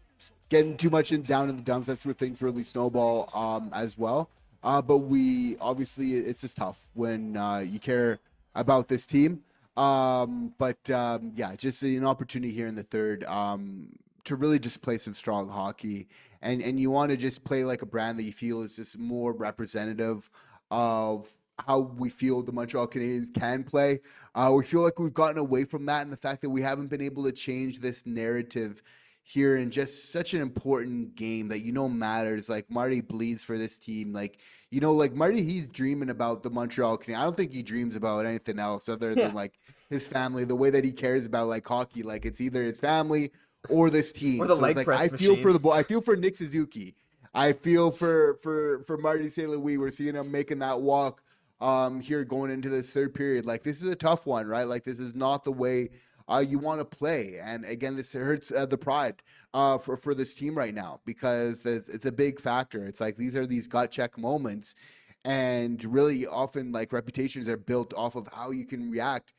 getting too much down in the dumps, that's where things really snowball as well. But it's just tough when you care about this team. Just an opportunity here in the third to really just play some strong hockey. And you want to just play like a brand that you feel is just more representative of how we feel the Montreal Canadiens can play. We feel like we've gotten away from that, and the fact that we haven't been able to change this narrative here in just such an important game that matters. Like Marty bleeds for this team. Like Marty, he's dreaming about the Montreal Canadiens. I don't think he dreams about anything else other than like his family. The way that he cares about like hockey, like it's either his family or this team. Or the leg press I machine. I feel for Nick Suzuki. I feel for Marty St. Louis. We're seeing him making that walk here going into this third period. Like this is a tough one, right? Like this is not the way you want to play. And again, this hurts the pride for this team right now because it's a big factor. It's like these are these gut check moments, and really often like reputations are built off of how you can react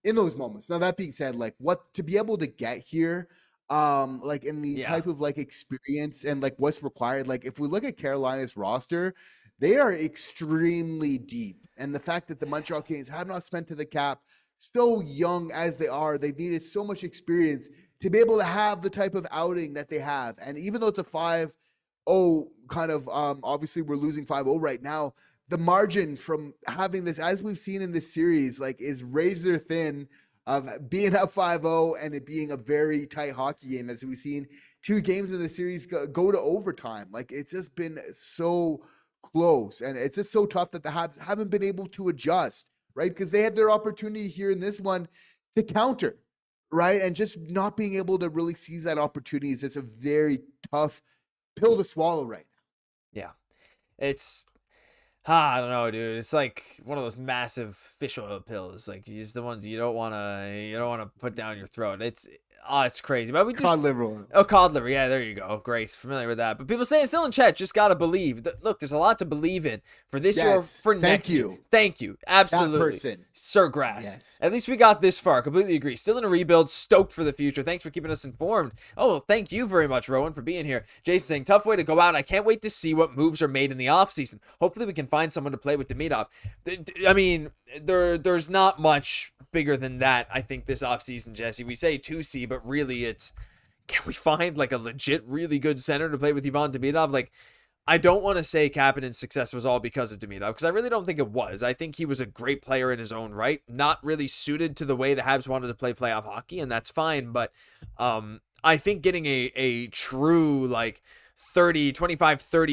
in those moments. Now that being said, like what to be able to get here, like in the type of like experience and like what's required. Like if we look at Carolina's roster, they are extremely deep, and the fact that the Montreal Canadiens have not spent to the cap, so young as they are, they've needed so much experience to be able to have the type of outing that they have. And even though it's a 5-0 kind of, obviously we're losing 5-0 right now, the margin from having this, as we've seen in this series, like is razor thin of being up 5-0 and it being a very tight hockey game, as we've seen 2 games in the series go to overtime. Like it's just been so close, and it's just so tough that the Habs haven't been able to adjust. Right, because they had their opportunity here in this one to counter, right, and just not being able to really seize that opportunity is just a very tough pill to swallow right now. Yeah, it's I don't know, dude. It's like one of those massive fish oil pills, like these the ones you don't want to put down your throat. Oh, it's crazy. But we just Cod liver oil. Oh, cod liver. Yeah, there you go. Great. Familiar with that. But people say it's still in chat. Just got to believe. Look, there's a lot to believe in for this year, for next year. Thank you. Absolutely. That person. Sir Grass. Yes. At least we got this far. Completely agree. Still in a rebuild. Stoked for the future. Thanks for keeping us informed. Oh, well, thank you very much, Rowan, for being here. Jason saying, tough way to go out. I can't wait to see what moves are made in the offseason. Hopefully we can find someone to play with Demidov. I mean, there's not much bigger than that, I think, this offseason, Jesse. We say 2C, but really it's, can we find like a legit really good center to play with Ivan Demidov? Like, I don't want to say Kapanen's success was all because of Demidov, because I really don't think it was. I think he was a great player in his own right, not really suited to the way the Habs wanted to play playoff hockey, and that's fine, but I think getting a true like 30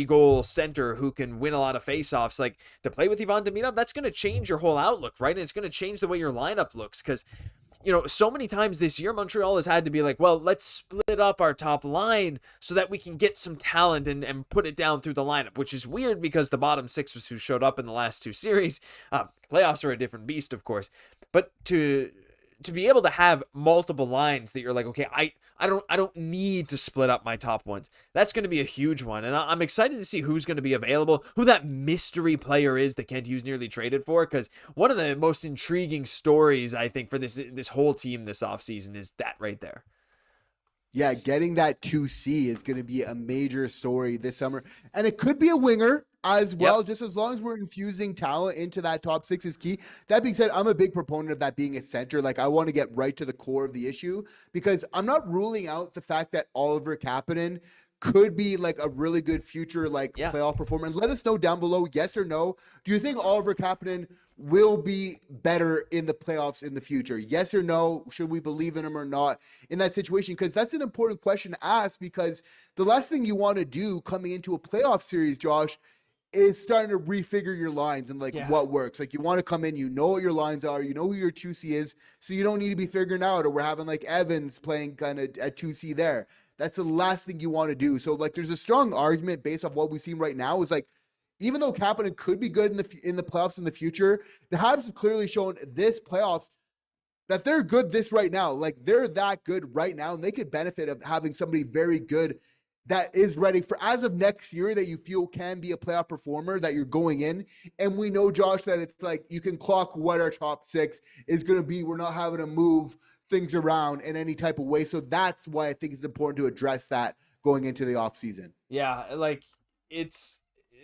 goal center who can win a lot of faceoffs, like to play with Ivan Demidov, that's going to change your whole outlook, right? And it's going to change the way your lineup looks, because so many times this year, Montreal has had to be like, well, let's split up our top line so that we can get some talent and put it down through the lineup, which is weird because the bottom six was who showed up in the last two series. Playoffs are a different beast, of course, but to be able to have multiple lines that you're like, okay, I don't need to split up my top ones. That's going to be a huge one. And I'm excited to see who's going to be available, who that mystery player is that Kent Hughes nearly traded for. Because one of the most intriguing stories, I think, for this whole team this offseason is that right there. Yeah, getting that 2C is going to be a major story this summer. And it could be a winger as well, just as long as we're infusing talent into that top six is key. That being said, I'm a big proponent of that being a center. Like, I want to get right to the core of the issue, because I'm not ruling out the fact that Oliver Kapanen could be like a really good future, playoff performer. And let us know down below, yes or no. Do you think Oliver Kapanen will be better in the playoffs in the future? Yes or no? Should we believe in him or not in that situation? Because that's an important question to ask, because the last thing you want to do coming into a playoff series, Josh, is starting to refigure your lines and what works. Like, you want to come in, you know what your lines are, you know who your 2C is, so you don't need to be figuring out, or we're having like Evans playing kind of at 2C there. That's the last thing you want to do. So there's a strong argument based off what we've seen right now is even though Kapanen could be good in the playoffs in the future, the Habs have clearly shown this playoffs that they're good right now. Like, they're that good right now, and they could benefit of having somebody very good that is ready for as of next year, that you feel can be a playoff performer, that you're going in. And we know, Josh, that it's like you can clock what our top six is going to be. We're not having to move things around in any type of way. So that's why I think it's important to address that going into the offseason. Yeah, like, it's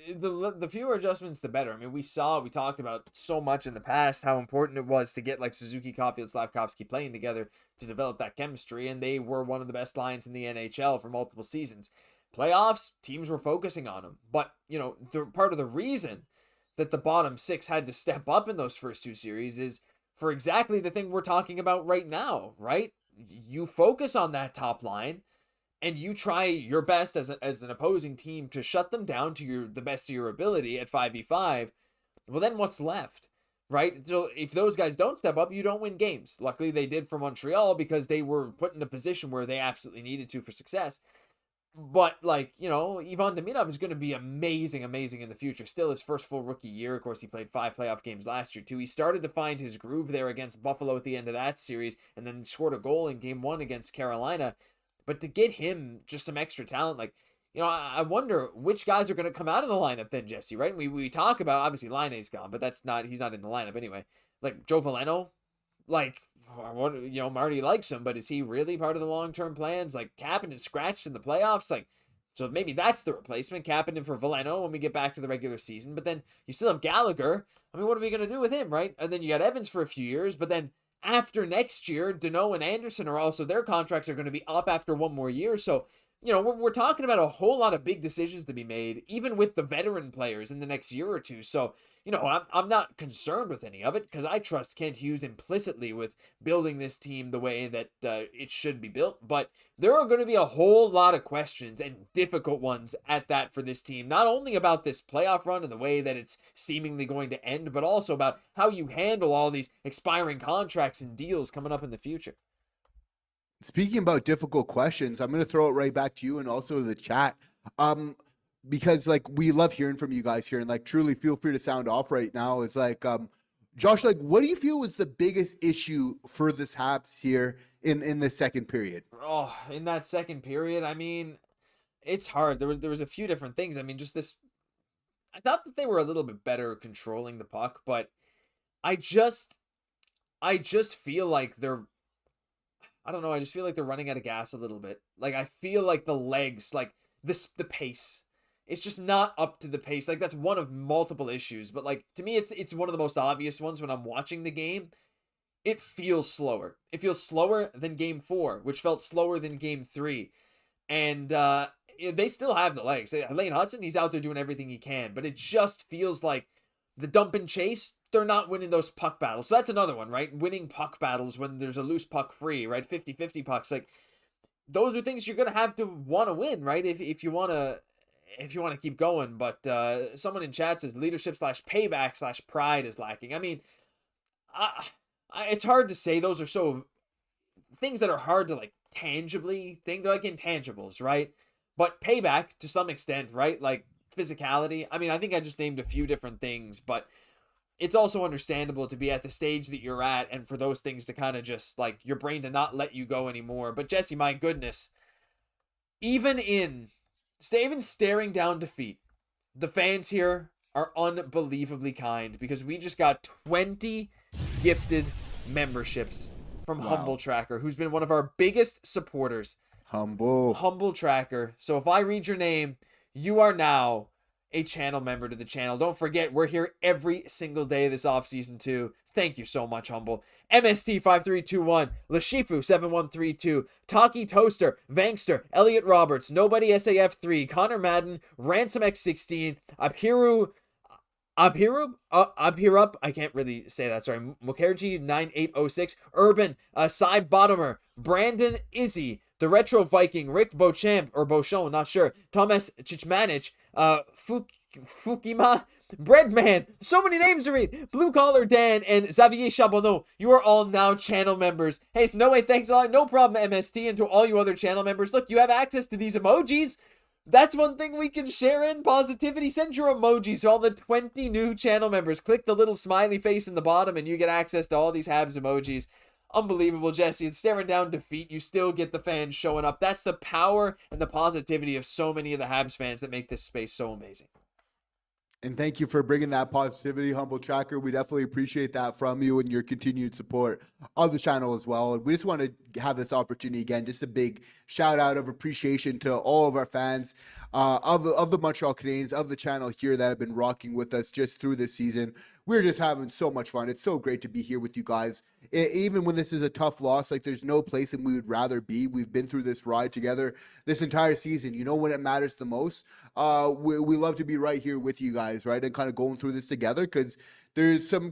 the fewer adjustments, the better. I mean, we talked about so much in the past how important it was to get like Suzuki, Caufield, Slafkovsky playing together to develop that chemistry, and they were one of the best lines in the NHL for multiple seasons. Playoffs, teams were focusing on them, but the part of the reason that the bottom six had to step up in those first two series is for exactly the thing we're talking about right now, right? You focus on that top line, and you try your best as an opposing team to shut them down to the best of your ability at 5v5, well, then what's left, right? So if those guys don't step up, you don't win games. Luckily, they did for Montreal because they were put in a position where they absolutely needed to for success. But, Ivan Demidov is going to be amazing in the future. Still his first full rookie year. Of course, he played 5 playoff games last year, too. He started to find his groove there against Buffalo at the end of that series, and then scored a goal in Game 1 against Carolina. But to get him just some extra talent, I wonder which guys are going to come out of the lineup then, Jesse, right? We talk about, obviously, Laine's gone, but he's not in the lineup anyway. Like, Joe Veleno, Marty likes him, but is he really part of the long-term plans? Like, Kapanen is scratched in the playoffs, so maybe that's the replacement, Kapanen for Veleno when we get back to the regular season. But then you still have Gallagher. I mean, what are we going to do with him, right? And then you got Evans for a few years, but then after next year, Danault and Andersen are also, their contracts are going to be up after one more year. So, we're talking about a whole lot of big decisions to be made, even with the veteran players in the next year or two. So, I'm not concerned with any of it because I trust Kent Hughes implicitly with building this team the way that it should be built. But there are going to be a whole lot of questions, and difficult ones at that, for this team. Not only about this playoff run and the way that it's seemingly going to end, but also about how you handle all these expiring contracts and deals coming up in the future. Speaking about difficult questions, I'm going to throw it right back to you and also the chat. Because we love hearing from you guys here, and truly feel free to sound off right now. Is Josh, what do you feel was the biggest issue for this Habs here in the second period? Oh, in that second period, I mean, it's hard. There was a few different things. I mean, just this. I thought that they were a little bit better controlling the puck, but I just I just feel like they're I don't know, I just feel like they're running out of gas a little bit. Like I feel like the legs, like the pace. It's just not up to the pace. Like that's one of multiple issues, but like to me it's one of the most obvious ones when I'm watching the game. It feels slower. It feels slower than game 4, which felt slower than game 3. And they still have the legs. Lane Hutson, he's out there doing everything he can, but it just feels like the dump and chase, they're not winning those puck battles. So that's another one, right? Winning puck battles when there's a loose puck free, right? 50-50 pucks. Like those are things you're going to have to want to win, right? If you want to keep going. But someone in chat says leadership / payback / pride is lacking. I mean, it's hard to say. Those are so things that are hard to like tangibly think. They're like intangibles, right? But payback to some extent, right? Like physicality. I mean, I think I just named a few different things, but it's also understandable to be at the stage that you're at and for those things to kind of just like your brain to not let you go anymore. But Jesse, my goodness, even staring down defeat, the fans here are unbelievably kind because we just got 20 gifted memberships from Humble Tracker, who's been one of our biggest supporters. Humble Tracker. So if I read your name, you are now a channel member to the channel. Don't forget, we're here every single day this offseason too. Thank you so much, Humble. MST5321, Lashifu7132, Taki Toaster, Vankster, Elliot Roberts, Nobody SAF3, Connor Madden, Ransom X16, Abhirup, I can't really say that, sorry, Mukherjee 9806, Urban, Side Bottomer, Brandon Izzy, The Retro Viking, Rick Beauchamp, or Beauchamp, not sure, Thomas Chichmanich, Fukima, Breadman, so many names to read, Blue Collar Dan, and Xavier Chabonneau. You are all now channel members. Hey, so no way, thanks a lot, no problem, MST, and to all you other channel members, look, you have access to these emojis. That's one thing we can share in positivity. Send your emojis to all the 20 new channel members. Click the little smiley face in the bottom and you get access to all these Habs emojis. Unbelievable, Jesse. And staring down defeat, you still get the fans showing up. That's the power and the positivity of so many of the Habs fans that make this space so amazing. And thank you for bringing that positivity, Humble Tracker. We definitely appreciate that from you and your continued support of the channel as well. And we just want to have this opportunity again, just a big shout out of appreciation to all of our fans of the Montreal Canadiens, of the channel here that have been rocking with us just through this season. We're just having so much fun. It's so great to be here with you guys. Even when this is a tough loss, like there's no place that we would rather be. We've been through this ride together this entire season. You know when it matters the most? We love to be right here with you guys, right? And kind of going through this together because there's some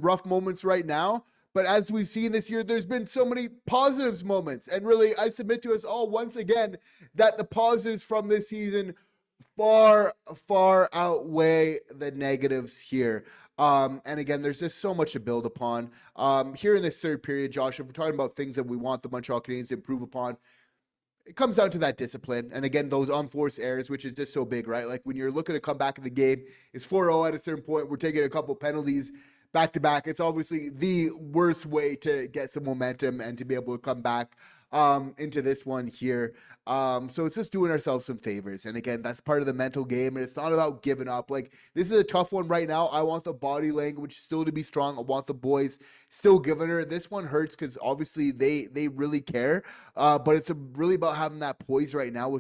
rough moments right now. But as we've seen this year, there's been so many positives moments. And really, I submit to us all once again that the positives from this season far, far outweigh the negatives here. And again, there's just so much to build upon. Here in this third period, Josh, if we're talking about things that we want the Montreal Canadiens to improve upon, it comes down to that discipline. And again, those unforced errors, which is just so big, right? Like when you're looking to come back in the game, it's 4-0 at a certain point. We're taking a couple penalties back to back. It's obviously the worst way to get some momentum and to be able to come back into this one here. So it's just doing ourselves some favors. And again, that's part of the mental game. And it's not about giving up. Like this is a tough one right now. I want the body language still to be strong. I want the boys still giving her. This one hurts because obviously they really care. But it's really about having that poise right now,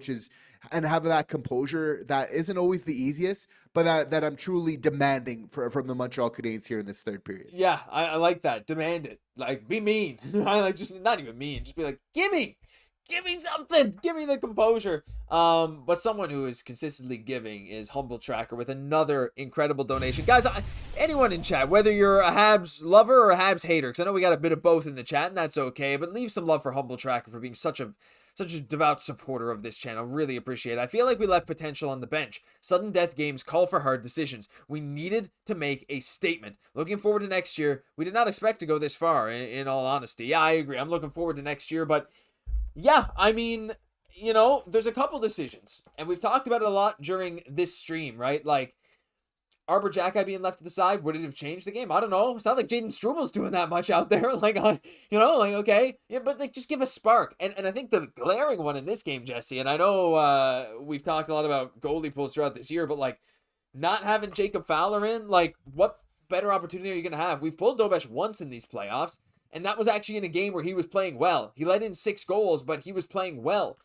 and having that composure that isn't always the easiest, but that I'm truly demanding from the Montreal Canadiens here in this third period. Yeah, I like that. Demand it. Like, be mean. I like just not even mean. Just be like, give me something. Give me the composure. But someone who is consistently giving is Humble Tracker with another incredible donation. Guys, anyone in chat, whether you're a Habs lover or a Habs hater, because I know we got a bit of both in the chat, and that's okay, but leave some love for Humble Tracker for being such a devout supporter of this channel. Really appreciate it. I feel like we left potential on the bench. Sudden death games call for hard decisions. We needed to make a statement. Looking forward to next year. We did not expect to go this far, in all honesty. Yeah, I agree. I'm looking forward to next year, but yeah, I mean, you know, there's a couple decisions, and we've talked about it a lot during this stream, right? Like, Arbor Jacki being left to the side, would it have changed the game? I don't know. It's not like Jaden Strumel's doing that much out there. Like, okay. Yeah, but like, just give a spark. And I think the glaring one in this game, Jesse, and I know we've talked a lot about goalie pulls throughout this year, but like, not having Jacob Fowler in, like, what better opportunity are you going to have? We've pulled Dobeš once in these playoffs, and that was actually in a game where he was playing well. He let in 6 goals, but he was playing well.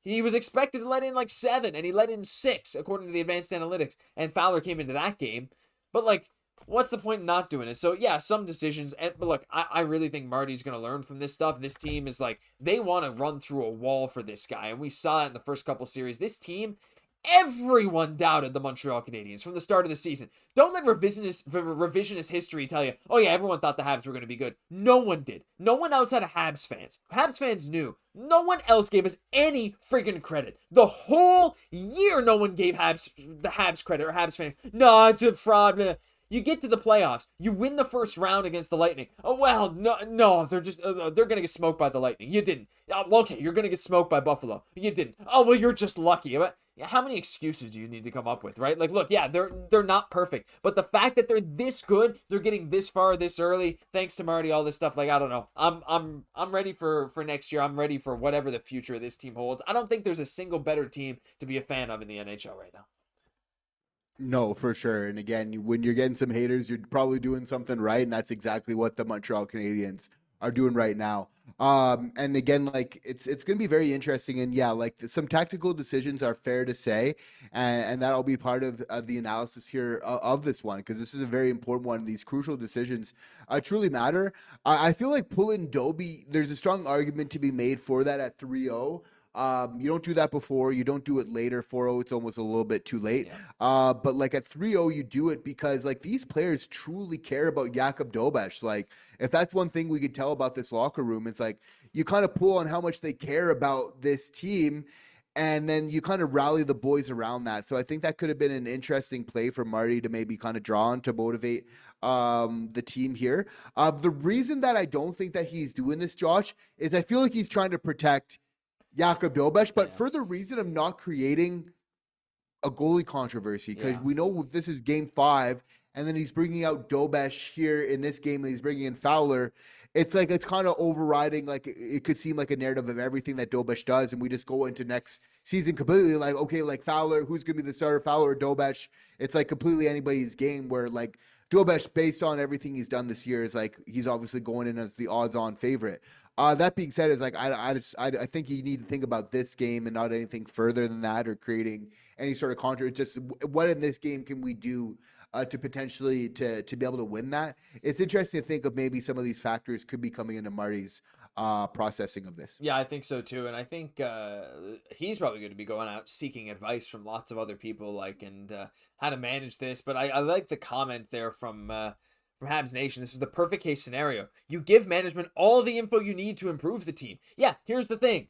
He was expected to let in like 7, and he let in 6, according to the advanced analytics, and Fowler came into that game. But, like, what's the point in not doing it? So, yeah, some decisions. But, look, I really think Marty's going to learn from this stuff. This team is, like, they want to run through a wall for this guy, and we saw it in the first couple series. This team, everyone doubted the Montreal Canadiens from the start of the season. Don't let revisionist history tell you, oh yeah, everyone thought the Habs were going to be good. No one did. No one outside of Habs fans. Habs fans knew. No one else gave us any friggin' credit. The whole year, no one gave the Habs credit, or Habs fans. No, it's a fraud, man. You get to the playoffs, you win the first round against the Lightning. Oh, well, no, they're going to get smoked by the Lightning. You didn't. Okay, you're going to get smoked by Buffalo. You didn't. Oh, well, you're just lucky. How many excuses do you need to come up with, right? Like, look, yeah, they're not perfect, but the fact that they're this good, they're getting this far this early, thanks to Marty, all this stuff, like, I don't know. I'm ready for next year. I'm ready for whatever the future of this team holds. I don't think there's a single better team to be a fan of in the NHL right now. No, for sure. And again, when you're getting some haters, you're probably doing something right, and that's exactly what the Montreal Canadiens are doing right now. And again, like it's going to be very interesting. And yeah, like some tactical decisions are fair to say, and that'll be part of the analysis here of this one, because this is a very important one. These crucial decisions truly matter. I feel like pulling Doby, there's a strong argument to be made for that at 3-0. You don't do that before. You don't do it later. 4-0, it's almost a little bit too late. Yeah. But like at 3-0, you do it because like these players truly care about Jaccob Dobeš. Like if that's one thing we could tell about this locker room, it's like you kind of pull on how much they care about this team, and then you kind of rally the boys around that. So I think that could have been an interesting play for Marty to maybe kind of draw on to motivate the team here. The reason that I don't think that he's doing this, Josh, is I feel like he's trying to protect Jaccob Dobeš, but for the reason of not creating a goalie controversy, because we know this is game 5, and then he's bringing out Dobeš here in this game, and he's bringing in Fowler. It's like it's kind of overriding, like it could seem like a narrative of everything that Dobeš does, and we just go into next season completely like, okay, like Fowler, who's going to be the starter, Fowler or Dobeš? It's like completely anybody's game, where like Dobeš, based on everything he's done this year, is like he's obviously going in as the odds-on favorite. That being said, is like I think you need to think about this game and not anything further than that, or creating any sort of contra. Just what in this game can we do to potentially to be able to win that? It's interesting to think of maybe some of these factors could be coming into Marty's processing of this. Yeah, I think so too, and I think he's probably going to be going out seeking advice from lots of other people, like and how to manage this. But I like the comment there from Habs Nation. This is the perfect case scenario. You give management all the info you need to improve the team. Yeah, here's the thing.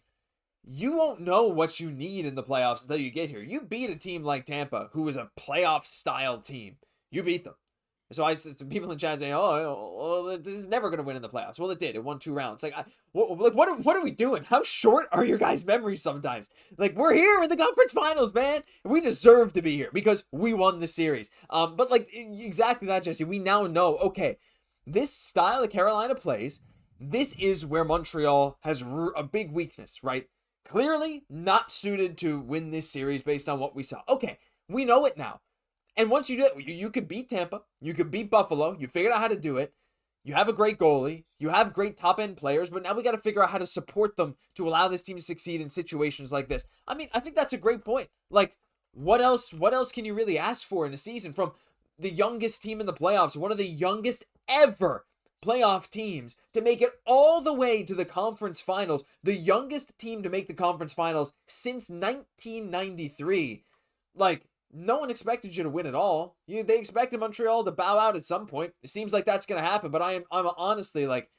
You won't know what you need in the playoffs until you get here. You beat a team like Tampa, who is a playoff-style team. You beat them. So I said, some people in chat saying, oh, this is never going to win in the playoffs. Well, it did. It won 2 rounds. Like, what are we doing? How short are your guys' memories sometimes? Like, we're here in the conference finals, man. We deserve to be here because we won the series. But like exactly that, Jesse. We now know, okay, this style that Carolina plays, this is where Montreal has a big weakness, right? Clearly not suited to win this series based on what we saw. Okay, we know it now. And once you do it, you could beat Tampa, you could beat Buffalo, you figured out how to do it, you have a great goalie, you have great top-end players, but now we got to figure out how to support them to allow this team to succeed in situations like this. I mean, I think that's a great point. Like, what else can you really ask for in a season from the youngest team in the playoffs, one of the youngest ever playoff teams, to make it all the way to the conference finals, the youngest team to make the conference finals since 1993. Like, no one expected you to win it all. They expected Montreal to bow out at some point. It seems like that's going to happen, but I'm honestly like,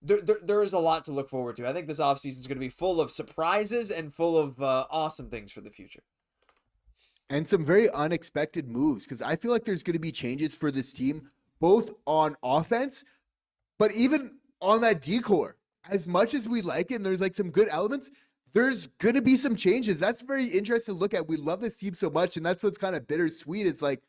there is a lot to look forward to. I think this offseason is going to be full of surprises and full of awesome things for the future. And some very unexpected moves, because I feel like there's going to be changes for this team, both on offense, but even on that decor. As much as we like it, and there's like some good elements, there's going to be some changes. That's very interesting to look at. We love this team so much, and that's what's kind of bittersweet. It's like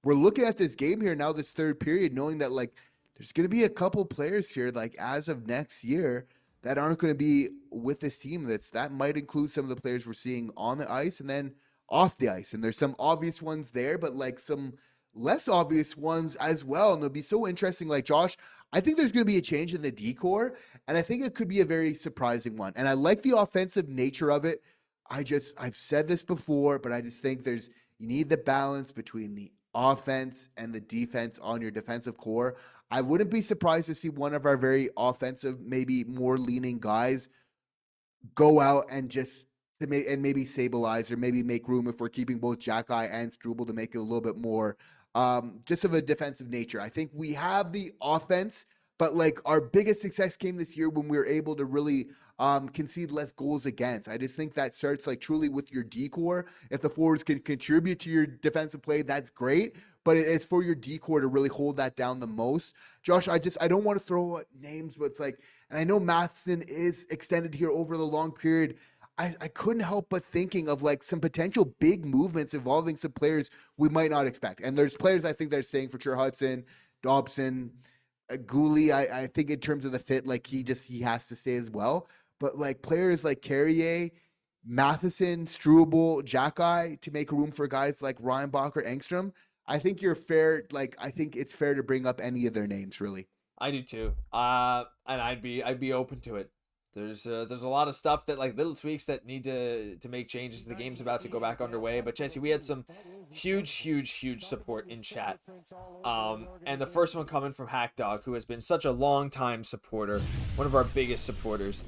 we're looking at this game here now, this third period, knowing that like there's going to be a couple players here, like as of next year, that aren't going to be with this team. That might include some of the players we're seeing on the ice and then off the ice. And there's some obvious ones there, but like some less obvious ones as well. And it'll be so interesting. Like Josh, I think there's going to be a change in the decor, and I think it could be a very surprising one. And I like the offensive nature of it. I've said this before, but I just think you need the balance between the offense and the defense on your defensive core. I wouldn't be surprised to see one of our very offensive, maybe more leaning guys go out and maybe stabilize or maybe make room if we're keeping both Xhekaj and Struble to make it a little bit more just of a defensive nature. I think we have the offense, but like our biggest success came this year when we were able to really concede less goals against. I just think that starts like truly with your decor. If the forwards can contribute to your defensive play, that's great. But it's for your decor to really hold that down the most. Josh, I don't want to throw out names, but it's like, and I know Matheson is extended here over the long period. I couldn't help but thinking of like some potential big movements involving some players we might not expect. And there's players I think they're saying for sure, Hutson, Dobson, Gouli. I think in terms of the fit, like he has to stay as well. But like players like Carrier, Matheson, Struble, Xhekaj to make room for guys like Reinbach or Engstrom. I think you're fair. Like I think it's fair to bring up any of their names, really. I do too. And I'd be open to it. There's a lot of stuff that like little tweaks that need to make changes. The game's about to go back underway. But Jesse, we had some huge support in chat. And the first one coming from Hackdog, who has been such a long time supporter, one of our biggest supporters.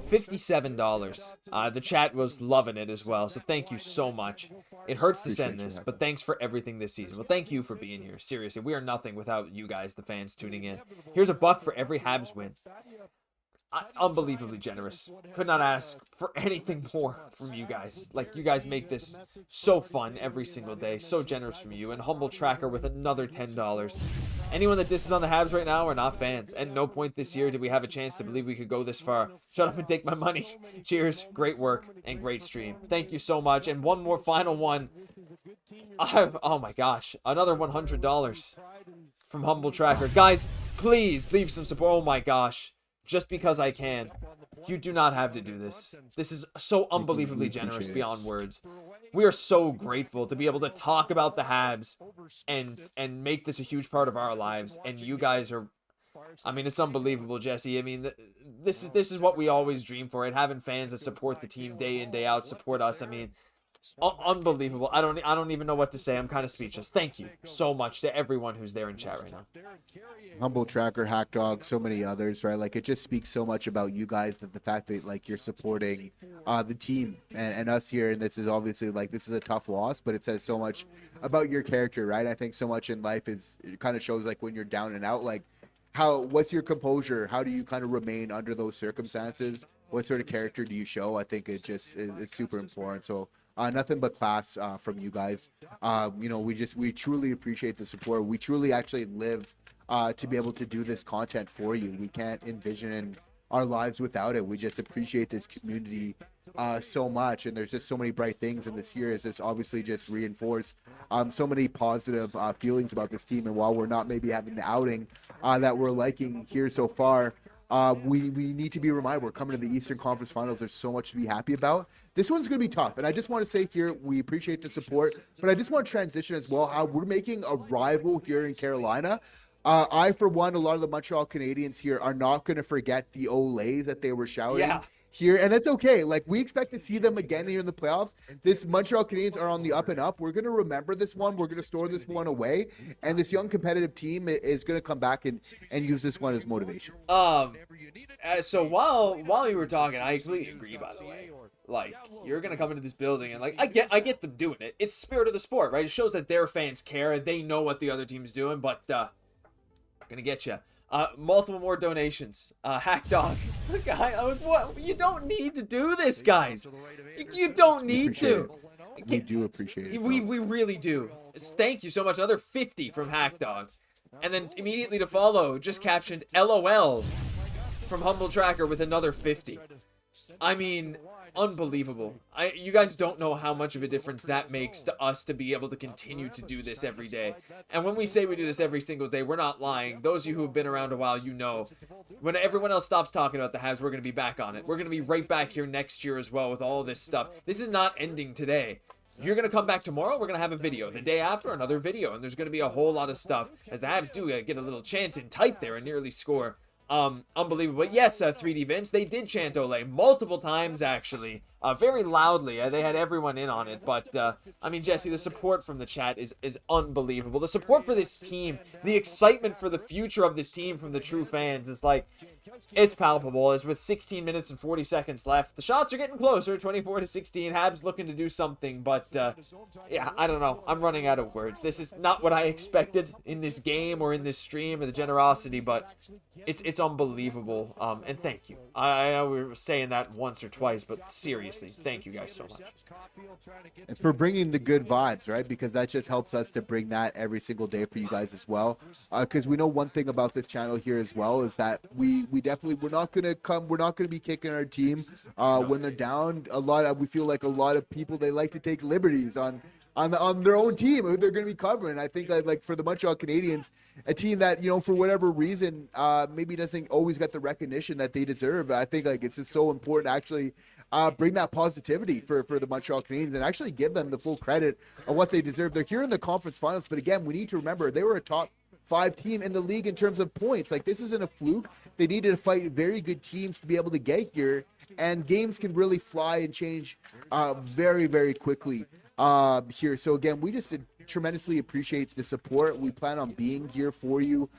$57. The chat was loving it as well, so thank you so much. It hurts to send this, but thanks for everything this season. Well, thank you for being here. Seriously, we are nothing without you guys, the fans, tuning in. Here's $1 for every Habs win. Unbelievably generous. Could not ask for anything more from you guys. Like, you guys make this so fun every single day. So generous from you. And Humble Tracker with another $10. Anyone that disses on the Habs right now are not fans. At no point this year did we have a chance to believe we could go this far. Shut up and take my money. Cheers. Great work and great stream. Thank you so much. And one more final one. Oh my gosh. Another $100 from Humble Tracker. Guys, please leave some support. Oh my gosh. Just because I can. You do not have to do this. This is so unbelievably generous beyond words. We are so grateful to be able to talk about the Habs and make this a huge part of our lives. And you guys are, I mean, it's unbelievable, Jesse. I mean, this is what we always dream for. And having fans that support the team day in, day out, support us. I mean, unbelievable. I don't even know what to say. I'm kind of speechless. Thank you so much to everyone who's there in chat right now. Humble Tracker, Hackdog, so many others, right? Like it just speaks so much about you guys, that the fact that like you're supporting the team and us here. And this is obviously like, this is a tough loss, but it says so much about your character, right? I think so much in life it kind of shows like when you're down and out, like what's your composure? How do you kind of remain under those circumstances? What sort of character do you show? I think it just is super important. So nothing but class from you guys. We truly appreciate the support. We truly actually live to be able to do this content for you. We can't envision our lives without it. We just appreciate this community so much, and there's just so many bright things. And this year has just obviously just reinforced so many positive feelings about this team. And while we're not maybe having the outing that we're liking here so far, we need to be reminded we're coming to the Eastern Conference Finals. There's so much to be happy about. This one's going to be tough. And I just want to say here, we appreciate the support, but I just want to transition as well how we're making a rival here in Carolina. I, for one, a lot of the Montreal Canadiens here are not going to forget the Olays that they were shouting here. And that's okay. Like, we expect to see them again here in the playoffs. This Montreal Canadiens are on the up and up. We're going to remember this one. We're going to store this one away. And this young competitive team is going to come back and use this one as motivation. So while you were talking, I completely agree, by the way. Like, you're going to come into this building and, like, I get them doing it. It's the spirit of the sport, right? It shows that their fans care. They know what the other team's doing, but gonna get you. Multiple more donations. Hackdog. What? You don't need to do this, guys. You don't need to. We do appreciate it. We really do. Thank you so much. Another 50 from Hackdog. And then immediately to follow, just captioned LOL from Humble Tracker with another 50. I mean, unbelievable. You guys don't know how much of a difference that makes to us to be able to continue to do this every day. And when we say we do this every single day, we're not lying. Those of you who have been around a while, you know. When everyone else stops talking about the Habs, we're going to be back on it. We're going to be right back here next year as well with all this stuff. This is not ending today. You're going to come back tomorrow, we're going to have a video. The day after, another video. And there's going to be a whole lot of stuff as the Habs do get a little chance in tight there and nearly score. Unbelievable. But yes, 3D Vince, they did chant Ole multiple times, actually. Very loudly. They had everyone in on it. But, I mean, Jesse, the support from the chat is unbelievable. The support for this team, the excitement for the future of this team from the true fans is like, it's palpable. As with 16 minutes and 40 seconds left, the shots are getting closer, 24-16. Habs looking to do something, but, yeah, I don't know. I'm running out of words. This is not what I expected in this game or in this stream, or the generosity, but it's unbelievable. And thank you. I know we were saying that once or twice, but seriously, thank you guys so much. And for bringing the good vibes, right? Because that just helps us to bring that every single day for you guys as well. Because we know one thing about this channel here as well is that we're not gonna be kicking our team when they're down. We feel like a lot of people, they like to take liberties on their own team who they're going to be covering. I think like for the Montreal Canadiens, a team that, you know, for whatever reason, maybe doesn't always get the recognition that they deserve. I think like it's just so important to actually bring that positivity for the Montreal Canadiens and actually give them the full credit of what they deserve. They're here in the conference finals, but again, we need to remember they were a top 5 team in the league in terms of points. Like, this isn't a fluke. They needed to fight very good teams to be able to get here, and games can really fly and change very, very quickly here. So again, we just tremendously appreciate the support. We plan on being here for you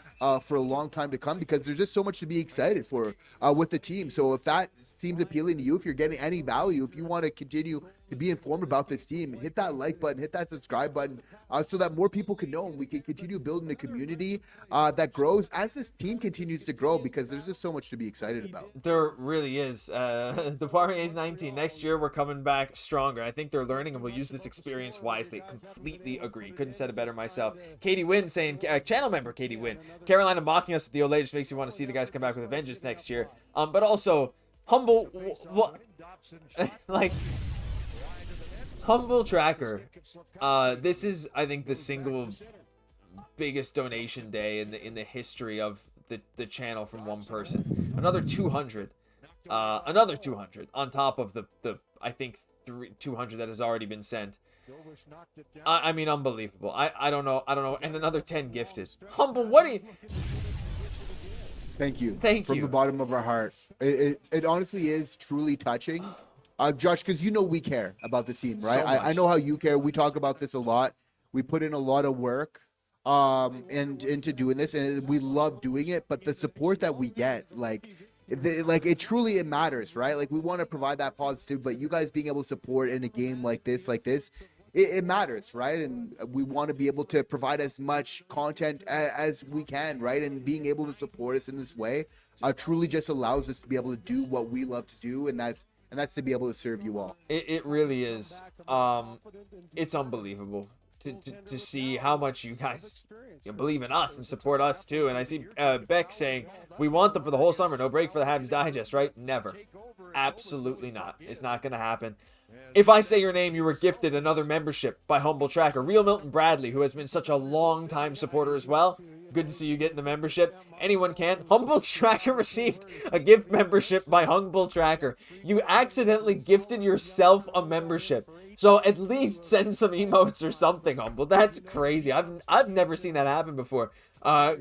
for a long time to come, because there's just so much to be excited for with the team. So if that seems appealing to you, if you're getting any value, if you want to continue to be informed about this team, hit that like button, hit that subscribe button, so that more people can know and we can continue building a community that grows as this team continues to grow, because there's just so much to be excited about. There really is. The Poirier's 19. Next year, we're coming back stronger. I think they're learning, and we'll use this experience wisely. Completely agree. Couldn't said it better myself. Katie Wynn saying, channel member Katie Wynn, Carolina mocking us with the Ole just makes you want to see the guys come back with a vengeance next year. But also, humble, like, Humble Tracker. This is, I think, the single biggest donation day in the history of the channel from one person. Another 200. Another 200 on top of the I think 200 that has already been sent. I mean, unbelievable. I don't know. And another 10 gifted. Humble, what do you... Thank you. Thank you. From the bottom of our heart. It honestly is truly touching. Josh, because you know we care about the team, right? So I know how you care. We talk about this a lot. We put in a lot of work into doing this, and we love doing it. But the support that we get, it truly matters, right? Like, we want to provide that positive, but you guys being able to support in a game like this, it matters, right? And we want to be able to provide as much content as we can, right? And being able to support us in this way truly just allows us to be able to do what we love to do, and that's to be able to serve you all. It really is. It's unbelievable to see how much you guys believe in us and support us too. And I see Beck saying, we want them for the whole summer. No break for the Habs Digest, right? Never. Absolutely not. It's not going to happen. If I say your name, you were gifted another membership by Humble Tracker. Real Milton Bradley, who has been such a long-time supporter as well. Good to see you getting the membership. Anyone can. Humble Tracker received a gift membership by Humble Tracker. You accidentally gifted yourself a membership. So at least send some emotes or something, Humble. That's crazy. I've never seen that happen before.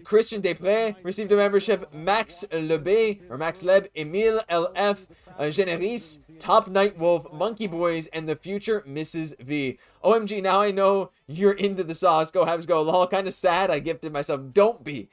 Christian Desprez received a membership. Max Leb, Emile LF, Generis, Top Nightwolf, Monkey Boys, and the future Mrs. V. OMG, now I know you're into the sauce. Go Habs, go. Lol, kind of sad I gifted myself. Don't be.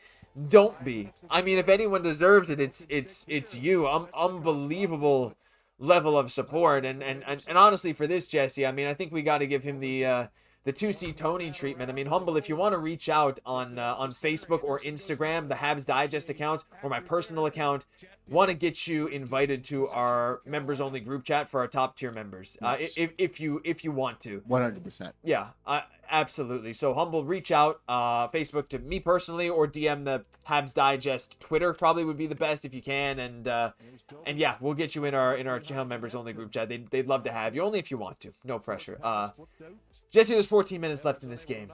I mean, if anyone deserves it, it's you. Unbelievable level of support. And honestly, for this, Jesse, I mean, I think we got to give him the 2C Tony treatment. I mean, Humble, if you want to reach out on Facebook or Instagram, the Habs Digest accounts, or my personal account, want to get you invited to our members only group chat for our top tier members. Yes. If you want to. 100%. Yeah, absolutely. So Humble, reach out, Facebook to me personally, or DM the Habs Digest Twitter probably would be the best if you can, and yeah, we'll get you in our channel members only group chat. They'd love to have you, only if you want to. No pressure. Jesse, there's 14 minutes left in this game.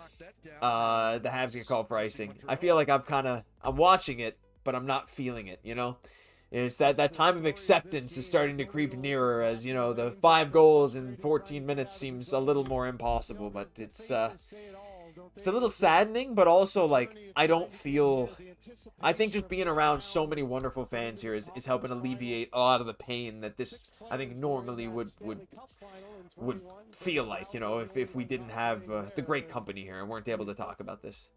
The Habs get called for icing. I feel like I'm watching it, but I'm not feeling it. You know, it's that time of acceptance is starting to creep nearer, as you know, the 5 goals in 14 minutes seems a little more impossible. But it's a little saddening, but also like I think just being around so many wonderful fans here is helping alleviate a lot of the pain that this I think normally would feel like, you know, if we didn't have the great company here and weren't able to talk about this.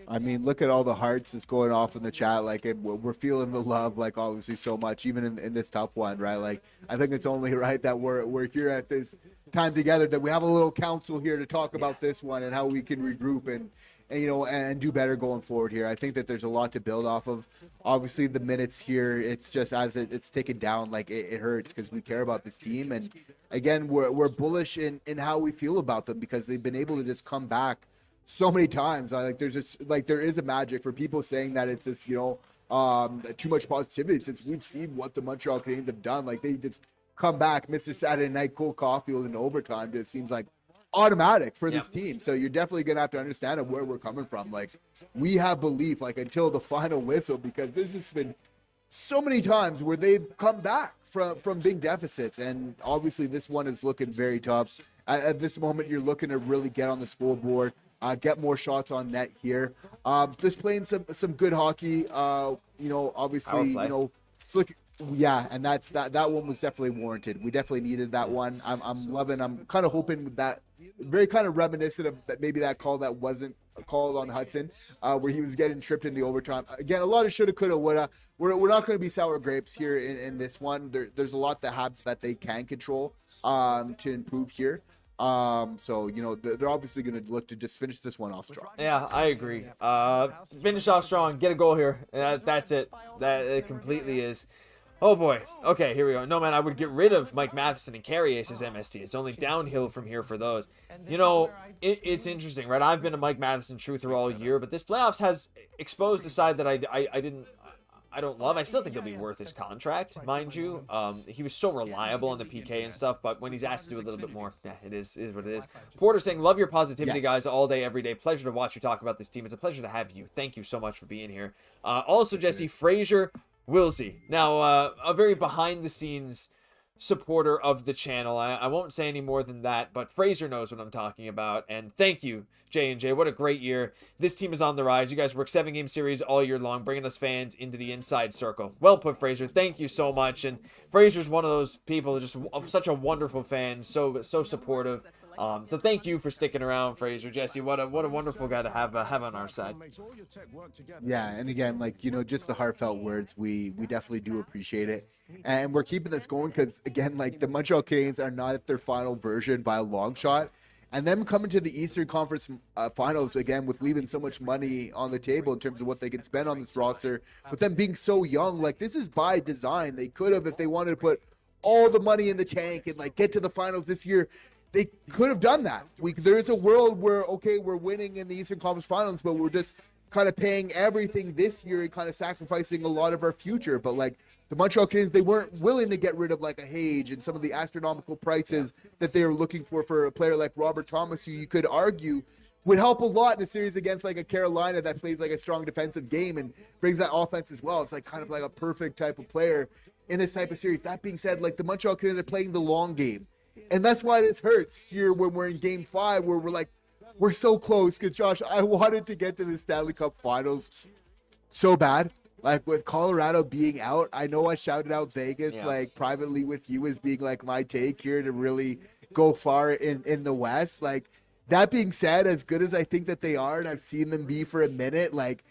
I mean, look at all the hearts that's going off in the chat. Like, and we're feeling the love, like, obviously so much, even in this tough one, right? Like, I think it's only right that we're here at this time together, that we have a little council here to talk about this one and how we can regroup and you know, and do better going forward here. I think that there's a lot to build off of. Obviously, the minutes here, it's just as it's taken down, like it hurts because we care about this team. And again, we're bullish in how we feel about them because they've been able to just come back so many times. Like there is a magic for people saying that it's this, you know, too much positivity, since we've seen what the Montreal Canadiens have done. Like they just come back, Mr. Saturday Night, Cole Caufield in overtime. It seems like automatic for this team. So you're definitely gonna have to understand where we're coming from. Like we have belief, like until the final whistle, because there's just been so many times where they've come back from big deficits, and obviously this one is looking very tough. At this moment, you're looking to really get on the scoreboard, get more shots on net here. Just playing some good hockey. You know, obviously, you know, it's looking. Yeah, and that one was definitely warranted. We definitely needed that one. I'm loving. I'm kind of hoping that very kind of reminiscent of that, maybe that call that wasn't called on Hutson, where he was getting tripped in the overtime. Again, a lot of shoulda, coulda, woulda. We're not going to be sour grapes here in this one. There's a lot that Habs that they can control to improve here. So, you know, they're obviously going to look to just finish this one off strong. Yeah, I agree. Finish off strong. Get a goal here. That's it. That it completely is. Oh boy. Okay, here we go. No, man, I would get rid of Mike Matheson and Carrier as MST. It's only downhill from here for those. You know, it's interesting, right? I've been a Mike Matheson truther all year, but this playoffs has exposed the side that I don't love. I still think he'll be worth his contract, mind you. He was so reliable on the PK and stuff, but when he's asked to do a little bit more, yeah, it is what it is. Porter saying, love your positivity, guys, all day, every day. Pleasure to watch you talk about this team. It's a pleasure to have you. Thank you so much for being here. Also, Jesse, Fraser Wilsey. Now, a very behind-the-scenes supporter of the channel. I won't say any more than that, but Fraser knows what I'm talking about. And thank you, J&J. What a great year. This team is on the rise. You guys work 7-game series all year long, bringing us fans into the inside circle. Well put, Fraser. Thank you so much. And Fraser's one of those people, just such a wonderful fan, so supportive. So thank you for sticking around, Fraser. Jesse, what a wonderful guy to have on our side. Yeah, and again, like, you know, just the heartfelt words, we definitely do appreciate it. And we're keeping this going because, again, like, the Montreal Canadiens are not at their final version by a long shot. And them coming to the Eastern Conference Finals, again, with leaving so much money on the table in terms of what they can spend on this roster, with them being so young, like, this is by design. They could have, if they wanted to put all the money in the tank and, like, get to the finals this year, they could have done that. There's a world where, okay, we're winning in the Eastern Conference Finals, but we're just kind of paying everything this year and kind of sacrificing a lot of our future. But, like, the Montreal Canadiens, they weren't willing to get rid of, like, a Hage and some of the astronomical prices that they were looking for a player like Robert Thomas, who you could argue would help a lot in a series against, like, a Carolina that plays, like, a strong defensive game and brings that offense as well. It's, like, kind of like a perfect type of player in this type of series. That being said, like, the Montreal Canadiens are playing the long game. And that's why this hurts here when we're in Game 5, where we're like, we're so close. Because, Josh, I wanted to get to the Stanley Cup Finals so bad. Like, with Colorado being out, I know I shouted out Vegas, like, privately with you as being, like, my take here to really go far in the West. Like, that being said, as good as I think that they are, and I've seen them be for a minute, like,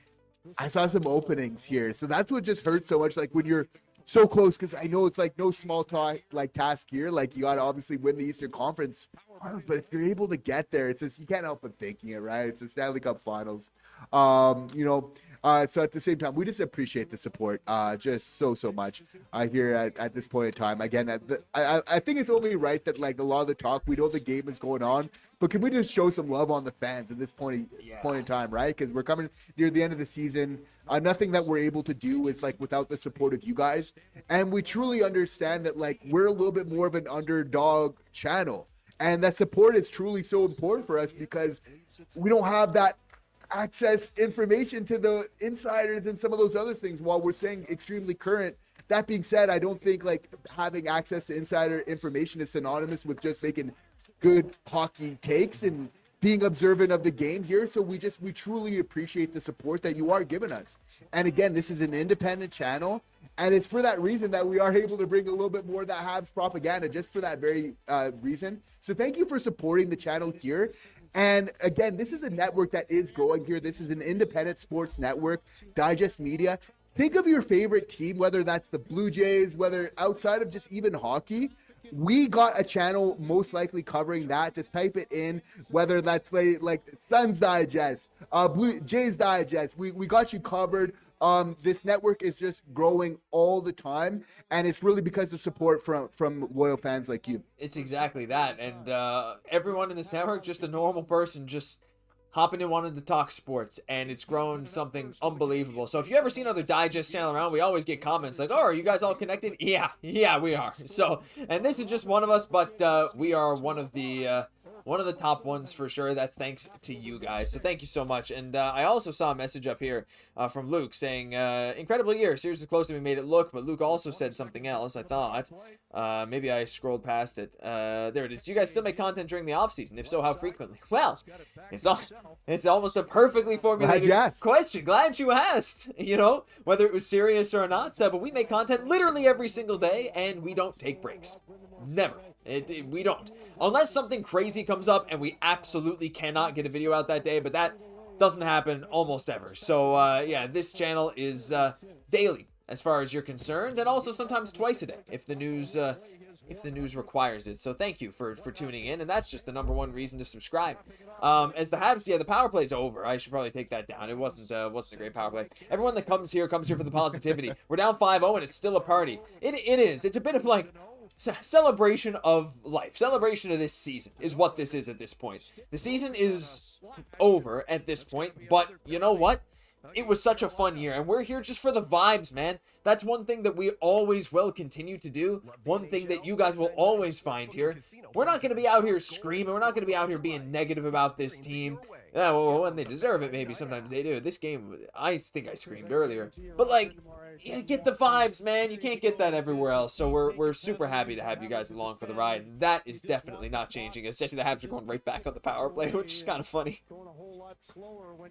I saw some openings here. So that's what just hurts so much. Like, when you're so close, because I know it's like no small task here. Like, you got to obviously win the Eastern Conference Finals, but if you're able to get there, it's just, you can't help but thinking it, right? It's the Stanley Cup Finals. So at the same time, we just appreciate the support just so much here at this point in time. Again, I think it's only right that, like, a lot of the talk, we know the game is going on, but can we just show some love on the fans at this point in time, right? Because we're coming near the end of the season. Nothing that we're able to do is, like, without the support of you guys. And we truly understand that, like, we're a little bit more of an underdog channel. And that support is truly so important for us, because we don't have that access information to the insiders and some of those other things while we're staying extremely current. That being said, I don't think, like, having access to insider information is synonymous with just making good hockey takes and being observant of the game here. So we truly appreciate the support that you are giving us. And again, this is an independent channel, and it's for that reason that we are able to bring a little bit more of that Habs propaganda, just for that very reason. So thank you for supporting the channel here. And again, this is a network that is growing here. This is an independent sports network, Digest Media. Think of your favorite team, whether that's the Blue Jays, whether outside of just even hockey. We got a channel most likely covering that. Just type it in, whether that's like Suns Digest, Blue Jays Digest. We got you covered. This network is just growing all the time, and it's really because of support from loyal fans like you. It's exactly that. And everyone in this network, just a normal person, just hopping in, wanted to talk sports, and it's grown something unbelievable. So if you ever see another Digest channel around, we always get comments like, oh, are you guys all connected? Yeah, we are. So, and this is just one of us, but we are one of the top ones for sure. That's thanks to you guys. So thank you so much. And I also saw a message up here from Luke saying, incredible year. Series is close to we made it look, but Luke also said something else, I thought. Maybe I scrolled past it. There it is. Do you guys still make content during the off season? If so, how frequently? Well, it's almost a perfectly formulated question. Glad you asked. You know, whether it was serious or not, but we make content literally every single day, and we don't take breaks. Never. We don't. Unless something crazy comes up and we absolutely cannot get a video out that day, but that doesn't happen almost ever. So, yeah, this channel is daily as far as you're concerned, and also sometimes twice a day if the news requires it. So thank you for tuning in, and that's just the number one reason to subscribe. As the Habs, the power play's over. I should probably take that down. It wasn't a great power play. Everyone that comes here for the positivity. We're down 5-0 and it's still a party. It is. It's a bit of like celebration of life. Celebration of this season is what this is at this point. The season is over at this point, but you know what? It was such a fun year, and we're here just for the vibes, man. That's one thing that we always will continue to do. One thing that you guys will always find here. We're not going to be out here screaming. We're not going to be out here being negative about this team. Yeah, well, when they deserve it, maybe sometimes they do. This game, I think I screamed earlier. But, like, you get the vibes, man. You can't get that everywhere else. So we're super happy to have you guys along for the ride. And that is definitely not changing. Especially the Habs are going right back on the power play, which is kind of funny.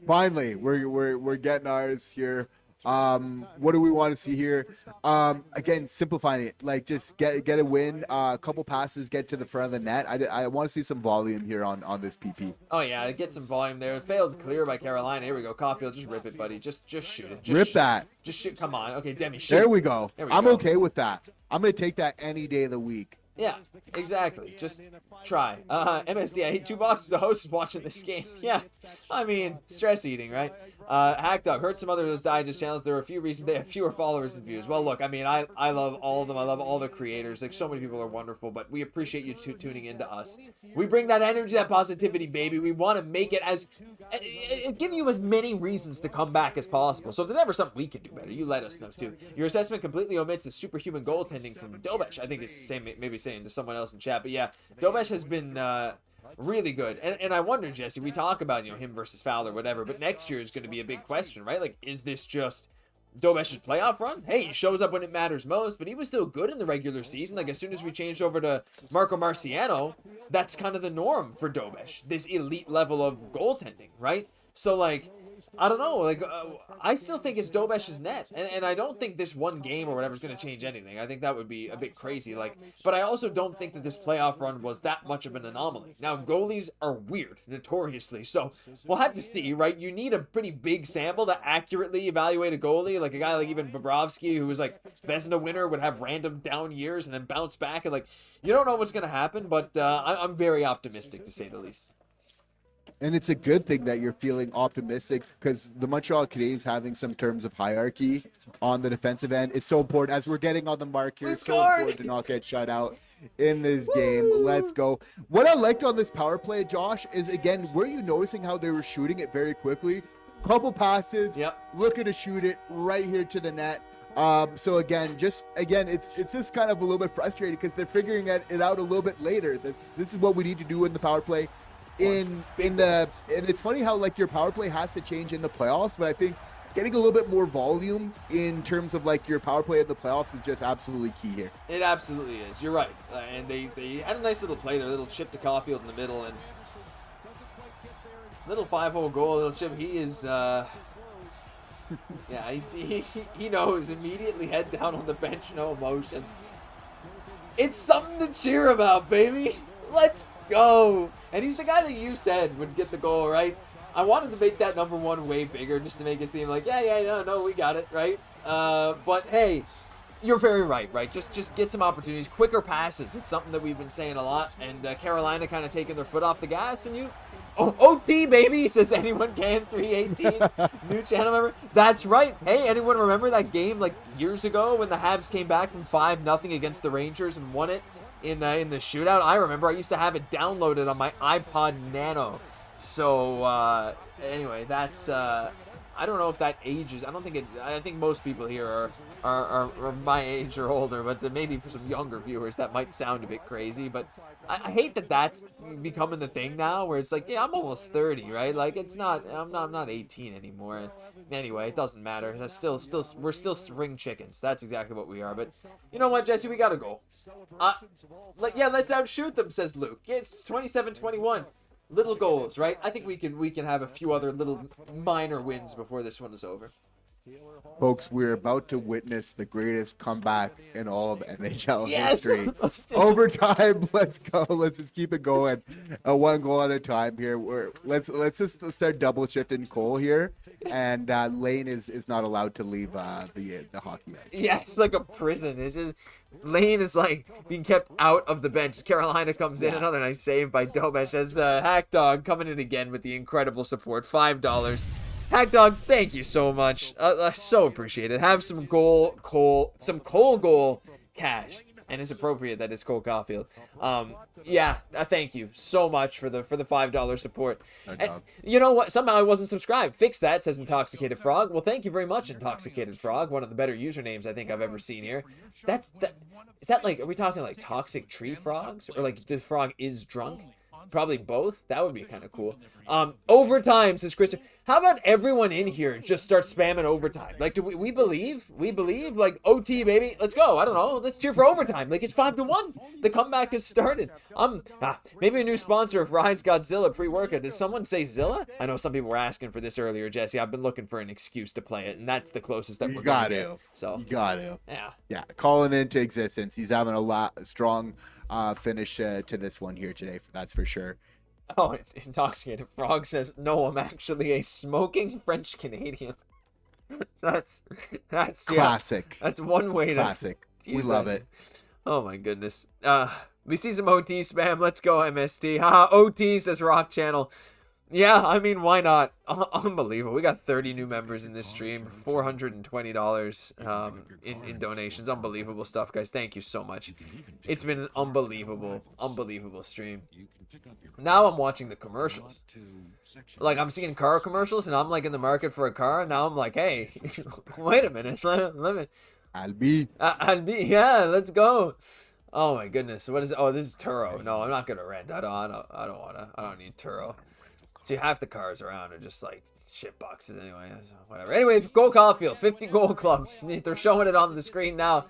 Finally, we're getting ours here. What do we want to see here? Again, simplifying it, like just get a win, a couple passes, get to the front of the net. I want to see some volume here on this PP. Oh yeah, get some volume there. It failed clear by Carolina. Here we go. Caufield, just rip it, buddy. Just shoot it. Rip that. Just shoot. Come on. Okay, Demi, shoot. There we go. I'm okay with that. I'm gonna take that any day of the week. Yeah, exactly. Just try. MSD, I hate 2 boxes of hosts watching this game. Yeah, I mean, stress eating, right? Hacked Up. Heard some other of those Digest channels. There are a few reasons they have fewer followers and views. Well, look, I mean, I love all of them. I love all the creators. Like, so many people are wonderful, but we appreciate you tuning into us. We bring that energy, that positivity, baby. We want to make it give you as many reasons to come back as possible. So if there's ever something we can do better, you let us know, too. Your assessment completely omits the superhuman goaltending from Dobesh. I think it's the same, maybe saying to someone else in chat, but yeah, Dobesh has been really good, and I wonder, Jesse, we talk about him versus Fowler, whatever, but next year is going to be a big question, right? Like, is this just Dobesh's playoff run? Hey, he shows up when it matters most, but he was still good in the regular season. Like, as soon as we changed over to Marco Marciano, that's kind of the norm for Dobesh, this elite level of goaltending, right? So, like, I don't know. Like, I still think it's Dobesh's net, and I don't think this one game or whatever is going to change anything. I think that would be a bit crazy. Like, but I also don't think that this playoff run was that much of an anomaly. Now, goalies are weird, notoriously. So we'll have to see, right? You need a pretty big sample to accurately evaluate a goalie. Like a guy like even Bobrovsky, who was like Vezina winner, would have random down years and then bounce back, and like you don't know what's going to happen. But I'm very optimistic, to say the least. And it's a good thing that you're feeling optimistic, because the Montreal Canadiens having some terms of hierarchy on the defensive end is so important. As we're getting on the mark here, it's so important to not get shut out in this game. Let's go. What I liked on this power play, Josh, is, again, were you noticing how they were shooting it very quickly? Couple passes, looking to shoot it right here to the net. So again, it's just kind of a little bit frustrating because they're figuring it out a little bit later. This is what we need to do in the power play. And it's funny how like your power play has to change in the playoffs, but I think getting a little bit more volume in terms of like your power play in the playoffs is just absolutely key here. It absolutely is. You're right. And they had a nice little play there, little chip to Caufield in the middle, and little 5-hole goal, little chip. He is he knows immediately, head down on the bench, no emotion. It's something to cheer about, baby. Let's go. And he's the guy that you said would get the goal, right? I wanted to make that number one way bigger just to make it seem like, no, we got it, right? But hey, you're very right? Just get some opportunities, quicker passes. It's something that we've been saying a lot. And Carolina kind of taking their foot off the gas, and OT, baby, says anyone can, 318. New channel member. That's right. Hey, anyone remember that game like years ago when the Habs came back from 5-0 against the Rangers and won it in the shootout? I remember. I used to have it downloaded on my iPod Nano. So anyway, that's I don't know if that ages. I think most people here are my age or older, but maybe for some younger viewers that might sound a bit crazy. But I hate that that's becoming the thing now, where it's like, I'm almost 30, right? Like I'm not 18 anymore. Anyway, it doesn't matter. We're still spring chickens. That's exactly what we are. But you know what, Jesse, we got a goal. Let's outshoot them, says Luke. Yeah, it's 27-21. Little goals, right? I think we can have a few other little minor wins before this one is over. Folks, we're about to witness the greatest comeback in all of NHL history. Overtime, let's go. Let's just keep it going. One goal at a time here. Let's just start double shifting Cole here. And Lane is not allowed to leave the hockey ice. Yeah, it's like a prison. It's just, Lane is like being kept out of the bench. Carolina comes in. Another nice save by Dobesh as Hackdog coming in again with the incredible support. $5. Hackdog, thank you so much. I so appreciate it. Have some Cole goal cash. And it's appropriate that it's Cole Caufield. Thank you so much for the $5 support. And you know what? Somehow I wasn't subscribed. Fix that, says Intoxicated Frog. Well, thank you very much, Intoxicated Frog. One of the better usernames I think I've ever seen here. Is that like, are we talking like toxic tree frogs? Or like the frog is drunk? Probably both. That would be kind of cool. Overtime, says Christopher. How about everyone in here just start spamming overtime? Like, do we believe? We believe? Like, OT, baby. Let's go. I don't know. Let's cheer for overtime. Like, it's 5-1. The comeback has started. Maybe a new sponsor of Rise Godzilla pre-workout. Did someone say Zilla? I know some people were asking for this earlier, Jesse. I've been looking for an excuse to play it, and that's the closest that we're going to get. So, you got to. Yeah. Calling into existence. He's having a strong finish to this one here today. That's for sure. Oh, Intoxicated Frog says, no, I'm actually a smoking French Canadian. That's classic. That's one way to classic. We love it. Oh my goodness. We see some OT spam. Let's go, MST. OT, says Rock Channel. Yeah, I mean, why not? Unbelievable. We got 30 new members in this stream. $420 in donations. Unbelievable stuff, guys. Thank you so much. It's been an unbelievable stream. Now I'm watching the commercials. Like, I'm seeing car commercials, and I'm like in the market for a car. And now I'm like, hey, wait a minute. Let me. I'll be. Yeah, let's go. Oh my goodness. What is it? Oh, this is Turo. No, I'm not gonna rent. I don't need Turo. See, half the cars around are just like shit boxes anyway. So whatever. Anyway, go Caufield, 50 goal club. They're showing it on the screen now.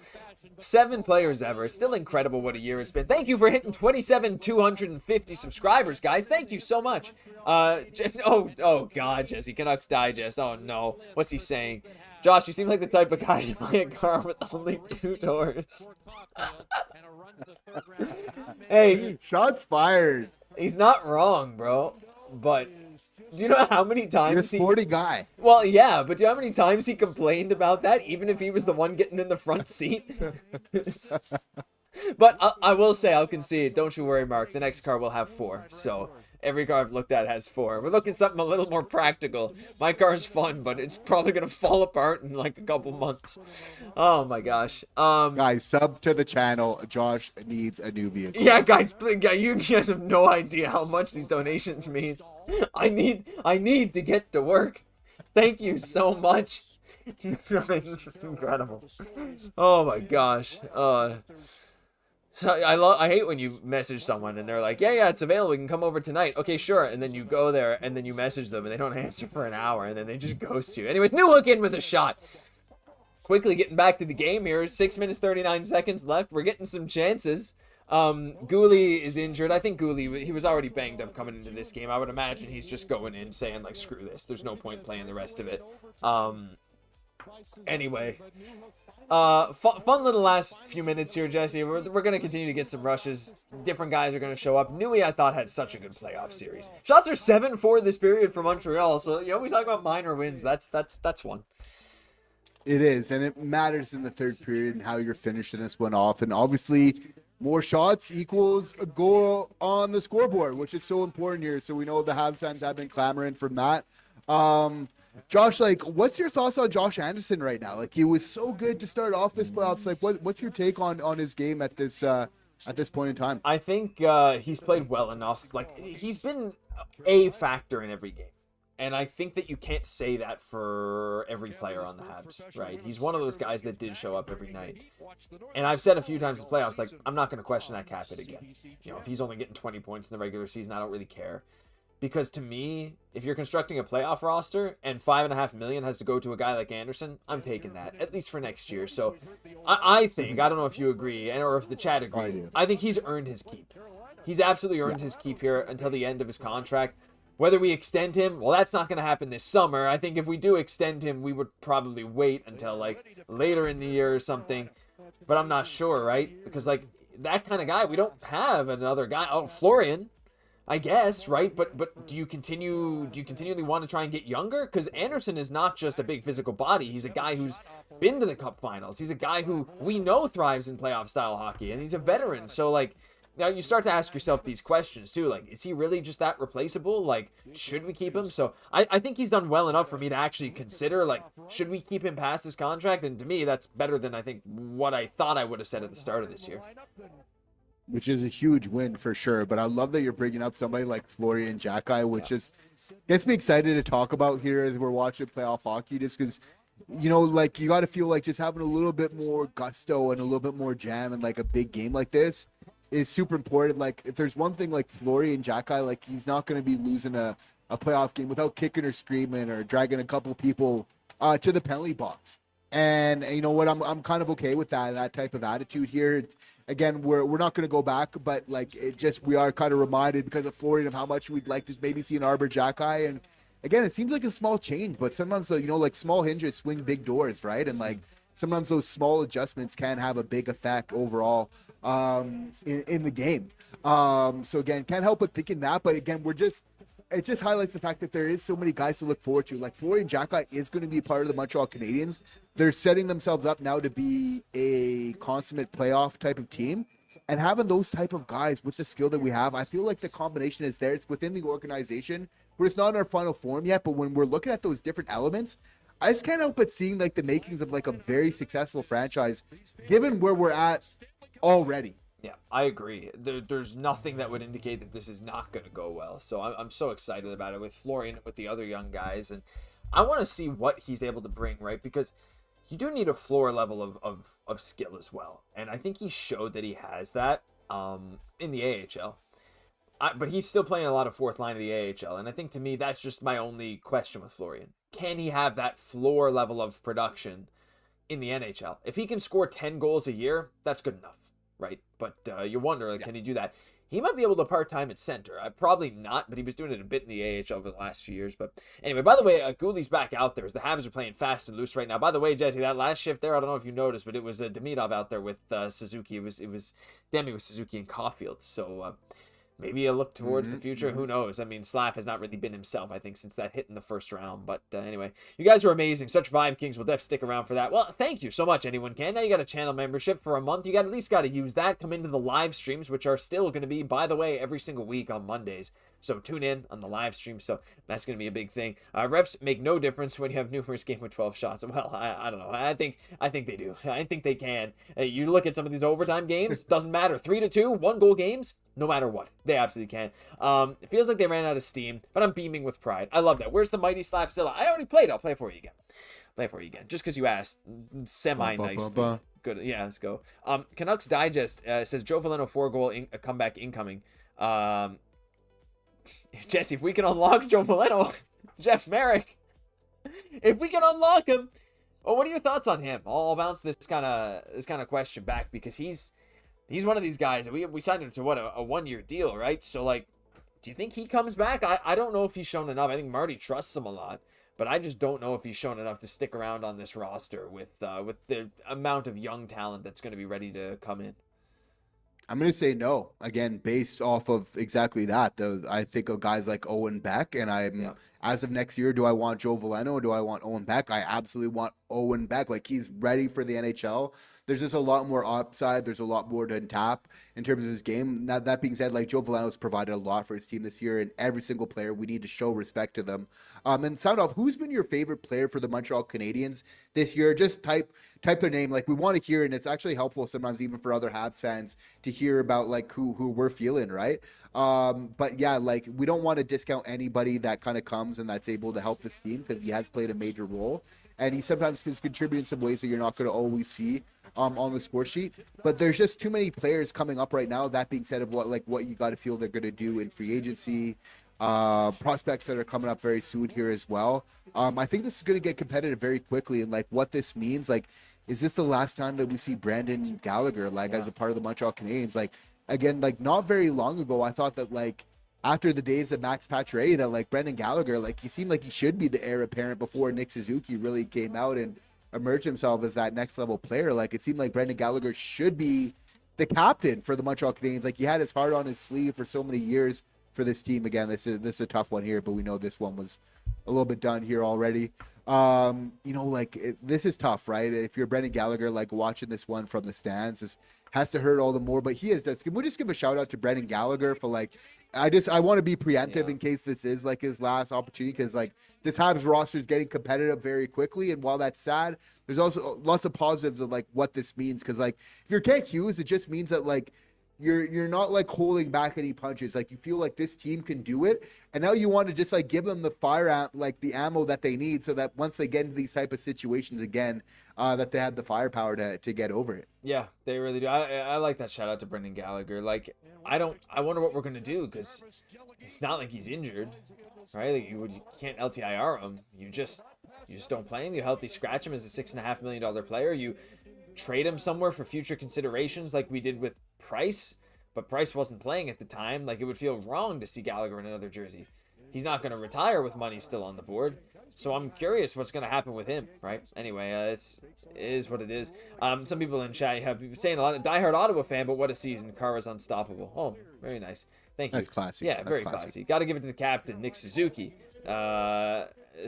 7 players ever. Still incredible what a year it's been. Thank you for hitting 250 subscribers, guys. Thank you so much. Oh God, Jesse, Canucks Digest. Oh no, what's he saying? Josh, you seem like the type of guy to buy a car with only 2 doors. Hey, shots fired. He's not wrong, bro. But do you know how many times You're a sporty guy? Well, yeah, but do you know how many times he complained about that, even if he was the one getting in the front seat? But I will say, I'll concede, don't you worry, Mark. The next car will have 4. So every car I've looked at has 4. We're looking something a little more practical. My car's fun, but it's probably going to fall apart in like a couple months. Oh my gosh. Guys, sub to the channel. Josh needs a new vehicle. Yeah, guys, you guys have no idea how much these donations mean. I need to get to work. Thank you so much. It's incredible. Oh my gosh. So I hate when you message someone and they're like, yeah, it's available. We can come over tonight. Okay, sure. And then you go there and then you message them and they don't answer for an hour and then they just ghost you. Anyways, New Hook in with a shot. Quickly getting back to the game here. 6 minutes, 39 seconds left. We're getting some chances. Gooley is injured. I think Gooley, he was already banged up coming into this game. I would imagine he's just going in saying like, screw this. There's no point playing the rest of it. Anyway, fun little last few minutes here, Jesse. We're going to continue to get some rushes. Different guys are going to show up. Nui, I thought, had such a good playoff series. Shots are 7-4 this period for Montreal. So, we talk about minor wins. That's one. It is, and it matters in the third period and how you're finishing this one off. And obviously, more shots equals a goal on the scoreboard, which is so important here. So we know the Habs fans have been clamoring from that. Josh, what's your thoughts on Josh Andersen right now? He was so good to start off this playoffs. What's your take on his game at this point in time? I think he's played well enough. He's been a factor in every game. And I think that you can't say that for every player on the Habs, right? He's one of those guys that did show up every night. And I've said a few times in playoffs, I'm not going to question that cap hit again. If he's only getting 20 points in the regular season, I don't really care. Because to me, if you're constructing a playoff roster and $5.5 million has to go to a guy like Andersen, I'm taking that, at least for next year. So I think, I don't know if you agree, or if the chat agrees, I think he's earned his keep. He's absolutely earned his keep here until the end of his contract. Whether we extend him, well, that's not going to happen this summer. I think if we do extend him, we would probably wait until later in the year or something. But I'm not sure, right? Because that kind of guy, we don't have another guy. Oh, Florian, I guess, right? But do you continually want to try and get younger? Because Andersen is not just a big physical body. He's a guy who's been to the Cup Finals. He's a guy who we know thrives in playoff style hockey, and he's a veteran. So now you start to ask yourself these questions too. Is he really just that replaceable? Should we keep him? So I think he's done well enough for me to actually consider, should we keep him past his contract? And to me, that's better than I think what I thought I would have said at the start of this year. Which is a huge win for sure. But I love that you're bringing up somebody like Florian Jacki, which just gets me excited to talk about here as we're watching playoff hockey, just because, you got to feel just having a little bit more gusto and a little bit more jam in a big game like this is super important. If there's one thing Florian Jacki, he's not going to be losing a playoff game without kicking or screaming or dragging a couple people to the penalty box. And you know what? I'm kind of okay with that type of attitude here. Again, we're not going to go back, but we are kind of reminded because of Florian of how much we'd like to maybe see an Arbor Jacki. And again, it seems like a small change, but sometimes small hinges swing big doors, right? And sometimes those small adjustments can have a big effect overall in the game. So again, can't help but thinking that. But again, it just highlights the fact that there is so many guys to look forward to. Florian Jacki is going to be part of the Montreal Canadiens. They're setting themselves up now to be a consummate playoff type of team. And having those type of guys with the skill that we have, I feel like the combination is there. It's within the organization. We're just not in our final form yet, but when we're looking at those different elements, I just can't help but seeing the makings of a very successful franchise, given where we're at already. Yeah, I agree. There's nothing that would indicate that this is not going to go well. So I'm so excited about it with Florian, with the other young guys. And I want to see what he's able to bring, right? Because you do need a floor level of skill as well. And I think he showed that he has that in the AHL. But he's still playing a lot of fourth line of the AHL, and I think to me that's just my only question with Florian. Can he have that floor level of production in the NHL? If he can score 10 goals a year, that's good enough, right? But you wonder, like, can he do that? He might be able to part-time at center. Probably not, but he was doing it a bit in the AHL over the last few years. But anyway, by the way, Gooley's back out there as the Habs are playing fast and loose right now. By the way, Jesse, that last shift there, I don't know if you noticed, but it was Demidov out there with Suzuki. It was Demi with Suzuki and Caufield. So maybe a look towards the future. Who knows? I mean, Slav has not really been himself, I think, since that hit in the first round. But anyway, you guys are amazing. Such Vibe Kings. We'll def stick around for that. Well, thank you so much, anyone can. Now you got a channel membership for a month. You got at least got to use that. Come into the live streams, which are still going to be, by the way, every single week on Mondays. So tune in on the live stream. So that's going to be a big thing. Refs make no difference when you have numerous game with 12 shots. Well, I don't know. I think they do. I think they can. You look at some of these overtime games. Doesn't matter. 3-2, 1-goal games. No matter what, they absolutely can. It feels like they ran out of steam, but I'm beaming with pride. I love that. Where's the mighty Slavzilla? I already played. I'll play it for you again. Just because you asked. Semi-nice. Good. Yeah, let's go. Canucks Digest says Joe Veleno 4-goal comeback incoming. Jesse, if we can unlock Joe Veleno, Jeff Merrick, if we can unlock him, well, what are your thoughts on him? I'll bounce this kind of question back because he's one of these guys. We signed him to what, a 1-year deal, right? So like, do you think he comes back? I don't know if he's shown enough. I think Marty trusts him a lot, but I just don't know if he's shown enough to stick around on this roster with the amount of young talent that's going to be ready to come in. I'm going to say no, again, based off of exactly that. I think of guys like Owen Beck, and as of next year, do I want Joe Veleno or do I want Owen Beck? I absolutely want Owen Beck. Like, he's ready for the NHL. There's just a lot more upside. There's a lot more to tap in terms of his game. Now, that being said, like, Joe Veleno's provided a lot for his team this year, and every single player, we need to show respect to them. And sound off, who's been your favorite player for the Montreal Canadiens this year? Just type their name. Like, we want to hear, and it's actually helpful sometimes even for other Habs fans to hear about, like, who we're feeling, right? But yeah, like, we don't want to discount anybody that kind of comes and that's able to help this team because he has played a major role. And he sometimes can contribute in some ways that you're not going to always see on the score sheet. But there's just too many players coming up right now. That being said, of what you got to feel they're going to do in free agency, prospects that are coming up very soon here as well. I think this is going to get competitive very quickly. And like what this means, like, is this the last time that we see Brendan Gallagher as a part of the Montreal Canadiens? Like, again, like not very long ago, I thought that like after the days of Max Pacioretty, that like Brendan Gallagher, like he seemed like he should be the heir apparent before Nick Suzuki really came out and emerged himself as that next level player. Like it seemed like Brendan Gallagher should be the captain for the Montreal Canadiens. Like he had his heart on his sleeve for so many years for this team. Again, this is a tough one here, but we know this one was a little bit done here already. This is tough, right? If you're Brendan Gallagher, like watching this one from the stands, this has to hurt all the more. But he does. Can we just give a shout out to Brendan Gallagher for like, I want to be preemptive in case this is like his last opportunity, because like this Habs roster is getting competitive very quickly, and while that's sad, there's also lots of positives of like what this means. Because like if you're Kent Hughes, it just means that like you're not like holding back any punches. Like you feel like this team can do it, and now you want to just like give them the the ammo that they need, so that once they get into these type of situations again, that they have the firepower to get over it. Yeah, they really do. I like that shout out to Brendan Gallagher. Like I wonder what we're gonna do, because it's not like he's injured, right? Like you can't LTIR him. You just don't play him. You healthy scratch him as a $6.5 million player. You trade him somewhere for future considerations, like we did with Price, but Price wasn't playing at the time. Like it would feel wrong to see Gallagher in another jersey. He's not going to retire with money still on the board, so I'm curious what's going to happen with him, right? Anyway, it is what it is. Some people in chat have been saying a lot. Diehard Ottawa fan, but what a season. Kara's unstoppable. Oh, very nice. Thank you. That's classy. Yeah, very classy. Got to give it to the captain, Nick Suzuki.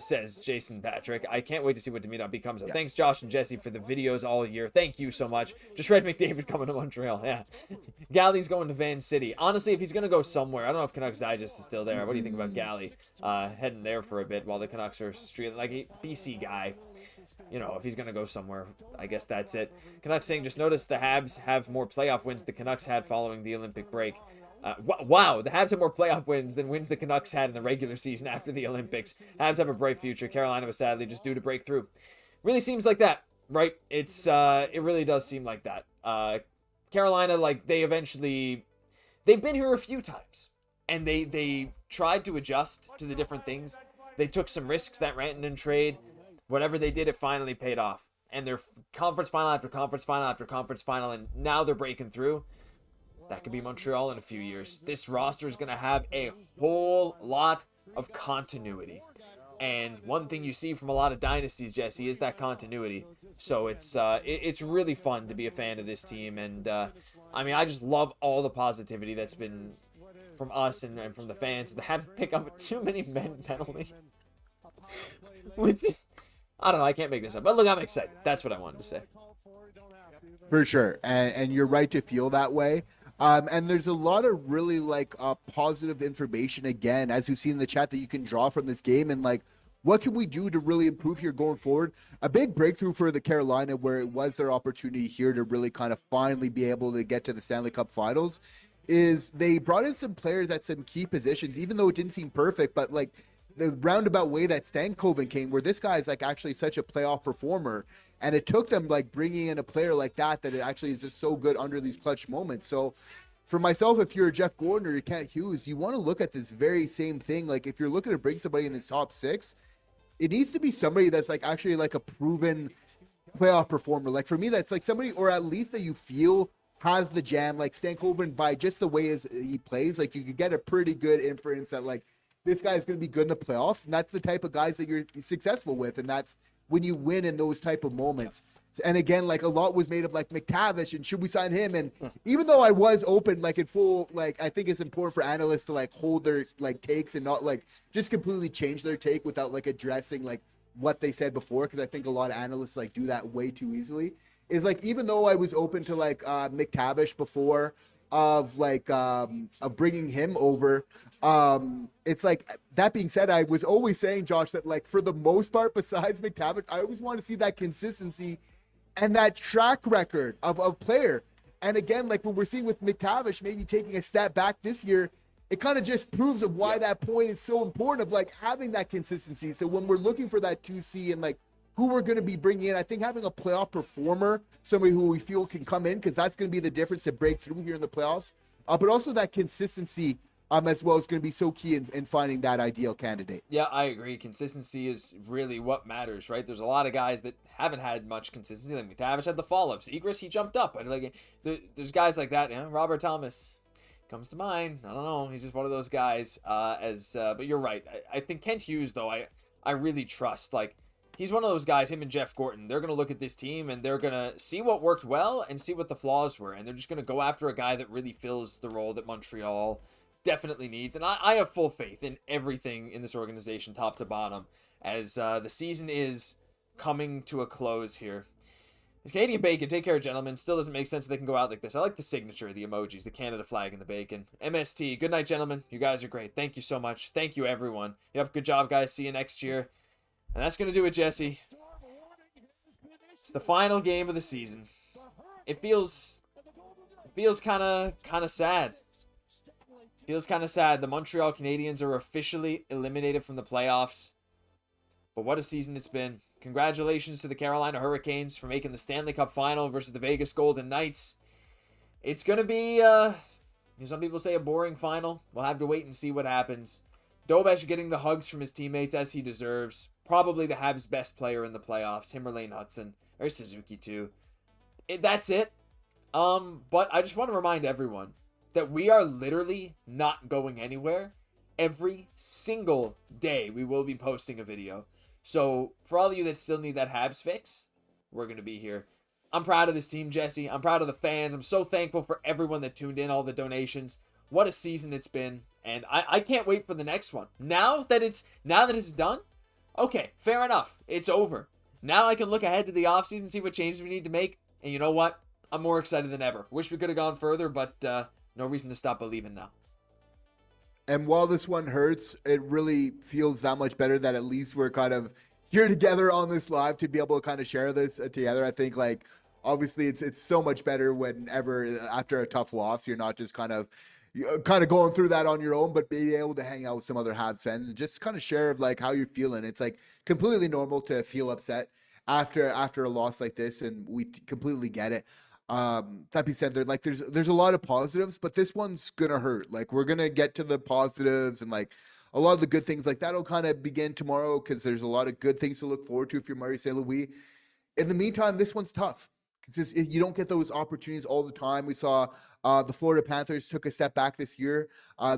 Says Jason Patrick. I can't wait to see what Demidov becomes. Yeah. Thanks, Josh and Jesse, for the videos all year. Thank you so much. Just read McDavid coming to Montreal. Yeah. Galley's going to Van City. Honestly, if he's going to go somewhere, I don't know if Canucks Digest is still there. What do you think about Galley heading there for a bit while the Canucks are like a BC guy? You know, if he's going to go somewhere, I guess that's it. Canucks saying, just notice the Habs have more playoff wins the Canucks had following the Olympic break. Wow, the Habs have more playoff wins than wins the Canucks had in the regular season after the Olympics. Habs have a bright future. Carolina was sadly just due to break through. Really seems like that, right? It really does seem like that. Carolina, like they've been here a few times. and they tried to adjust to the different things. They took some risks that Rantanen trade. Whatever they did, it finally paid off. And they're conference final after conference final after conference final, and now they're breaking through. That could be Montreal in a few years. This roster is going to have a whole lot of continuity. And one thing you see from a lot of dynasties, Jesse, is that continuity. So it's really fun to be a fan of this team. And I mean, I just love all the positivity that's been from us and from the fans. They have to pick up too many men penalty. I don't know. I can't make this up. But look, I'm excited. That's what I wanted to say. For sure. And you're right to feel that way. And there's a lot of really positive information, again, as you've seen in the chat, that you can draw from this game. And what can we do to really improve here going forward? A big breakthrough for the Carolina, where it was their opportunity here to really kind of finally be able to get to the Stanley Cup Finals, is they brought in some players at some key positions, even though it didn't seem perfect, but the roundabout way that Stankoven came, where this guy is actually such a playoff performer, and it took them bringing in a player like that it actually is just so good under these clutch moments. So for myself, if you're a Jeff Gordon or you're Kent Hughes, you want to look at this very same thing. If you're looking to bring somebody in this top six, it needs to be somebody that's actually a proven playoff performer. For me, that's somebody, or at least that you feel has the jam, Stankoven, by just the way he plays. You could get a pretty good inference that this guy is going to be good in the playoffs, and that's the type of guys that you're successful with, and that's when you win in those type of moments. And again, a lot was made of McTavish, and should we sign him? And even though I was open, in full, I think it's important for analysts to hold their takes and not just completely change their take without addressing what they said before, because I think a lot of analysts do that way too easily. Is even though I was open to McTavish before, of bringing him over, it's that being said, I was always saying, Josh, that for the most part, besides McTavish, I always want to see that consistency and that track record of player. And again, when we're seeing with McTavish maybe taking a step back this year, it kind of just proves of why that point is so important of having that consistency. So when we're looking for that 2C and who we're going to be bringing in, I think having a playoff performer, somebody who we feel can come in, because that's going to be the difference to break through here in the playoffs. But also that consistency as well is going to be so key in finding that ideal candidate. Yeah, I agree. Consistency is really what matters, right? There's a lot of guys that haven't had much consistency. McTavish had the fall-ups. Egris, he jumped up. There's guys like that. Robert Thomas comes to mind. I don't know. He's just one of those guys. But you're right. I think Kent Hughes, though, I really trust. He's one of those guys, him and Jeff Gorton. They're going to look at this team and they're going to see what worked well and see what the flaws were. And they're just going to go after a guy that really fills the role that Montreal definitely needs. And I have full faith in everything in this organization, top to bottom, as the season is coming to a close here. The Canadian bacon, take care, gentlemen. Still doesn't make sense that they can go out like this. I like the signature, the emojis, the Canada flag, and the bacon. MST, good night, gentlemen. You guys are great. Thank you so much. Thank you, everyone. Yep, good job, guys. See you next year. And that's going to do it, Jesse. It's the final game of the season. It feels kind of sad. Feels kind of sad. The Montreal Canadiens are officially eliminated from the playoffs. But what a season it's been. Congratulations to the Carolina Hurricanes for making the Stanley Cup Final versus the Vegas Golden Knights. It's going to be, some people say, a boring final. We'll have to wait and see what happens. Dobesh getting the hugs from his teammates as he deserves. Probably the Habs' best player in the playoffs. Him or Lane Hutson. Or Suzuki, too. That's it. But I just want to remind everyone that we are literally not going anywhere. Every single day we will be posting a video. So for all of you that still need that Habs fix, we're going to be here. I'm proud of this team, Jesse. I'm proud of the fans. I'm so thankful for everyone that tuned in, all the donations. What a season it's been. And I can't wait for the next one. Now that it's done, okay, fair enough. It's over. Now I can look ahead to the offseason, see what changes we need to make. And you know what? I'm more excited than ever. Wish we could have gone further, but no reason to stop believing now. And while this one hurts, it really feels that much better that at least we're kind of here together on this live to be able to kind of share this together. I think, like, obviously it's so much better whenever after a tough loss, you're not just kind of going through that on your own, but being able to hang out with some other Habs fans and just kind of share of like how you're feeling. It's like completely normal to feel upset after a loss like this, and we completely get it. That being said, there's a lot of positives, but this one's gonna hurt. Like, we're gonna get to the positives and like a lot of the good things. Like, that'll kind of begin tomorrow because there's a lot of good things to look forward to if you're Marty St. Louis. In the meantime, this one's tough. It's just you don't get those opportunities all the time. We saw the Florida Panthers took a step back this year.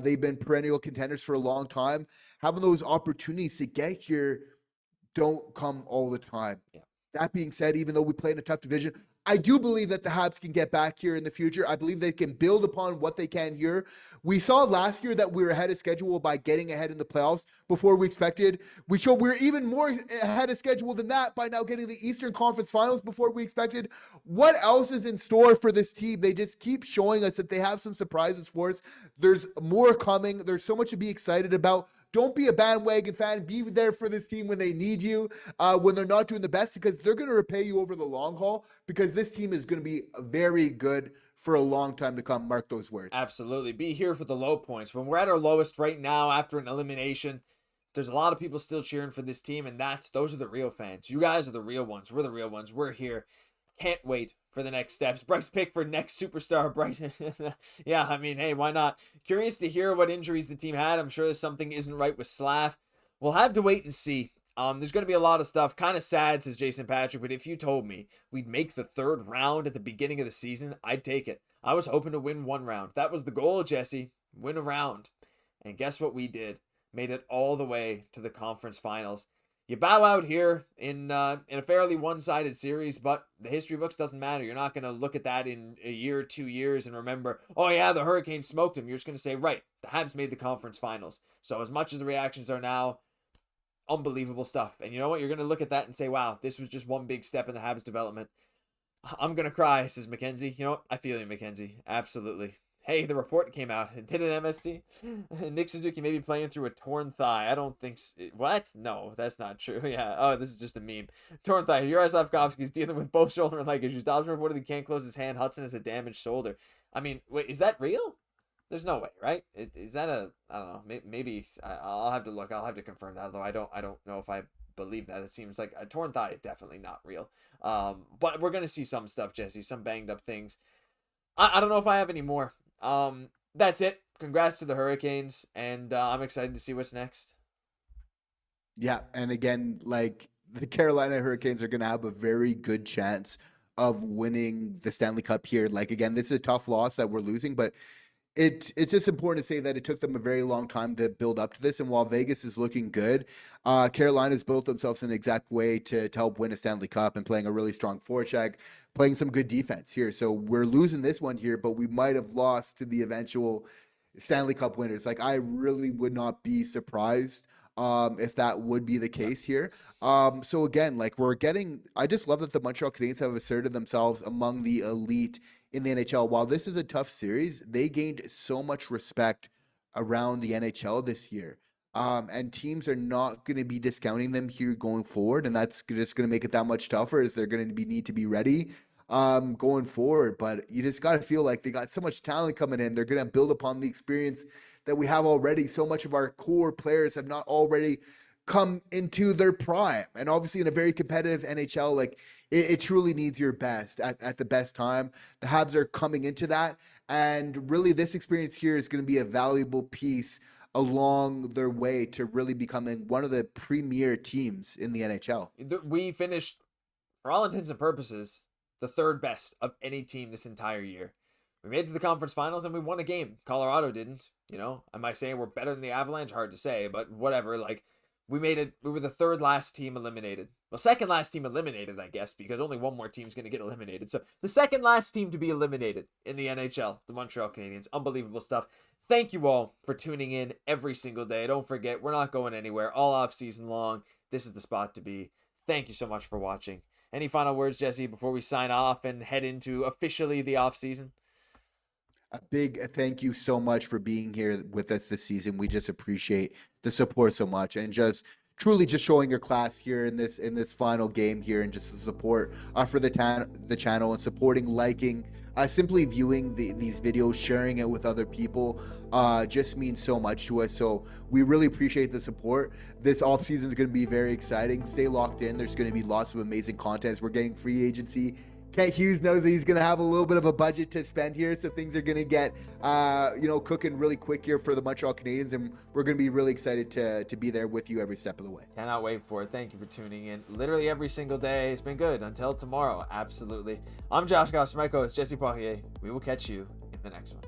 They've been perennial contenders for a long time. Having those opportunities to get here don't come all the time. Yeah. That being said, even though we play in a tough division, I do believe that the Habs can get back here in the future. I believe they can build upon what they can here. We saw last year that we were ahead of schedule by getting ahead in the playoffs before we expected. We showed we're even more ahead of schedule than that by now getting the Eastern Conference Finals before we expected. What else is in store for this team? They just keep showing us that they have some surprises for us. There's more coming. There's so much to be excited about. Don't be a bandwagon fan. Be there for this team when they need you, when they're not doing the best, because they're going to repay you over the long haul, because this team is going to be very good for a long time to come. Mark those words. Absolutely. Be here for the low points. When we're at our lowest right now after an elimination, there's a lot of people still cheering for this team, and those are the real fans. You guys are the real ones. We're the real ones. We're here. Can't wait for the next steps. Bryce pick for next superstar. Bryce. Yeah, I mean, hey, why not? Curious to hear what injuries the team had. I'm sure there's something isn't right with Slav. We'll have to wait and see. There's going to be a lot of stuff. Kind of sad, says Jason Patrick, but if you told me we'd make the third round at the beginning of the season, I'd take it. I was hoping to win one round. That was the goal, Jesse. Win a round. And guess what we did? Made it all the way to the conference finals. You bow out here in a fairly one-sided series, but the history books doesn't matter. You're not going to look at that in a year, 2 years, and remember, oh yeah, the Hurricanes smoked them. You're just going to say, right, the Habs made the conference finals. So as much as the reactions are now, unbelievable stuff. And you know what? You're going to look at that and say, wow, this was just one big step in the Habs development. I'm going to cry, says Mackenzie. You know what? I feel you, Mackenzie. Absolutely. Hey, the report came out. Did an MST? Nick Suzuki may be playing through a torn thigh. I don't think so. What? No, that's not true. Yeah. Oh, this is just a meme. Torn thigh. Juraj Slafkovsky is dealing with both shoulder and leg issues. Dobson reportedly can't close his hand. Hutson has a damaged shoulder. I mean, wait, is that real? There's no way, right? Is that a? I don't know. Maybe I'll have to look. I'll have to confirm that. Though I don't know if I believe that. It seems like a torn thigh. Definitely not real. But we're gonna see some stuff, Jesse. Some banged up things. I don't know if I have any more. That's it. Congrats to the Hurricanes, and I'm excited to see what's next. Yeah, and again, like, the Carolina Hurricanes are going to have a very good chance of winning the Stanley Cup here. Like, again, this is a tough loss that we're losing, but it's just important to say that it took them a very long time to build up to this. And while Vegas is looking good, Carolina's built themselves in an exact way to help win a Stanley Cup and playing a really strong forecheck, playing some good defense here. So we're losing this one here, but we might have lost to the eventual Stanley Cup winners. Like, I really would not be surprised if that would be the case here. So again, like, I just love that the Montreal Canadiens have asserted themselves among the elite in the NHL. While this is a tough series, they gained so much respect around the NHL this year. And teams are not going to be discounting them here going forward. And that's just going to make it that much tougher, as they're going to need to be ready going forward. But you just got to feel like they got so much talent coming in. They're going to build upon the experience that we have already. So much of our core players have not already come into their prime. And obviously in a very competitive NHL, like, it truly needs your best at the best time. The Habs are coming into that. And really, this experience here is going to be a valuable piece along their way to really becoming one of the premier teams in the NHL. We finished, for all intents and purposes, the third best of any team this entire year. We made it to the conference finals and we won a game. Colorado didn't. You know, am I saying we're better than the Avalanche? Hard to say, but whatever. Like, we made it. We were the third last team eliminated. Well, second last team eliminated, I guess, because only one more team is going to get eliminated. So the second last team to be eliminated in the NHL, the Montreal Canadiens. Unbelievable stuff. Thank you all for tuning in every single day. Don't forget, we're not going anywhere all off season long. This is the spot to be. Thank you so much for watching. Any final words, Jesse, before we sign off and head into officially the off season? A big thank you so much for being here with us this season. We just appreciate the support so much, and just truly just showing your class here in this final game here, and just the support for the channel, and supporting, liking, simply viewing these videos, sharing it with other people, just means so much to us. So we really appreciate the support. This off season is going to be very exciting. Stay locked in. There's going to be lots of amazing content. We're getting free agency Kent Hughes knows that he's going to have a little bit of a budget to spend here, so things are going to get, cooking really quick here for the Montreal Canadiens, and we're going to be really excited to be there with you every step of the way. Cannot wait for it. Thank you for tuning in. Literally every single day. It's been good. Until tomorrow. Absolutely. I'm Josh Gosse, my co-host Jesse Poirier. We will catch you in the next one.